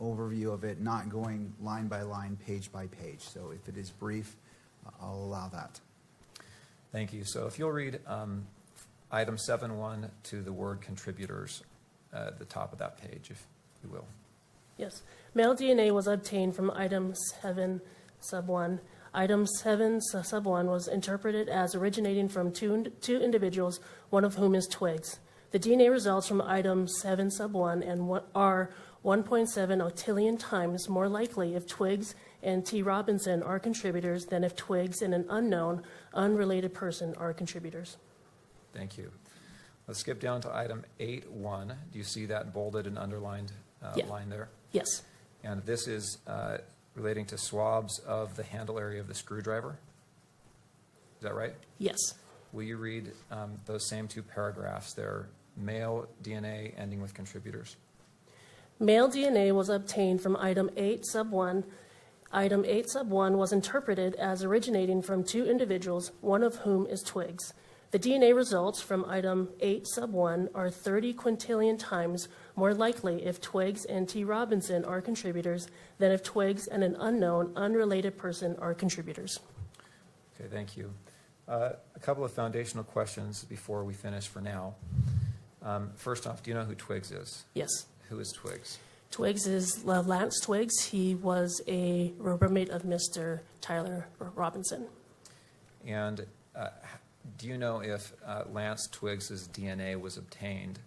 Speaker 19: overview of it, not going line by line, page by page. So if it is brief, I'll allow that.
Speaker 17: Thank you. So if you'll read item 7.1 to the word contributors at the top of that page, if you will.
Speaker 18: Yes. Male DNA was obtained from item 7 sub 1. Item 7 sub 1 was interpreted as originating from two individuals, one of whom is Twiggs. The DNA results from item 7 sub 1 are 1.7 octillion times more likely if Twiggs and T. Robinson are contributors than if Twiggs and an unknown, unrelated person are contributors.
Speaker 17: Thank you. Let's skip down to item 8.1. Do you see that bolded and underlined line there?
Speaker 18: Yes.
Speaker 17: And this is relating to swabs of the handle area of the screwdriver. Is that right?
Speaker 18: Yes.
Speaker 17: Will you read those same two paragraphs there? Male DNA ending with contributors.
Speaker 18: Male DNA was obtained from item 8 sub 1. Item 8 sub 1 was interpreted as originating from two individuals, one of whom is Twiggs. The DNA results from item 8 sub 1 are 30 quintillion times more likely if Twiggs and T. Robinson are contributors than if Twiggs and an unknown, unrelated person are contributors.
Speaker 17: Okay, thank you. A couple of foundational questions before we finish for now. First off, do you know who Twiggs is?
Speaker 18: Yes.
Speaker 17: Who is Twiggs?
Speaker 18: Twiggs is Lance Twiggs. He was a roommate of Mr. Tyler Robinson.
Speaker 17: And do you know if Lance Twiggs' DNA was obtained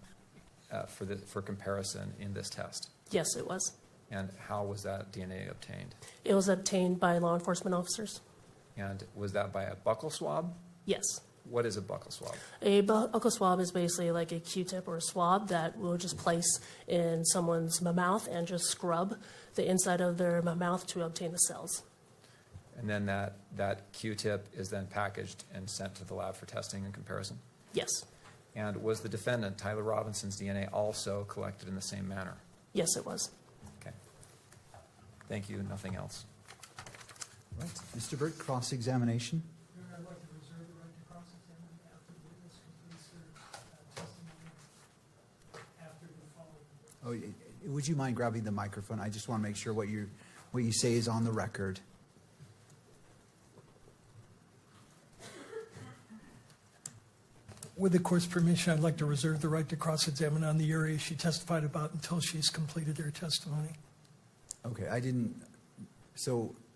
Speaker 17: for comparison in this test?
Speaker 18: Yes, it was.
Speaker 17: And how was that DNA obtained?
Speaker 18: It was obtained by law enforcement officers.
Speaker 17: And was that by a buccal swab?
Speaker 18: Yes.
Speaker 17: What is a buccal swab?
Speaker 18: A buccal swab is basically like a Q-tip or a swab that we'll just place in someone's mouth and just scrub the inside of their mouth to obtain the cells.
Speaker 17: And then that Q-tip is then packaged and sent to the lab for testing and comparison?
Speaker 18: Yes.
Speaker 17: And was the defendant, Tyler Robinson's DNA, also collected in the same manner?
Speaker 18: Yes, it was.
Speaker 17: Okay. Thank you. Nothing else.
Speaker 19: Right. Mr. Burt, cross-examination.
Speaker 20: I'd like to reserve the right to cross-examine after the witness completes their testimony after the following.
Speaker 19: Oh, would you mind grabbing the microphone? I just want to make sure what you say is on the record.
Speaker 20: With the court's permission, I'd like to reserve the right to cross-examine on the area she testified about until she's completed her testimony.
Speaker 19: Okay,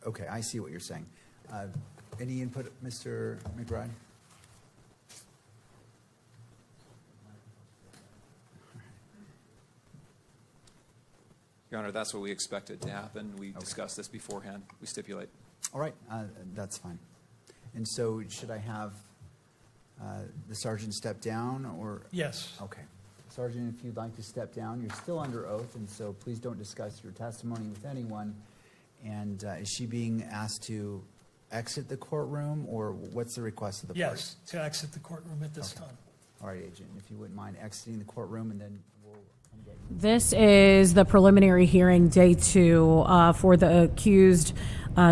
Speaker 19: okay, I see what you're saying. Any input, Mr. McBride?
Speaker 17: Your Honor, that's what we expected to happen. We discussed this beforehand. We stipulate.
Speaker 19: All right, that's fine. And so should I have the sergeant step down or?
Speaker 20: Yes.
Speaker 19: Okay. Sergeant, if you'd like to step down, you're still under oath, and so please don't discuss your testimony with anyone. And is she being asked to exit the courtroom, or what's the request of the parties?
Speaker 20: Yes, to exit the courtroom at this time.
Speaker 19: All right, Agent, if you wouldn't mind exiting the courtroom, and then we'll come get you.
Speaker 1: This is the preliminary hearing, day 2, for the accused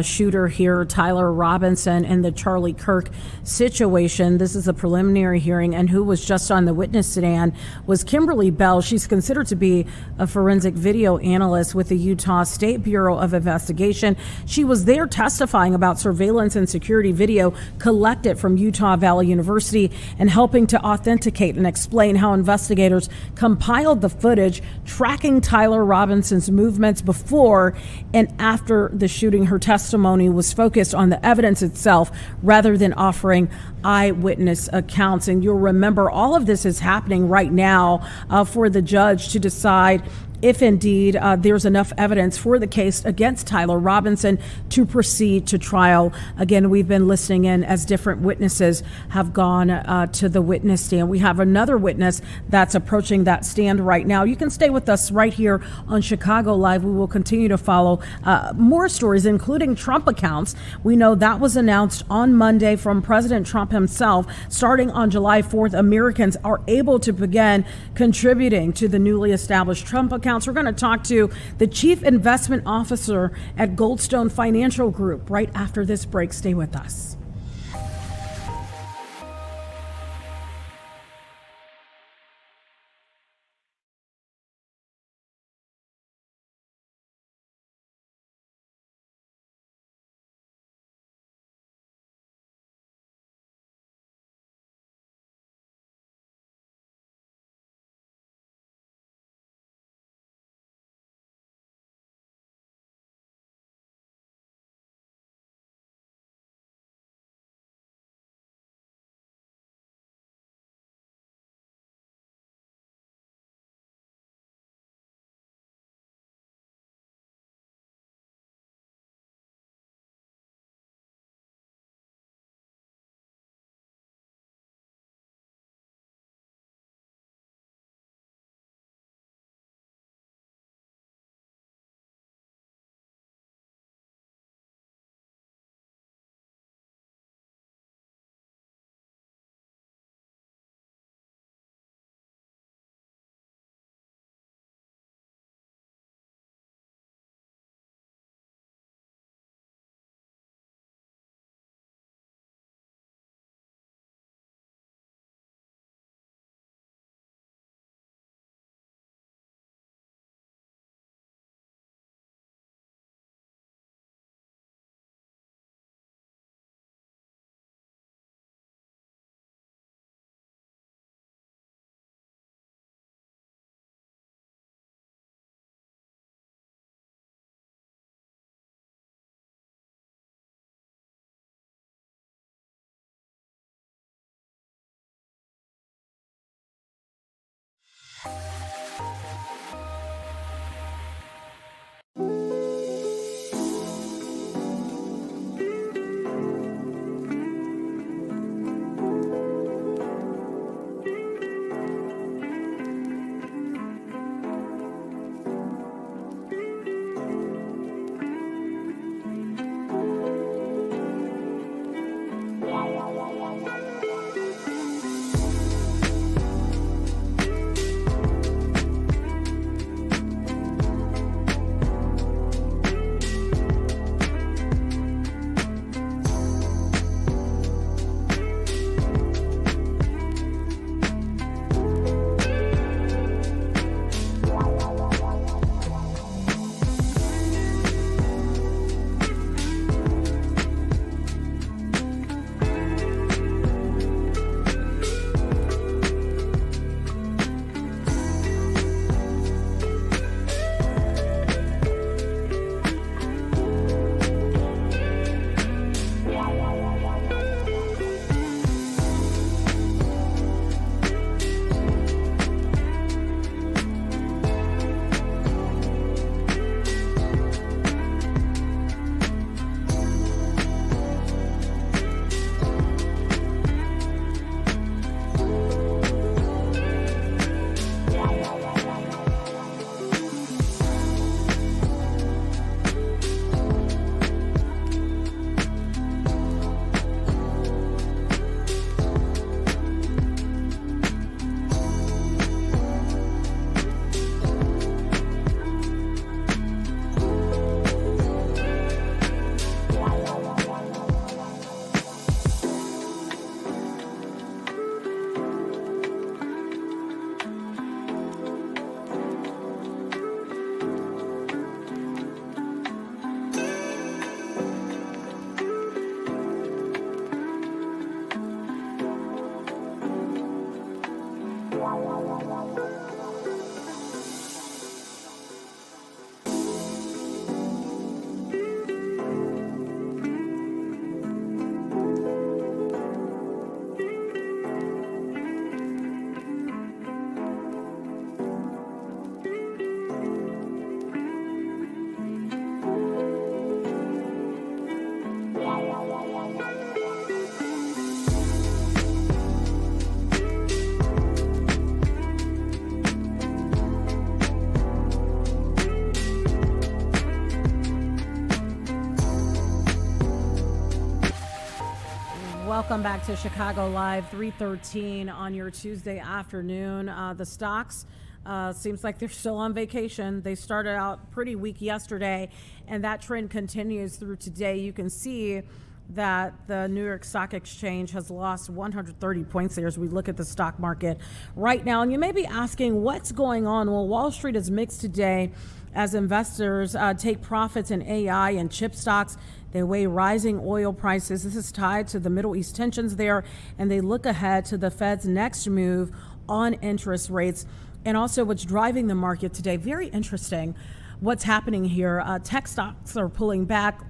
Speaker 1: shooter here, Tyler Robinson, and the Charlie Kirk situation. This is a preliminary hearing, and who was just on the witness stand was Kimberly Bell. She's considered to be a forensic video analyst with the Utah State Bureau of Investigation. She was there testifying about surveillance and security video collected from Utah Valley University and helping to authenticate and explain how investigators compiled the footage tracking Tyler Robinson's movements before and after the shooting. Her testimony was focused on the evidence itself rather than offering eyewitness accounts. And you'll remember all of this is happening right now for the judge to decide if indeed there's enough evidence for the case against Tyler Robinson to proceed to trial. Again, we've been listening in as different witnesses have gone to the witness stand. We have another witness that's approaching that stand right now. You can stay with us right here on Chicago Live. We will continue to follow more stories, including Trump accounts. We know that was announced on Monday from President Trump himself. Starting on July 4th, Americans are able to begin contributing to the newly established Trump accounts. We're going to talk to the Chief Investment Officer at Goldstone Financial Group right after this break. Stay with us. Welcome back to Chicago Live, 3:13 on your Tuesday afternoon. The stocks seems like they're still on vacation. They started out pretty weak yesterday, and that trend continues through today. You can see that the New York Stock Exchange has lost 130 points there as we look at the stock market right now. And you may be asking, what's going on? Well, Wall Street is mixed today as investors take profits in AI and chip stocks. They weigh rising oil prices. This is tied to the Middle East tensions there, and they look ahead to the Fed's next move on interest rates and also what's driving the market today. Very interesting what's happening here. Tech stocks are pulling back.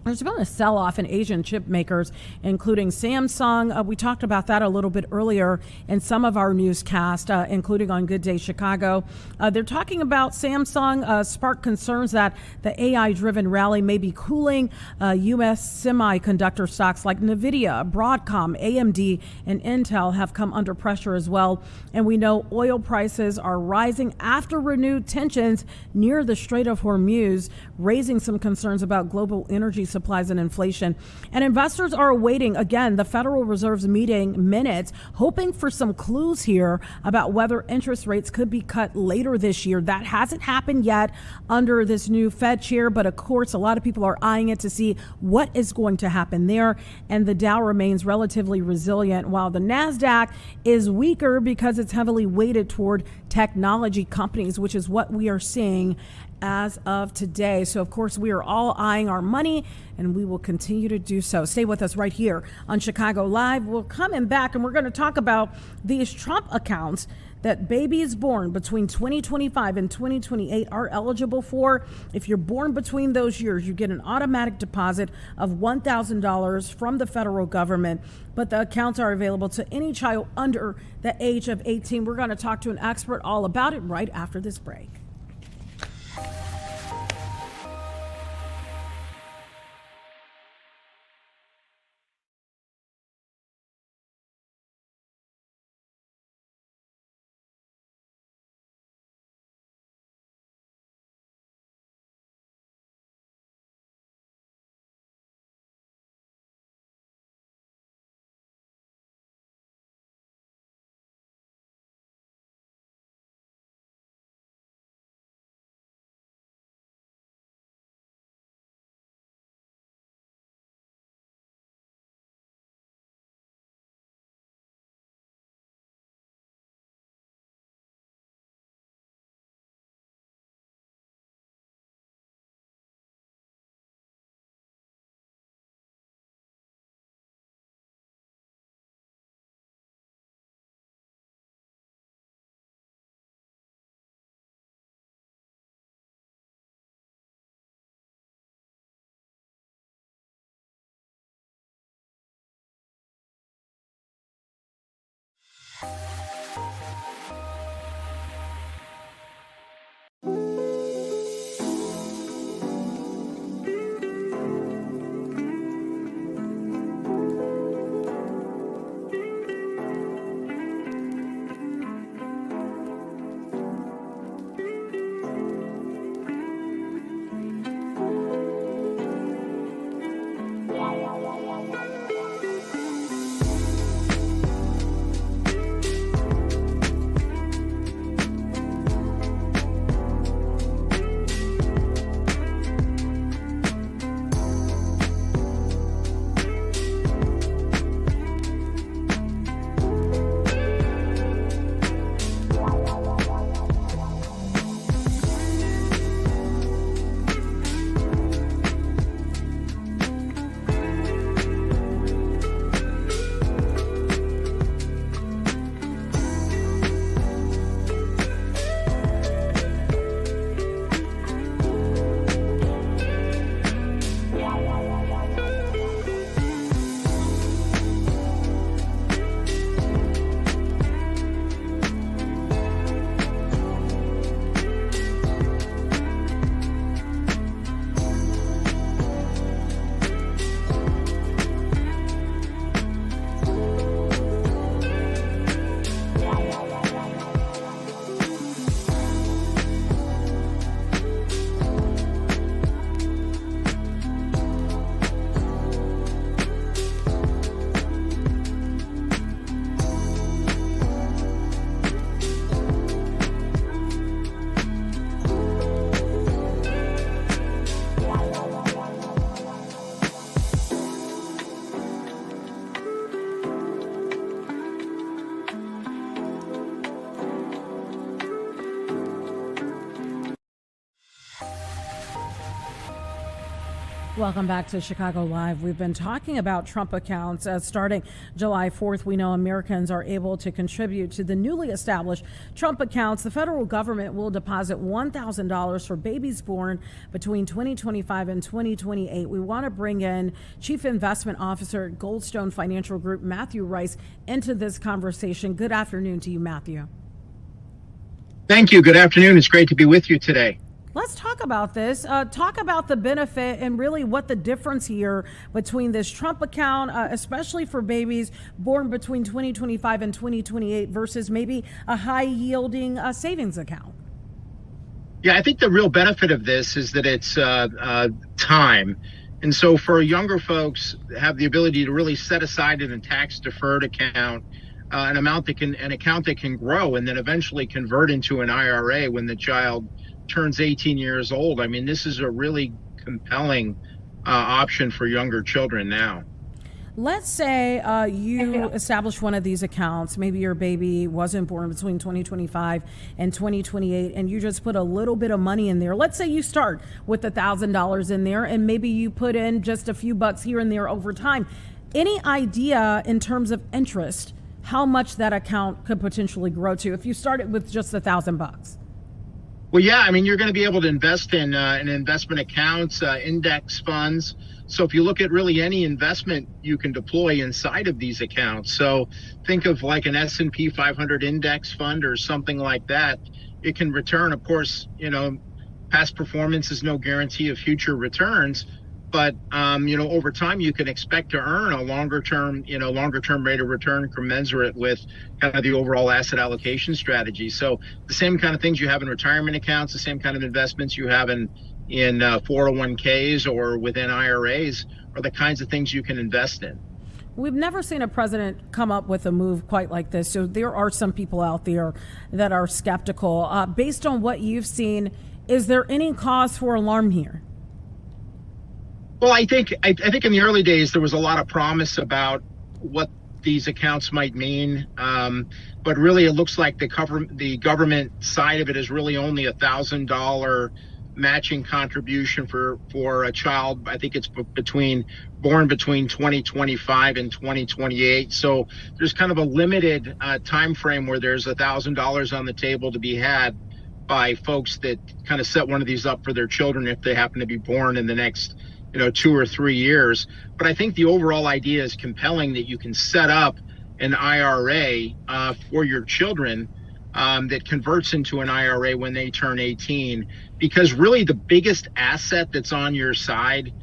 Speaker 1: There's been a sell-off in Asian chip makers, including Samsung. We talked about that a little bit earlier in some of our newscast, including on Good Day Chicago. They're talking about Samsung sparked concerns that the AI-driven rally may be cooling. U.S. semiconductor stocks like NVIDIA, Broadcom, AMD, and Intel have come under pressure as well. And we know oil prices are rising after renewed tensions near the Strait of Hormuz, raising some concerns about global energy supplies and inflation. And investors are awaiting, again, the Federal Reserve's meeting minutes, hoping for some clues here about whether interest rates could be cut later this year. That hasn't happened yet under this new Fed chair, but of course, a lot of people are eyeing it to see what is going to happen there. And the Dow remains relatively resilient, while the NASDAQ is weaker because it's heavily weighted toward technology companies, which is what we are seeing as of today. So, of course, we are all eyeing our money, and we will continue to do so. Stay with us right here on Chicago Live. We're coming back, and we're going to talk about these Trump accounts that babies born between 2025 and 2028 are eligible for. If you're born between those years, you get an automatic deposit of $1,000 from the federal government, but the accounts are available to any child under the age of 18. We're going to talk to an expert all about it right after this break. Welcome back to Chicago Live. We've been talking about Trump accounts. Starting July 4th, we know Americans are able to contribute to the newly established Trump accounts. The federal government will deposit $1,000 for babies born between 2025 and 2028. We want to bring in Chief Investment Officer at Goldstone Financial Group, Matthew Rice, into this conversation. Good afternoon to you, Matthew.
Speaker 21: Thank you. Good afternoon. It's great to be with you today.
Speaker 1: Let's talk about this. Talk about the benefit and really what the difference here between this Trump account, especially for babies born between 2025 and 2028 versus maybe a high yielding savings account.
Speaker 21: Yeah, I think the real benefit of this is that it's time. And so for younger folks, have the ability to really set aside in a tax deferred account, an account that can grow and then eventually convert into an IRA when the child turns 18 years old. I mean, this is a really compelling option for younger children now.
Speaker 1: Let's say you establish one of these accounts. Maybe your baby wasn't born between 2025 and 2028, and you just put a little bit of money in there. Let's say you start with $1,000 in there, and maybe you put in just a few bucks here and there over time. Any idea in terms of interest how much that account could potentially grow to if you started with just $1,000?
Speaker 21: Well, yeah, I mean, you're going to be able to invest in investment accounts, index funds. So if you look at really any investment you can deploy inside of these accounts. So think of like an S&P 500 index fund or something like that. It can return, of course, past performance is no guarantee of future returns. But, over time, you can expect to earn a longer term rate of return commensurate with kind of the overall asset allocation strategy. So the same kind of things you have in retirement accounts, the same kind of investments you have in 401ks or within IRAs are the kinds of things you can invest in.
Speaker 1: We've never seen a president come up with a move quite like this. So there are some people out there that are skeptical. Based on what you've seen, is there any cause for alarm here?
Speaker 21: Well, I think in the early days there was a lot of promise about what these accounts might mean, but really it looks like the government side of it is really only $1,000 matching contribution for a child. I think it's born between 2025 and 2028. So there's kind of a limited time frame where there's $1,000 on the table to be had by folks that kind of set one of these up for their children if they happen to be born in the next 2 or 3 years. But I think the overall idea is compelling, that you can set up an IRA for your children that converts into an IRA when they turn 18, because really the biggest asset that's on your side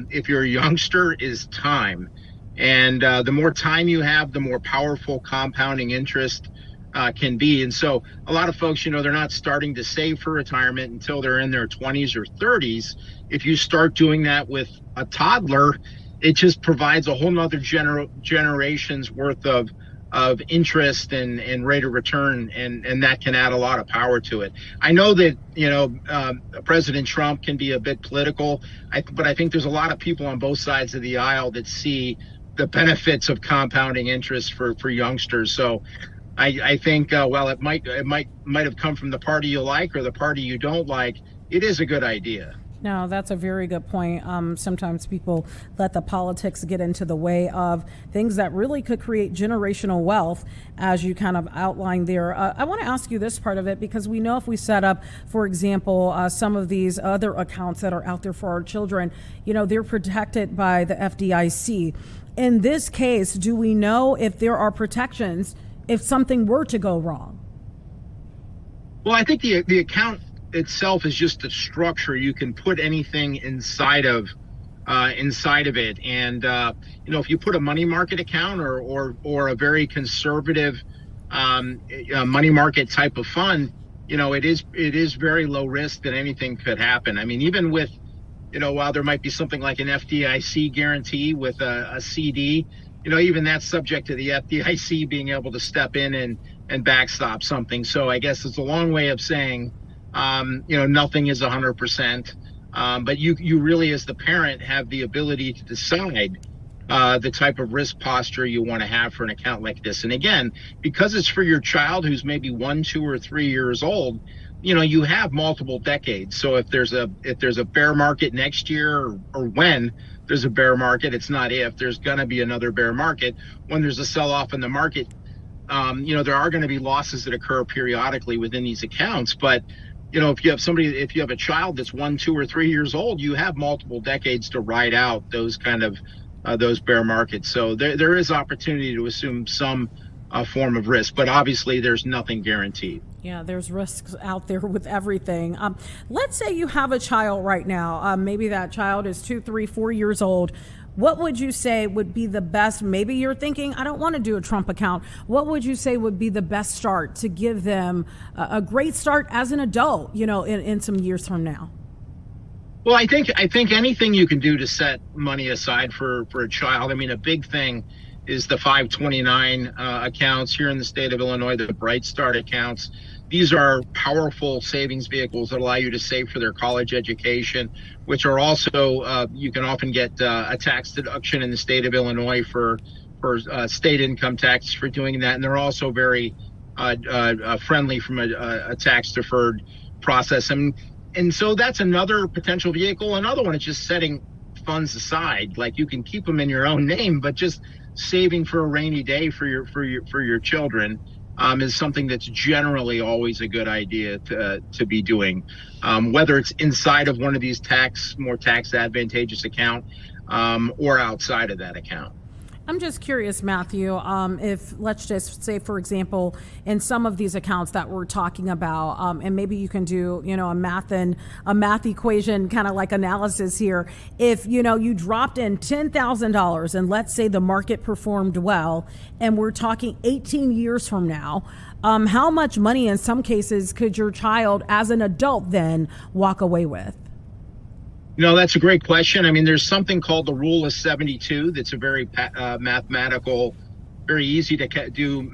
Speaker 21: if you're a youngster is time. And the more time you have, the more powerful compounding interest can be. And so a lot of folks, they're not starting to save for retirement until they're in their 20s or 30s. If you start doing that with a toddler, it just provides a whole nother generation's worth of interest and rate of return, and that can add a lot of power to it. I know that President Trump can be a bit political, but I think there's a lot of people on both sides of the aisle that see the benefits of compounding interest for youngsters. So I think while it might have come from the party you like or the party you don't like, it is a good idea.
Speaker 1: No, that's a very good point. Sometimes people let the politics get into the way of things that really could create generational wealth, as you kind of outlined there. I want to ask you this part of it, because we know if we set up, for example, some of these other accounts that are out there for our children, they're protected by the FDIC. In this case, do we know if there are protections if something were to go wrong?
Speaker 21: Well, I think the account itself is just a structure. You can put anything inside of it, and if you put a money market account or a very conservative money market type of fund, it is very low risk that anything could happen. I mean, even with while there might be something like an FDIC guarantee with a CD, even that's subject to the FDIC being able to step in and backstop something. So I guess it's a long way of saying nothing is 100%, but you really, as the parent, have the ability to decide the type of risk posture you want to have for an account like this. And again, because it's for your child who's maybe 1, 2, or 3 years old, you have multiple decades. So if there's a bear market next year, or when there's a bear market, it's not if, there's going to be another bear market. When there's a sell-off in the market, there are going to be losses that occur periodically within these accounts. But if you have a child that's 1, 2, or 3 years old, you have multiple decades to ride out those kind of those bear markets. So there is opportunity to assume some form of risk, but obviously there's nothing guaranteed.
Speaker 1: Yeah, there's risks out there with everything. Let's say you have a child right now. Maybe that child is 2, 3, 4 years old. What would you say would be the best? Maybe you're thinking, I don't want to do a Trump account. What would you say would be the best start to give them a great start as an adult, in some years from now?
Speaker 21: Well, I think anything you can do to set money aside for a child. I mean, a big thing is the 529 accounts here in the state of Illinois, the Bright Start accounts. These are powerful savings vehicles that allow you to save for their college education, which are also, you can often get a tax deduction in the state of Illinois for state income tax for doing that. And they're also very friendly from a tax deferred process. And so that's another potential vehicle. Another one is just setting funds aside. Like, you can keep them in your own name, but just saving for a rainy day for your children is something that's generally always a good idea to be doing, whether it's inside of one of these more tax advantageous account or outside of that account.
Speaker 1: I'm just curious, Matthew, if, let's just say, for example, in some of these accounts that we're talking about, and maybe you can do, a math equation kind of like analysis here. If, you dropped in $10,000 and let's say the market performed well, and we're talking 18 years from now, how much money in some cases could your child as an adult then walk away with?
Speaker 21: That's a great question. I mean, there's something called the rule of 72. That's a very mathematical, very easy to do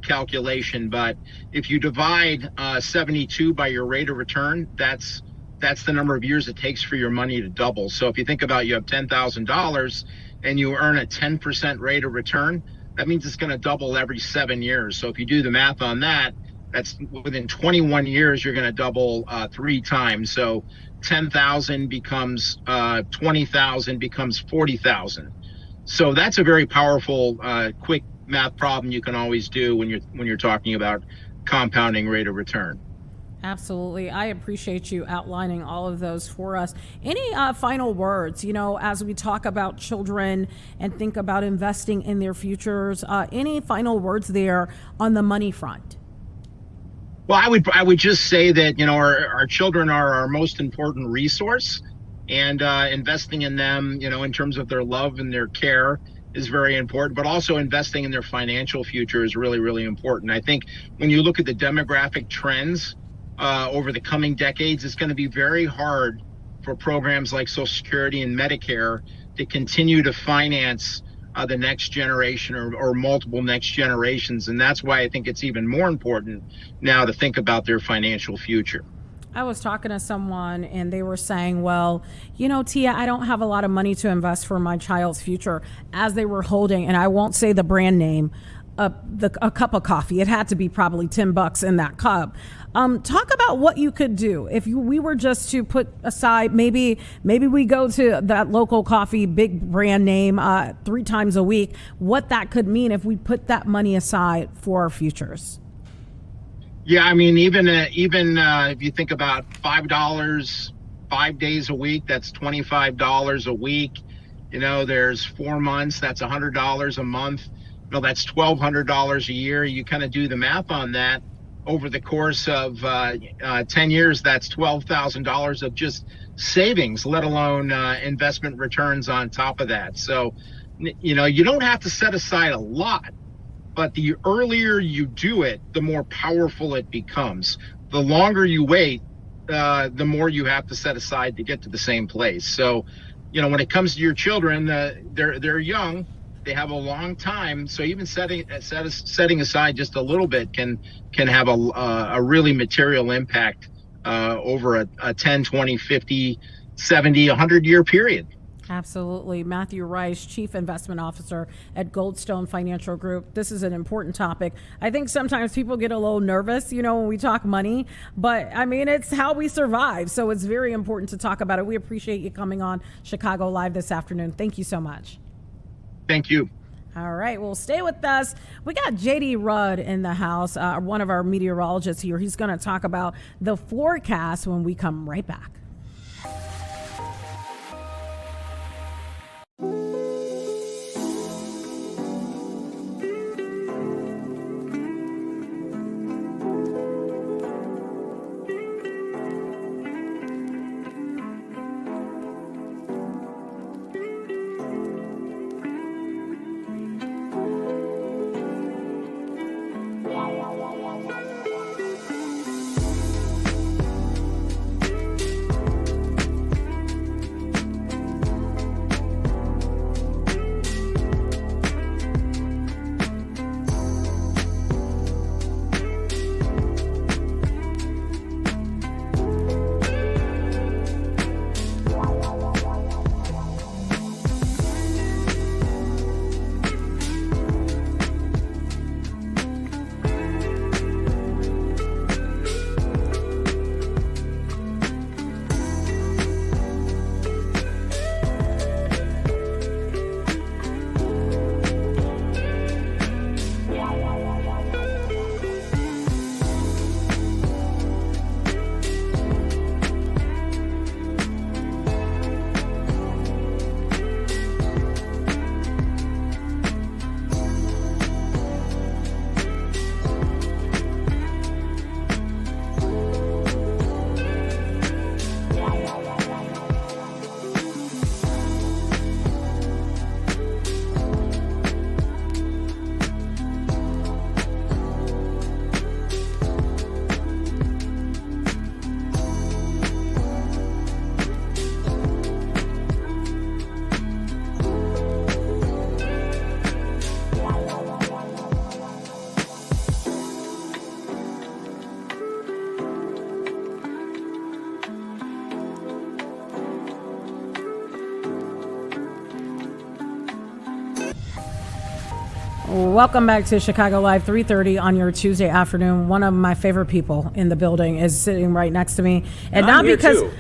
Speaker 21: calculation. But if you divide 72 by your rate of return, that's the number of years it takes for your money to double. So if you think about, you have $10,000 and you earn a 10% rate of return, that means it's going to double every 7 years. So if you do the math on that, that's within 21 years, you're going to double 3 times. So 10,000 becomes 20,000 becomes 40,000. So that's a very powerful, quick math problem you can always do when you're talking about compounding rate of return.
Speaker 1: Absolutely. I appreciate you outlining all of those for us. Any final words, as we talk about children and think about investing in their futures, any final words there on the money front?
Speaker 21: Well, I would just say that, our children are our most important resource, and investing in them, in terms of their love and their care is very important, but also investing in their financial future is really, really important. I think when you look at the demographic trends over the coming decades, it's going to be very hard for programs like Social Security and Medicare to continue to finance the next generation or multiple next generations. And that's why I think it's even more important now to think about their financial future.
Speaker 1: I was talking to someone and they were saying, well, Tia, I don't have a lot of money to invest for my child's future, as they were holding, and I won't say the brand name, a cup of coffee. It had to be probably $10 in that cup. Talk about what you could do if we were just to put aside, maybe we go to that local coffee, big brand name, 3 times a week, what that could mean if we put that money aside for our futures.
Speaker 21: Yeah, I mean, even if you think about $5, 5 days a week, that's $25 a week. There's 4 months, that's $100 a month. That's $1,200 a year. You kind of do the math on that. Over the course of 10 years, that's $12,000 of just savings, let alone investment returns on top of that. So, you don't have to set aside a lot, but the earlier you do it, the more powerful it becomes. The longer you wait, the more you have to set aside to get to the same place. So, when it comes to your children, they're young. They have a long time, so even setting aside just a little bit can have a really material impact over a 10, 20, 50, 70, 100-year period.
Speaker 1: Absolutely. Matthew Rice, Chief Investment Officer at Goldstone Financial Group. This is an important topic. I think sometimes people get a little nervous, when we talk money, but I mean, it's how we survive. So it's very important to talk about it. We appreciate you coming on Chicago Live this afternoon. Thank you so much.
Speaker 21: Thank you.
Speaker 1: All right, well, stay with us. We got JD Rudd in the house, one of our meteorologists here. He's going to talk about the forecast when we come right back. Welcome back to Chicago Live, 3:30 on your Tuesday afternoon. One of my favorite people in the building is sitting right next to me, and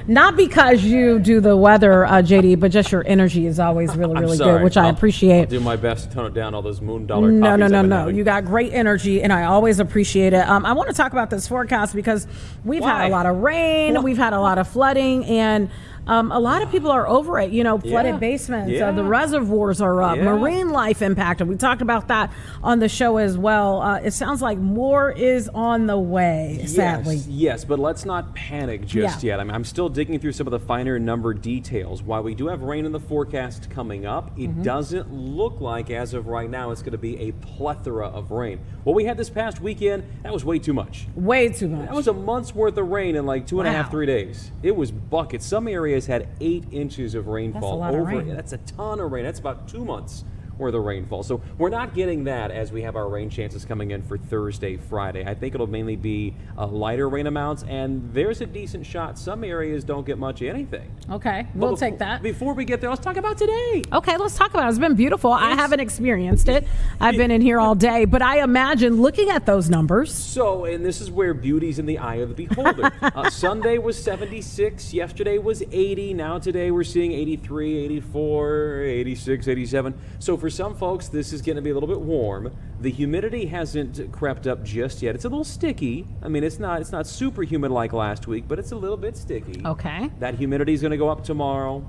Speaker 1: not because you do the weather, JD, but just your energy is always really good, which I appreciate.
Speaker 2: I'll do my best to tone it down. All those $1 coffees.
Speaker 1: No. You got great energy, and I always appreciate it. I want to talk about this forecast because we've had a lot of rain, we've had a lot of flooding, and a lot of people are over it, flooded basements, the reservoirs are up, marine life impacted. We talked about that on the show as well. It sounds like more is on the way, sadly.
Speaker 2: Yes, but let's not panic just yet. I'm still digging through some of the finer number details. While we do have rain in the forecast coming up, it doesn't look like, as of right now, it's going to be a plethora of rain. What we had this past weekend, that was way too much.
Speaker 1: Way too much.
Speaker 2: That was a month's worth of rain in like 2.5, 3 days. It was buckets. Some areas had 8 inches of rainfall.
Speaker 1: That's a lot of rain.
Speaker 2: That's a ton of rain. That's about 2 months worth of rainfall. So we're not getting that as we have our rain chances coming in for Thursday, Friday. I think it'll mainly be lighter rain amounts, and there's a decent shot. Some areas don't get much anything.
Speaker 1: Okay, we'll take that.
Speaker 2: Before we get there, let's talk about today.
Speaker 1: Okay, let's talk about it. It's been beautiful. I haven't experienced it. I've been in here all day, but I imagine looking at those numbers.
Speaker 2: So, and this is where beauty's in the eye of the beholder. Sunday was 76. Yesterday was 80. Now today we're seeing 83, 84, 86, 87. So for some folks, this is going to be a little bit warm. The humidity hasn't crept up just yet. It's a little sticky. I mean, it's not super humid like last week, but it's a little bit sticky.
Speaker 1: Okay.
Speaker 2: That humidity is going to go up tomorrow.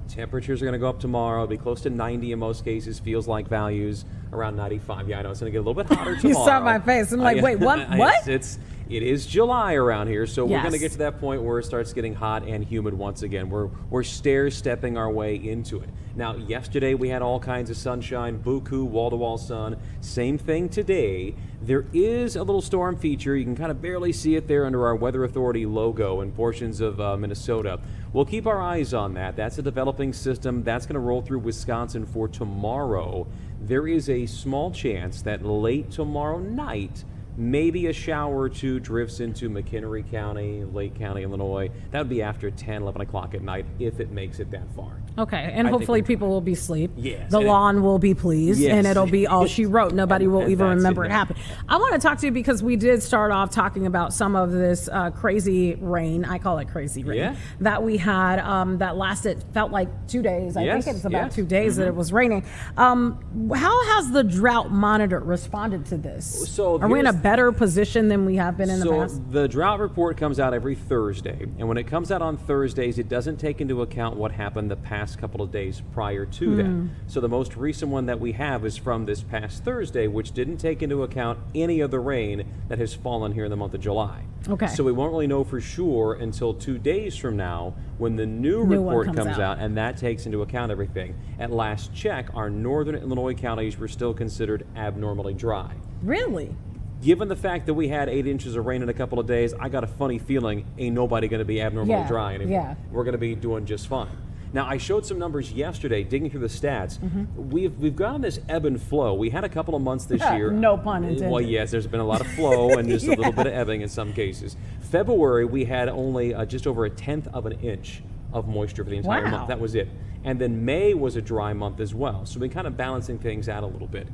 Speaker 2: Temperatures are going to go up tomorrow. It'll be close to 90 in most cases. Feels like values around 95. Yeah, I know it's going to get a little bit hotter tomorrow.
Speaker 1: You saw my face. I'm like, wait, what? What?
Speaker 2: It is July around here, so we're going to get to that point where it starts getting hot and humid once again. We're stair-stepping our way into it. Now, yesterday we had all kinds of sunshine, buku, wall-to-wall sun. Same thing today. There is a little storm feature. You can kind of barely see it there under our Weather Authority logo in portions of Minnesota. We'll keep our eyes on that. That's a developing system. That's going to roll through Wisconsin for tomorrow. There is a small chance that late tomorrow night Maybe a shower or two drifts into McHenry County, Lake County, Illinois. That would be after 10, 11 o'clock at night if it makes it that far.
Speaker 1: Okay, and hopefully people will be asleep.
Speaker 2: Yes.
Speaker 1: The lawn will be pleased,
Speaker 2: Yes.
Speaker 1: and it'll be all she wrote. Nobody will
Speaker 2: and
Speaker 1: even
Speaker 2: that's
Speaker 1: remember it
Speaker 2: it.
Speaker 1: happened. I want to talk to you because we did start off talking about some of this crazy rain. I call it crazy rain.
Speaker 2: Yeah.
Speaker 1: That we had that lasted, felt like 2 days. I
Speaker 2: Yes,
Speaker 1: think it's about
Speaker 2: yes.
Speaker 1: 2 days that it was raining. How has the drought monitor responded to this?
Speaker 2: So
Speaker 1: Are we in a
Speaker 2: here's-
Speaker 1: better position than we have been in the
Speaker 2: So
Speaker 1: past?
Speaker 2: the drought report comes out every Thursday, and when it comes out on Thursdays, it doesn't take into account what happened the past couple of days prior to that. So the most recent one that we have is from this past Thursday, which didn't take into account any of the rain that has fallen here in the month of July.
Speaker 1: Okay.
Speaker 2: So we won't really know for sure until 2 days from now when the new
Speaker 1: New one
Speaker 2: report
Speaker 1: comes
Speaker 2: comes
Speaker 1: out.
Speaker 2: out, and that takes into account everything. At last check, our northern Illinois counties were still considered abnormally dry.
Speaker 1: Really?
Speaker 2: Given the fact that we had 8 inches of rain in a couple of days, I got a funny feeling ain't nobody going to be abnormally
Speaker 1: Yeah,
Speaker 2: dry anymore.
Speaker 1: yeah.
Speaker 2: We're going to be doing just fine. Now, I showed some numbers yesterday, digging through the stats. We've gone this ebb and flow. We had a couple of months this year.
Speaker 1: No pun intended.
Speaker 2: Well, yes, there's been a lot of flow and just a little bit of ebbing in some cases. February, we had only just over a tenth of an inch of moisture for the entire
Speaker 1: Wow.
Speaker 2: month. That was it. And then May was a dry month as well. So we're kind of balancing things out a little bit.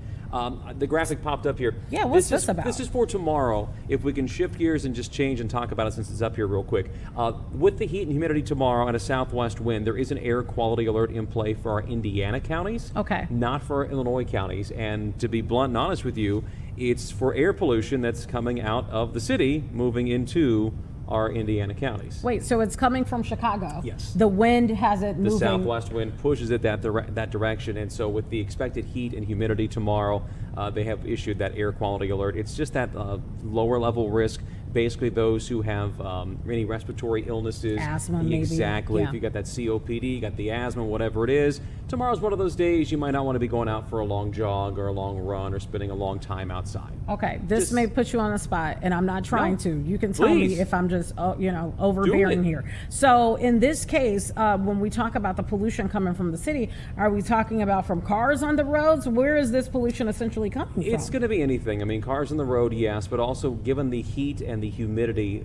Speaker 2: The graphic popped up here.
Speaker 1: Yeah, what's this about?
Speaker 2: This is for tomorrow. If we can shift gears and just change and talk about it since it's up here real quick. With the heat and humidity tomorrow and a southwest wind, there is an air quality alert in play for our Indiana counties.
Speaker 1: Okay.
Speaker 2: Not for our Illinois counties. And to be blunt and honest with you, it's for air pollution that's coming out of the city, moving into our Indiana counties.
Speaker 1: Wait, so it's coming from Chicago?
Speaker 2: Yes.
Speaker 1: The wind has it
Speaker 2: The
Speaker 1: moving.
Speaker 2: southwest wind pushes it that direction, and so with the expected heat and humidity tomorrow, they have issued that air quality alert. It's just that lower level risk. Basically, those who have any respiratory illnesses,
Speaker 1: Asthma, maybe.
Speaker 2: exactly.
Speaker 1: Yeah.
Speaker 2: If you got that COPD, you got the asthma, whatever it is. Tomorrow's one of those days you might not want to be going out for a long jog or a long run or spending a long time outside.
Speaker 1: Okay, this may put you on the spot, and I'm not trying
Speaker 2: No.
Speaker 1: to. You can tell
Speaker 2: Please.
Speaker 1: me if I'm just, overbearing
Speaker 2: it.
Speaker 1: here. So in this case, when we talk about the pollution coming from the city, are we talking about from cars on the roads? Where is this pollution essentially coming
Speaker 2: It's
Speaker 1: from?
Speaker 2: going to be anything. I mean, cars on the road, yes, but also given the heat and the humidity,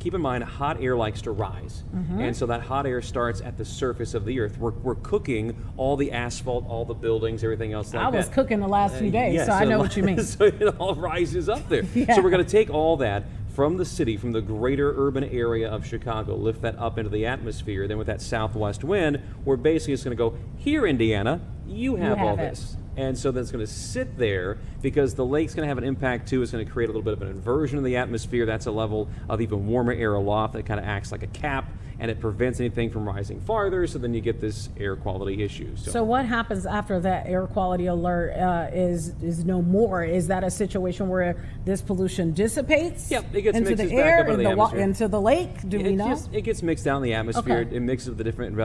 Speaker 2: keep in mind, hot air likes to rise. And so that hot air starts at the surface of the earth. We're cooking all the asphalt, all the buildings, everything else like
Speaker 1: I
Speaker 2: that.
Speaker 1: was cooking the last few days,
Speaker 2: Yes,
Speaker 1: so I know what you mean.
Speaker 2: So it all rises up there.
Speaker 1: Yeah.
Speaker 2: So we're going to take all that from the city, from the greater urban area of Chicago, lift that up into the atmosphere. Then with that southwest wind, we're basically just going to go, here, Indiana, you have all
Speaker 1: have it.
Speaker 2: this. And so that's going to sit there because the lake's going to have an impact too. It's going to create a little bit of an inversion in the atmosphere. That's a level of even warmer air aloft that kind of acts like a cap, and it prevents anything from rising farther. So then you get this air quality issue.
Speaker 1: So what happens after that air quality alert is no more? Is that a situation where this pollution dissipates
Speaker 2: Yep, it gets
Speaker 1: into
Speaker 2: mixes
Speaker 1: the
Speaker 2: back
Speaker 1: air,
Speaker 2: up into the atmosphere.
Speaker 1: into the lake? Do we know?
Speaker 2: It gets mixed out in the atmosphere.
Speaker 1: Okay.
Speaker 2: It mixes with the different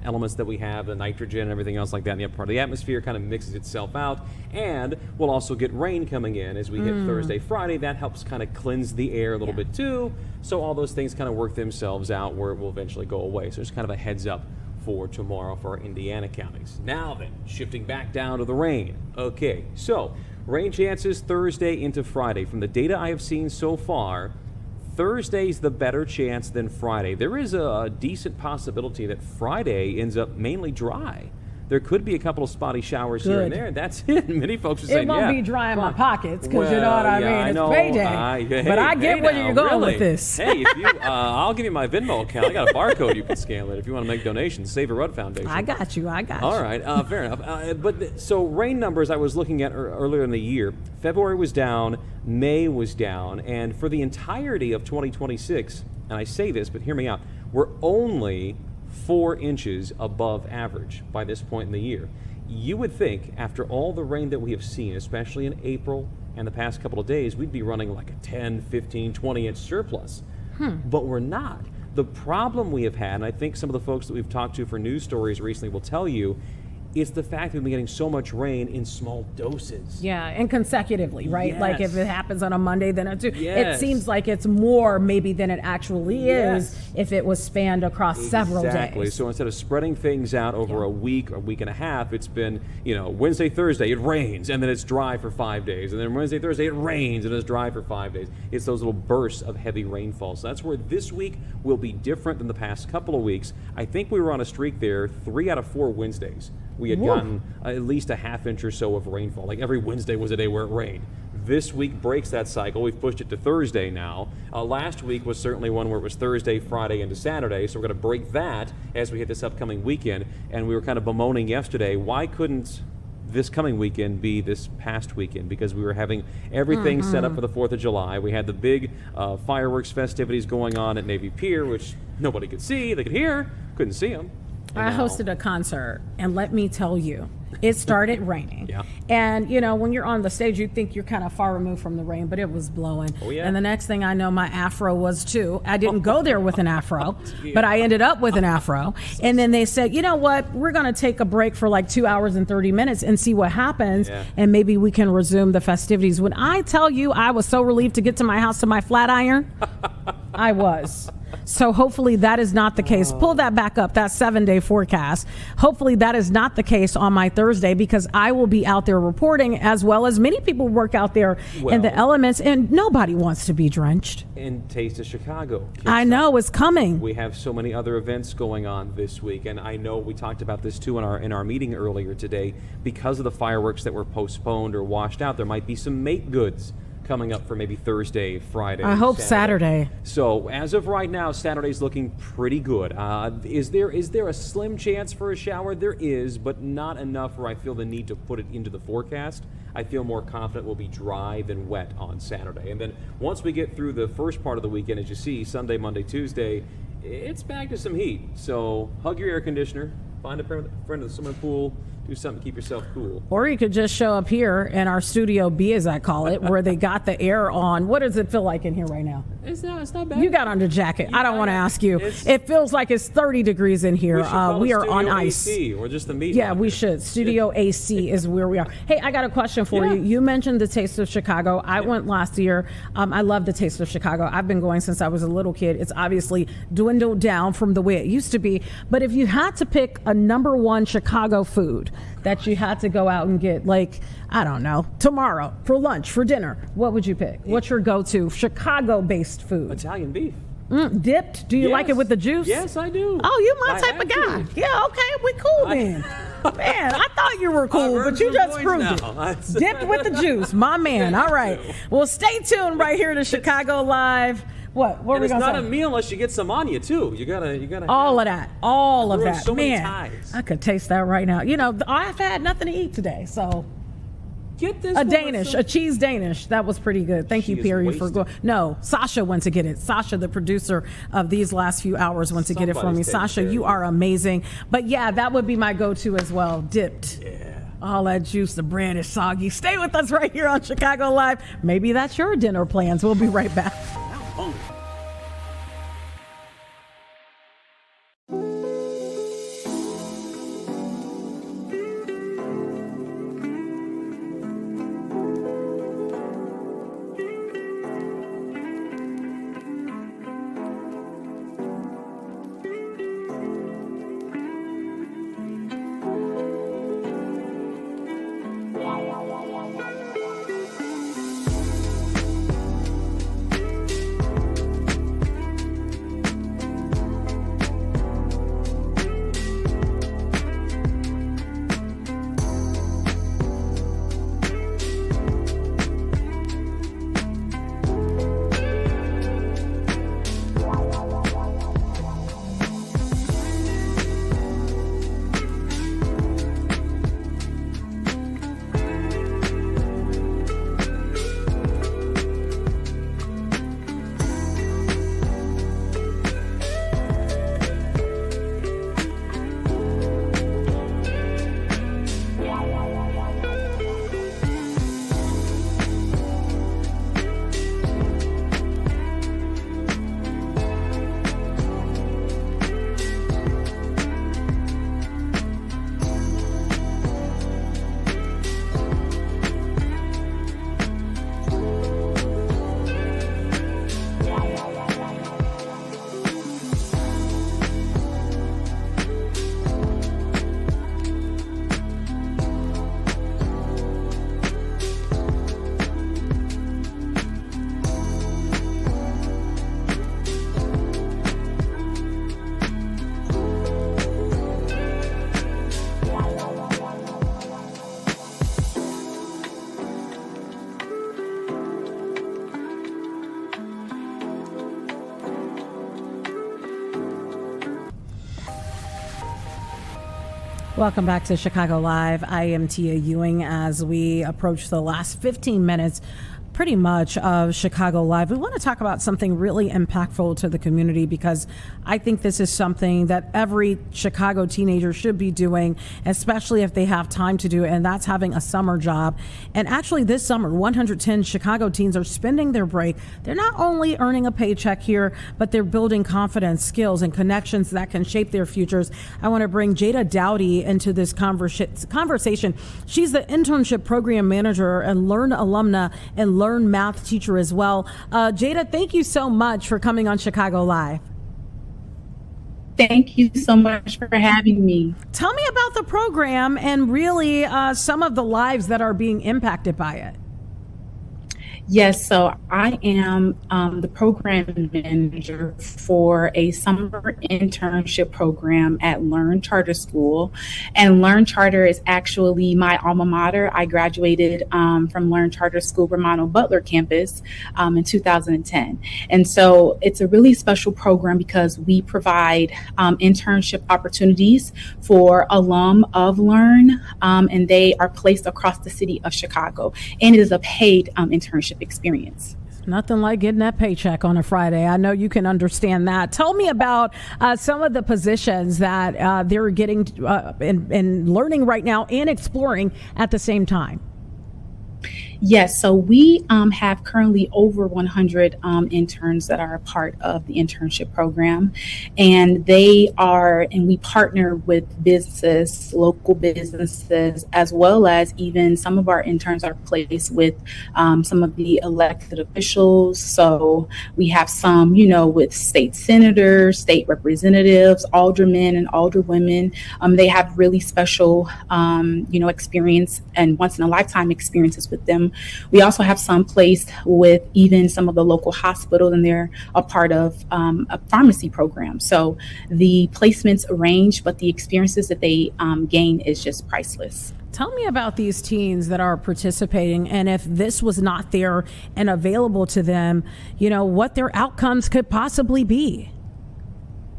Speaker 2: elements that we have, the nitrogen and everything else like that in the upper part of the atmosphere, kind of mixes itself out. And we'll also get rain coming in as we hit Thursday, Friday. That helps kind of cleanse the air a little bit too. So all those things kind of work themselves out where it will eventually go away. So it's kind of a heads up for tomorrow for our Indiana counties. Now then, shifting back down to the rain. Okay, so rain chances Thursday into Friday. From the data I have seen so far, Thursday's the better chance than Friday. There is a decent possibility that Friday ends up mainly dry. There could be a couple of spotty showers here and
Speaker 1: Good.
Speaker 2: there, and that's it. Many folks are saying,
Speaker 1: It won't
Speaker 2: yeah,
Speaker 1: be dry in my
Speaker 2: fine.
Speaker 1: pockets because you know what I
Speaker 2: Well,
Speaker 1: mean.
Speaker 2: yeah,
Speaker 1: It's
Speaker 2: know.
Speaker 1: payday.
Speaker 2: Hey,
Speaker 1: But I get
Speaker 2: hey
Speaker 1: where
Speaker 2: now,
Speaker 1: you're going
Speaker 2: really.
Speaker 1: with this.
Speaker 2: Hey, if you, I'll give you my Venmo account. I got a barcode you can scan it if you want to make donations. Save a Rudd Foundation.
Speaker 1: I got you.
Speaker 2: All right, fair enough. So rain numbers I was looking at earlier in the year, February was down, May was down, and for the entirety of 2026, and I say this, but hear me out, we're only 4 inches above average by this point in the year. You would think, after all the rain that we have seen, especially in April and the past couple of days, we'd be running like a 10, 15, 20-inch surplus. But we're not. The problem we have had, and I think some of the folks that we've talked to for news stories recently will tell you, It's the fact that we've been getting so much rain in small doses.
Speaker 1: Yeah, and consecutively, right?
Speaker 2: Yes.
Speaker 1: Like if it happens on a Monday, then it
Speaker 2: Yes.
Speaker 1: seems like it's more maybe than it actually is if it was spanned across several
Speaker 2: Exactly.
Speaker 1: days.
Speaker 2: So instead of spreading things out over a week and a half, it's been, Wednesday, Thursday, it rains, and then it's dry for 5 days. And then Wednesday, Thursday, it rains, and it's dry for 5 days. It's those little bursts of heavy rainfall. So that's where this week will be different than the past couple of weeks. I think we were on a streak there, 3 out of 4 Wednesdays. We had gotten at least a half inch or so of rainfall. Like every Wednesday was a day where it rained. This week breaks that cycle. We've pushed it to Thursday now. Last week was certainly one where it was Thursday, Friday, into Saturday. So we're going to break that as we hit this upcoming weekend. And we were kind of bemoaning yesterday, why couldn't this coming weekend be this past weekend? Because we were having everything set up for the 4th of July. We had the big fireworks festivities going on at Navy Pier, which nobody could see. They could hear, couldn't see them.
Speaker 1: I hosted a concert, and let me tell you, it started raining.
Speaker 2: Yeah.
Speaker 1: And, when you're on the stage, you think you're kind of far removed from the rain, but it was blowing.
Speaker 2: Oh, yeah.
Speaker 1: And the next thing I know, my afro was too. I didn't go there with an afro, but I ended up with an afro. And then they said, you know what, we're going to take a break for like 2 hours and 30 minutes and see what happens, and maybe we can resume the festivities. When I tell you I was so relieved to get to my house to my flat iron, I was. So hopefully that is not the case. Pull that back up, that 7-day forecast. Hopefully that is not the case on my Thursday, because I will be out there reporting, as well as many people work out there in the elements, and nobody wants to be drenched.
Speaker 2: And Taste of Chicago.
Speaker 1: I know, it's coming.
Speaker 2: We have so many other events going on this week, and I know we talked about this too in our meeting earlier today. Because of the fireworks that were postponed or washed out, there might be some make goods coming up for maybe Thursday, Friday.
Speaker 1: I hope Saturday.
Speaker 2: So as of right now, Saturday's looking pretty good. Is there a slim chance for a shower? There is, but not enough where I feel the need to put it into the forecast. I feel more confident we'll be dry than wet on Saturday. And then once we get through the first part of the weekend, as you see, Sunday, Monday, Tuesday, it's back to some heat. So hug your air conditioner, find a friend of the swimming pool, do something to keep yourself cool.
Speaker 1: Or you could just show up here in our Studio B, as I call it, where they got the air on. What does it feel like in here right now?
Speaker 2: It's not bad.
Speaker 1: You got on the jacket. I don't want to ask you. It feels like it's 30 degrees in here. We are on ice.
Speaker 2: AC, or just the meat.
Speaker 1: Yeah, we should. Studio AC is where we are. Hey, I got a question for you. You mentioned the Taste of Chicago. I went last year. I love the Taste of Chicago. I've been going since I was a little kid. It's obviously dwindled down from the way it used to be. But if you had to pick a #1 Chicago food that you had to go out and get, like, I don't know, tomorrow, for lunch, for dinner, what would you pick? What's your go-to Chicago-based food?
Speaker 2: Italian beef.
Speaker 1: Dipped? Do you like it with the juice?
Speaker 2: Yes, I do.
Speaker 1: Oh, you my type of guy. Yeah, okay, we cool then. Man, I thought you were cool, but you just proved it. Dipped with the juice, my man. All right. Well, stay tuned right here to Chicago Live. What are we gonna say?
Speaker 2: It's not a meal unless you get some on you too. You gotta.
Speaker 1: All of that. All of that.
Speaker 2: So many
Speaker 1: Man,
Speaker 2: ties.
Speaker 1: I could taste that right now. I've had nothing to eat today, so.
Speaker 2: Get this.
Speaker 1: A cheese Danish. That was pretty good. Thank you, Perry, for going. No, Sasha went to get it. Sasha, the producer of these last few hours, went to get it for me. Sasha, you are amazing. But yeah, that would be my go-to as well. Dipped. Yeah. All that juice, the bread is soggy. Stay with us right here on Chicago Live. Maybe that's your dinner plans. We'll be right back. Welcome back to Chicago Live. I am Tia Ewing. As we approach the last 15 minutes pretty much of Chicago Live, we want to talk about something really impactful to the community, because I think this is something that every Chicago teenager should be doing, especially if they have time to do it, and that's having a summer job. And actually this summer, 110 Chicago teens are spending their break. They're not only earning a paycheck here, but they're building confidence, skills, and connections that can shape their futures. I want to bring Jada Dowdy into this conversation. She's the internship program manager and Learn alumna and Learn math teacher as well. Jada, thank you so much for coming on Chicago Live.
Speaker 3: Thank you so much for having me.
Speaker 1: Tell me about the program and really some of the lives that are being impacted by it.
Speaker 3: Yes, so I am the program manager for a summer internship program at Learn Charter School. And Learn Charter is actually my alma mater. I graduated from Learn Charter School, Romano Butler campus in 2010. And so it's a really special program because we provide internship opportunities for alum of Learn, and they are placed across the city of Chicago. And it is a paid internship experience.
Speaker 1: Nothing like getting that paycheck on a Friday. I know you can understand that. Tell me about some of the positions that they're getting and learning right now and exploring at the same time.
Speaker 3: Yes, so we have currently over 100 interns that are a part of the internship program, and we partner with businesses, local businesses, as well as even some of our interns are placed with some of the elected officials. So we have some, with state senators, state representatives, aldermen and alderwomen. They have really special, experience and once in a lifetime experiences with them. We also have some placed with even some of the local hospitals, and they're a part of a pharmacy program. So the placements range, but the experiences that they gain is just priceless.
Speaker 1: Tell me about these teens that are participating, and if this was not there and available to them, what their outcomes could possibly be.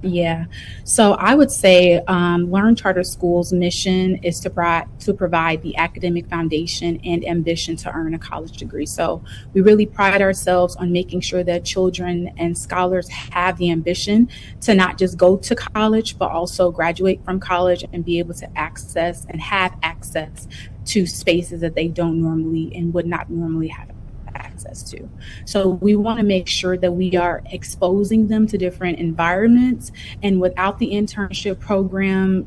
Speaker 3: Yeah. So I would say Learn Charter School's mission is to provide the academic foundation and ambition to earn a college degree. So we really pride ourselves on making sure that children and scholars have the ambition to not just go to college, but also graduate from college and be able to access and have access to spaces that they don't normally and would not normally have access to. So we want to make sure that we are exposing them to different environments, and without the internship program,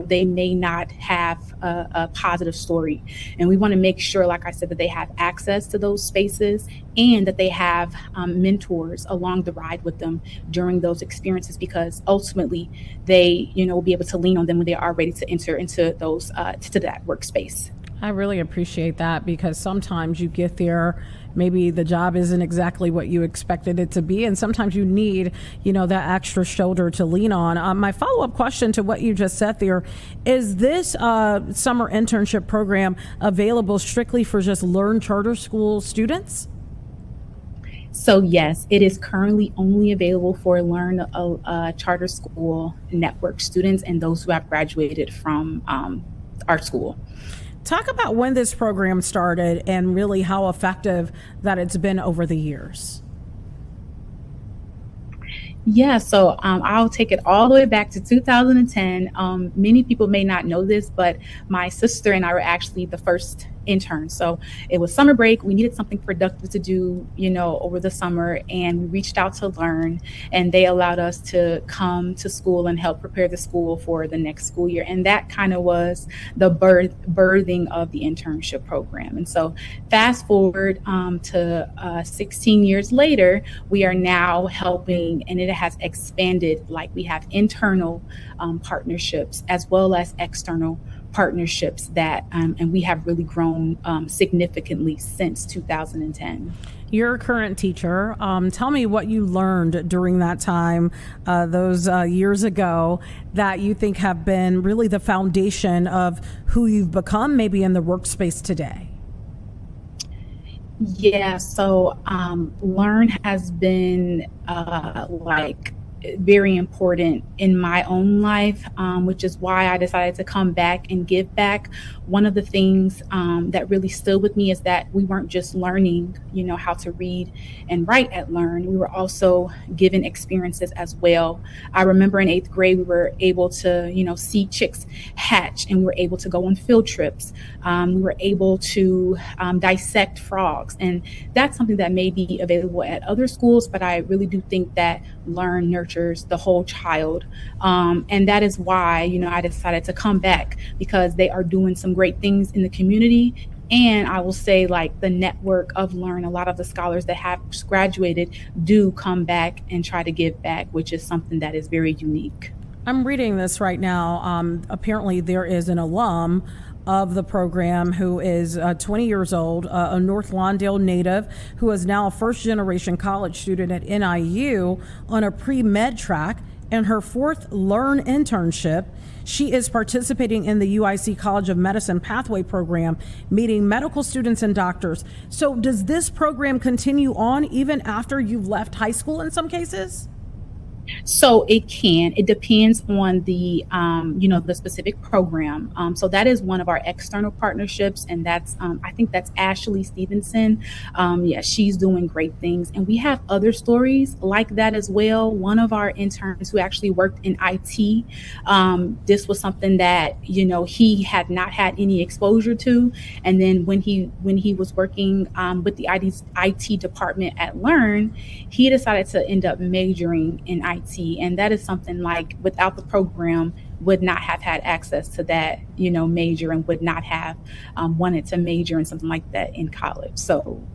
Speaker 3: they may not have a positive story. And we want to make sure, like I said, that they have access to those spaces and that they have mentors along the ride with them during those experiences, because ultimately they, will be able to lean on them when they are ready to enter into those to that workspace.
Speaker 1: I really appreciate that, because sometimes you get there, maybe the job isn't exactly what you expected it to be, and sometimes you need, that extra shoulder to lean on. My follow-up question to what you just said there, is this summer internship program available strictly for just Learn Charter School students?
Speaker 3: So yes, it is currently only available for Learn Charter School network students and those who have graduated from our school.
Speaker 1: Talk about when this program started and really how effective that it's been over the years.
Speaker 3: Yeah, so I'll take it all the way back to 2010. Many people may not know this, but my sister and I were actually the first interns. So it was summer break. We needed something productive to do, over the summer, and we reached out to Learn, and they allowed us to come to school and help prepare the school for the next school year. And that kind of was the birthing of the internship program. And so fast forward to 16 years later, we are now helping, and it has expanded. Like, we have internal partnerships as well as external partnerships that and we have really grown significantly since 2010.
Speaker 1: You're a current teacher. Tell me what you learned during that time, those years ago, that you think have been really the foundation of who you've become, maybe in the workspace today.
Speaker 3: Yeah, so Learn has been very important in my own life, which is why I decided to come back and give back. One of the things that really stood with me is that we weren't just learning, how to read and write at Learn. We were also given experiences as well. I remember in 8th grade, we were able to, see chicks hatch, and we were able to go on field trips. We were able to dissect frogs, and that's something that may be available at other schools, but I really do think that Learn nurtures the whole child. And that is why, I decided to come back, because they are doing some great things in the community. And I will say, like, the network of Learn, a lot of the scholars that have graduated do come back and try to give back, which is something that is very unique.
Speaker 1: I'm reading this right now. Apparently there is an alum of the program who is 20 years old, a North Lawndale native, who is now a first-generation college student at NIU on a pre-med track. In her 4th Learn internship, she is participating in the UIC College of Medicine Pathway Program, meeting medical students and doctors. So does this program continue on even after you've left high school in some cases?
Speaker 3: So it depends on the, the specific program. So that is one of our external partnerships. And that's, I think that's Ashley Stevenson. She's doing great things. And we have other stories like that as well. One of our interns who actually worked in IT, this was something that, he had not had any exposure to. And then when he was working with the IT department at Learn, he decided to end up majoring in IT. And that is something, like, without the program, would not have had access to that, major, and would not have wanted to major in something like that in college. So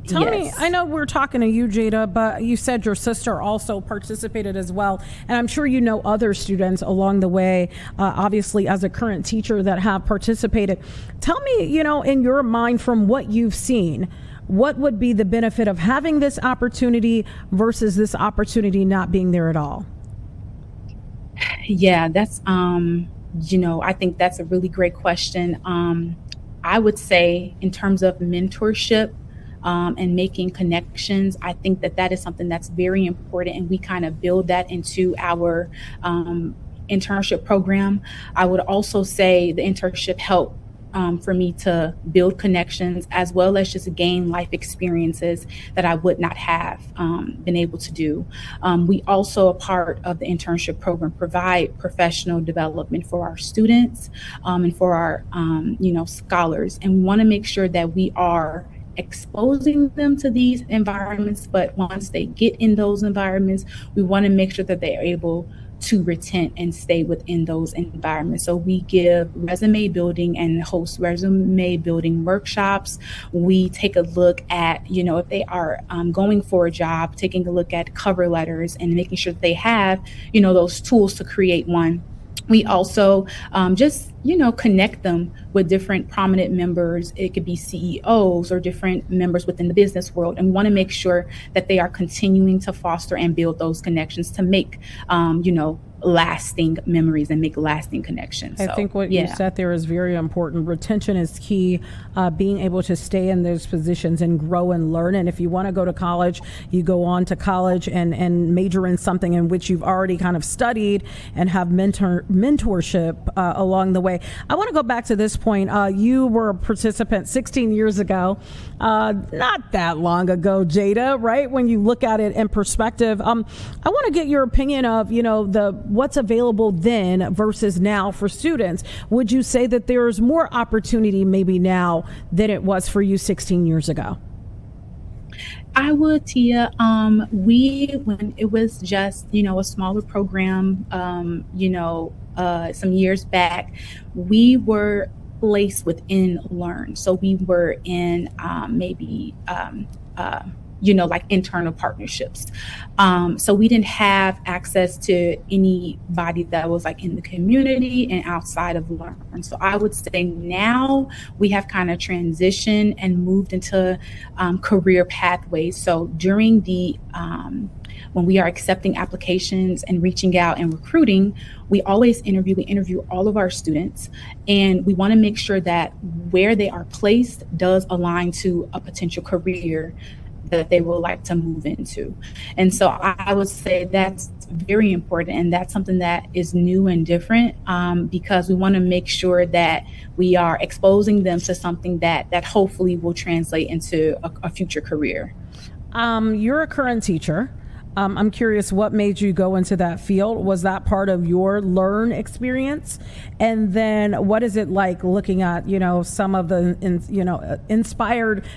Speaker 1: tell me, I know we're talking to you, Jada, but you said your sister also participated as well. And I'm sure you know other students along the way, obviously as a current teacher, that have participated. Tell me, in your mind, from what you've seen, what would be the benefit of having this opportunity versus this opportunity not being there at all?
Speaker 3: Yeah, that's, I think that's a really great question. I would say, in terms of mentorship and making connections, I think that is something that's very important. And we kind of build that into our internship program. I would also say the internship helped for me to build connections, as well as just gain life experiences that I would not have been able to do. We also, a part of the internship program, provide professional development for our students and for our, scholars. And we want to make sure that we are exposing them to these environments. But once they get in those environments, we want to make sure that they are able to retain and stay within those environments. So we give resume building and host resume building workshops. We take a look at, if they are going for a job, taking a look at cover letters and making sure that they have, those tools to create one. We also connect them with different prominent members. It could be CEOs or different members within the business world. And we want to make sure that they are continuing to foster and build those connections to make, lasting memories and make lasting connections.
Speaker 1: I think what you said there is very important. Retention is key. Being able to stay in those positions and grow and learn. And if you want to go to college, you go on to college and major in something in which you've already kind of studied and have mentorship along the way. I want to go back to this point. You were a participant 16 years ago. Not that long ago, Jada, right? When you look at it in perspective, I want to get your opinion of, what's available then versus now for students. Would you say that there's more opportunity maybe now than it was for you 16 years ago?
Speaker 3: I would, Tia. When it was just, a smaller program, some years back, we were placed within Learn. So we were in like internal partnerships. So we didn't have access to anybody that was like in the community and outside of Learn. So I would say now we have kind of transitioned and moved into career pathways. So during the when we are accepting applications and reaching out and recruiting, we always interview all of our students, and we want to make sure that where they are placed does align to a potential career that they would like to move into. And so I would say that's very important, and that's something that is new and different, because we want to make sure that we are exposing them to something that hopefully will translate into a future career.
Speaker 1: You're a current teacher. I'm curious, what made you go into that field? Was that part of your learn experience? And then what is it like looking at, some of the,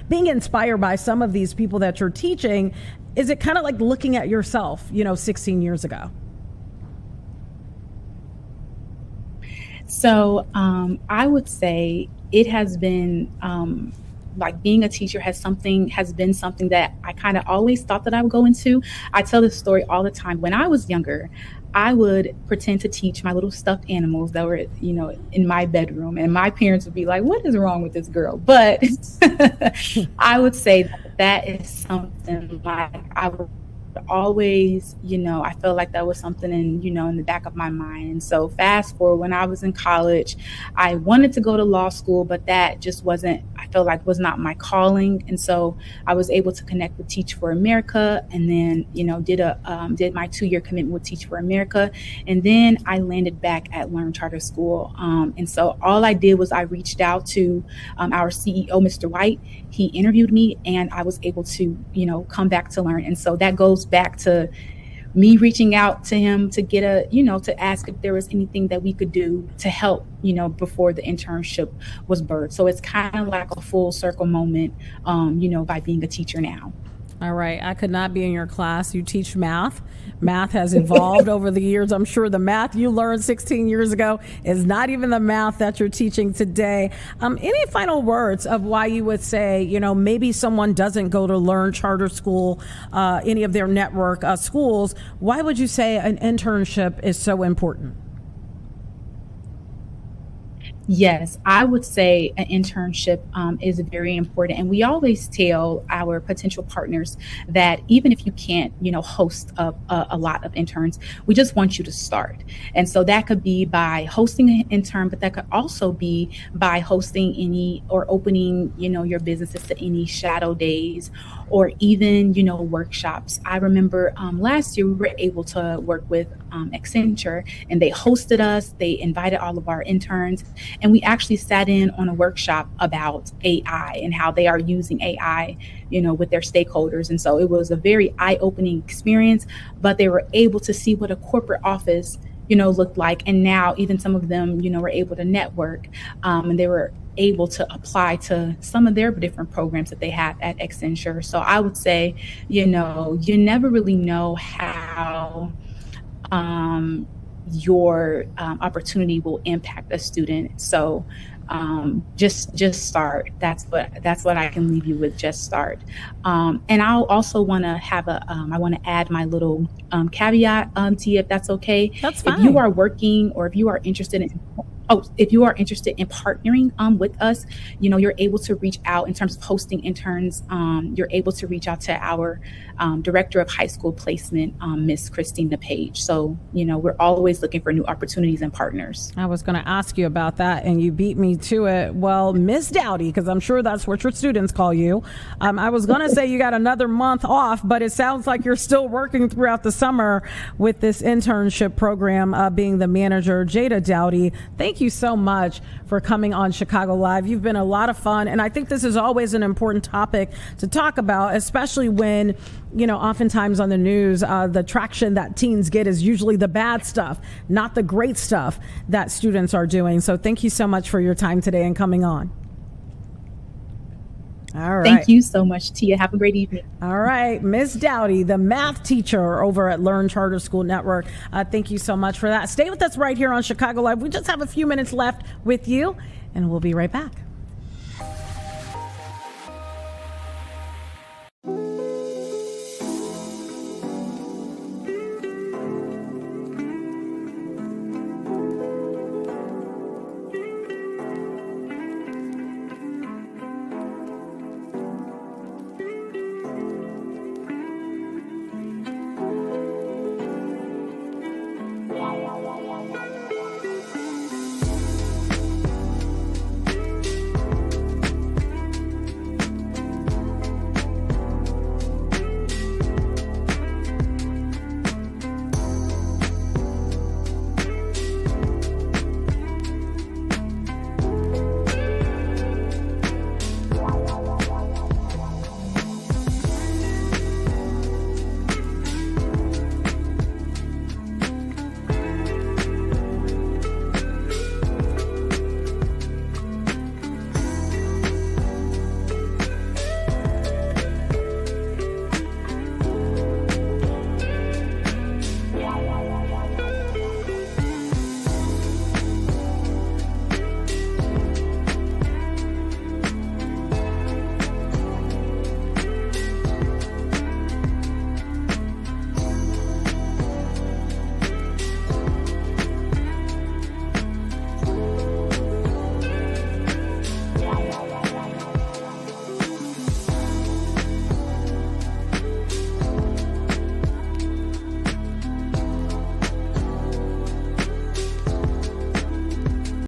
Speaker 1: being inspired by some of these people that you're teaching? Is it kind of like looking at yourself, 16 years ago?
Speaker 3: So I would say it has been, like being a teacher has been something that I kind of always thought that I would go into. I tell this story all the time. When I was younger, I would pretend to teach my little stuffed animals that were, in my bedroom, and my parents would be like, "What is wrong with this girl?" But I would say that is something like I would always, I felt like that was something in the back of my mind. And so fast forward, when I was in college, I wanted to go to law school, but that just wasn't, I felt like was not my calling. And so I was able to connect with Teach for America, and then, did my 2-year commitment with Teach for America. And then I landed back at Learn Charter School. And so all I did was I reached out to our CEO, Mr. White. He interviewed me, and I was able to, come back to Learn. And so that goes back to me reaching out to him to get to ask if there was anything that we could do to help, before the internship was birthed. So it's kind of like a full circle moment, by being a teacher now.
Speaker 1: All right. I could not be in your class. You teach math. Math has evolved over the years. I'm sure the math you learned 16 years ago is not even the math that you're teaching today. Any final words of why you would say, maybe someone doesn't go to Learn Charter School, any of their network schools? Why would you say an internship is so important?
Speaker 3: Yes, I would say an internship is very important. And we always tell our potential partners that even if you can't, host a lot of interns, we just want you to start. And so that could be by hosting an intern, but that could also be by hosting any or opening, your businesses to any shadow days, or even, workshops. I remember last year we were able to work with Accenture, and they hosted us. They invited all of our interns, and we actually sat in on a workshop about AI and how they are using AI, with their stakeholders. And so it was a very eye-opening experience, but they were able to see what a corporate office, looked like. And now even some of them, were able to network, and they were able to apply to some of their different programs that they have at Accenture. So I would say, you never really know how your opportunity will impact a student. So just start. That's what I can leave you with. Just start. And I'll also want to have I want to add my little caveat to you, if that's okay.
Speaker 1: That's fine.
Speaker 3: If you are working, or if you are interested in partnering with us, you're able to reach out in terms of hosting interns. You're able to reach out to our director of high school placement, Miss Christina Page. So, we're always looking for new opportunities and partners.
Speaker 1: I was going to ask you about that, and you beat me to it. Well, Miss Dowdy, because I'm sure that's what your students call you. I was going to say you got another month off, but it sounds like you're still working throughout the summer with this internship program, being the manager. Jada Dowdy, thank you so much for coming on Chicago Live. You've been a lot of fun, and I think this is always an important topic to talk about, especially when, oftentimes on the news, the traction that teens get is usually the bad stuff, not the great stuff that students are doing. So thank you so much for your time today and coming on. All right.
Speaker 3: Thank you so much, Tia. Have a great evening.
Speaker 1: All right. Ms. Dowdy, the math teacher over at Learn Charter School Network. Thank you so much for that. Stay with us right here on Chicago Live. We just have a few minutes left with you, and we'll be right back.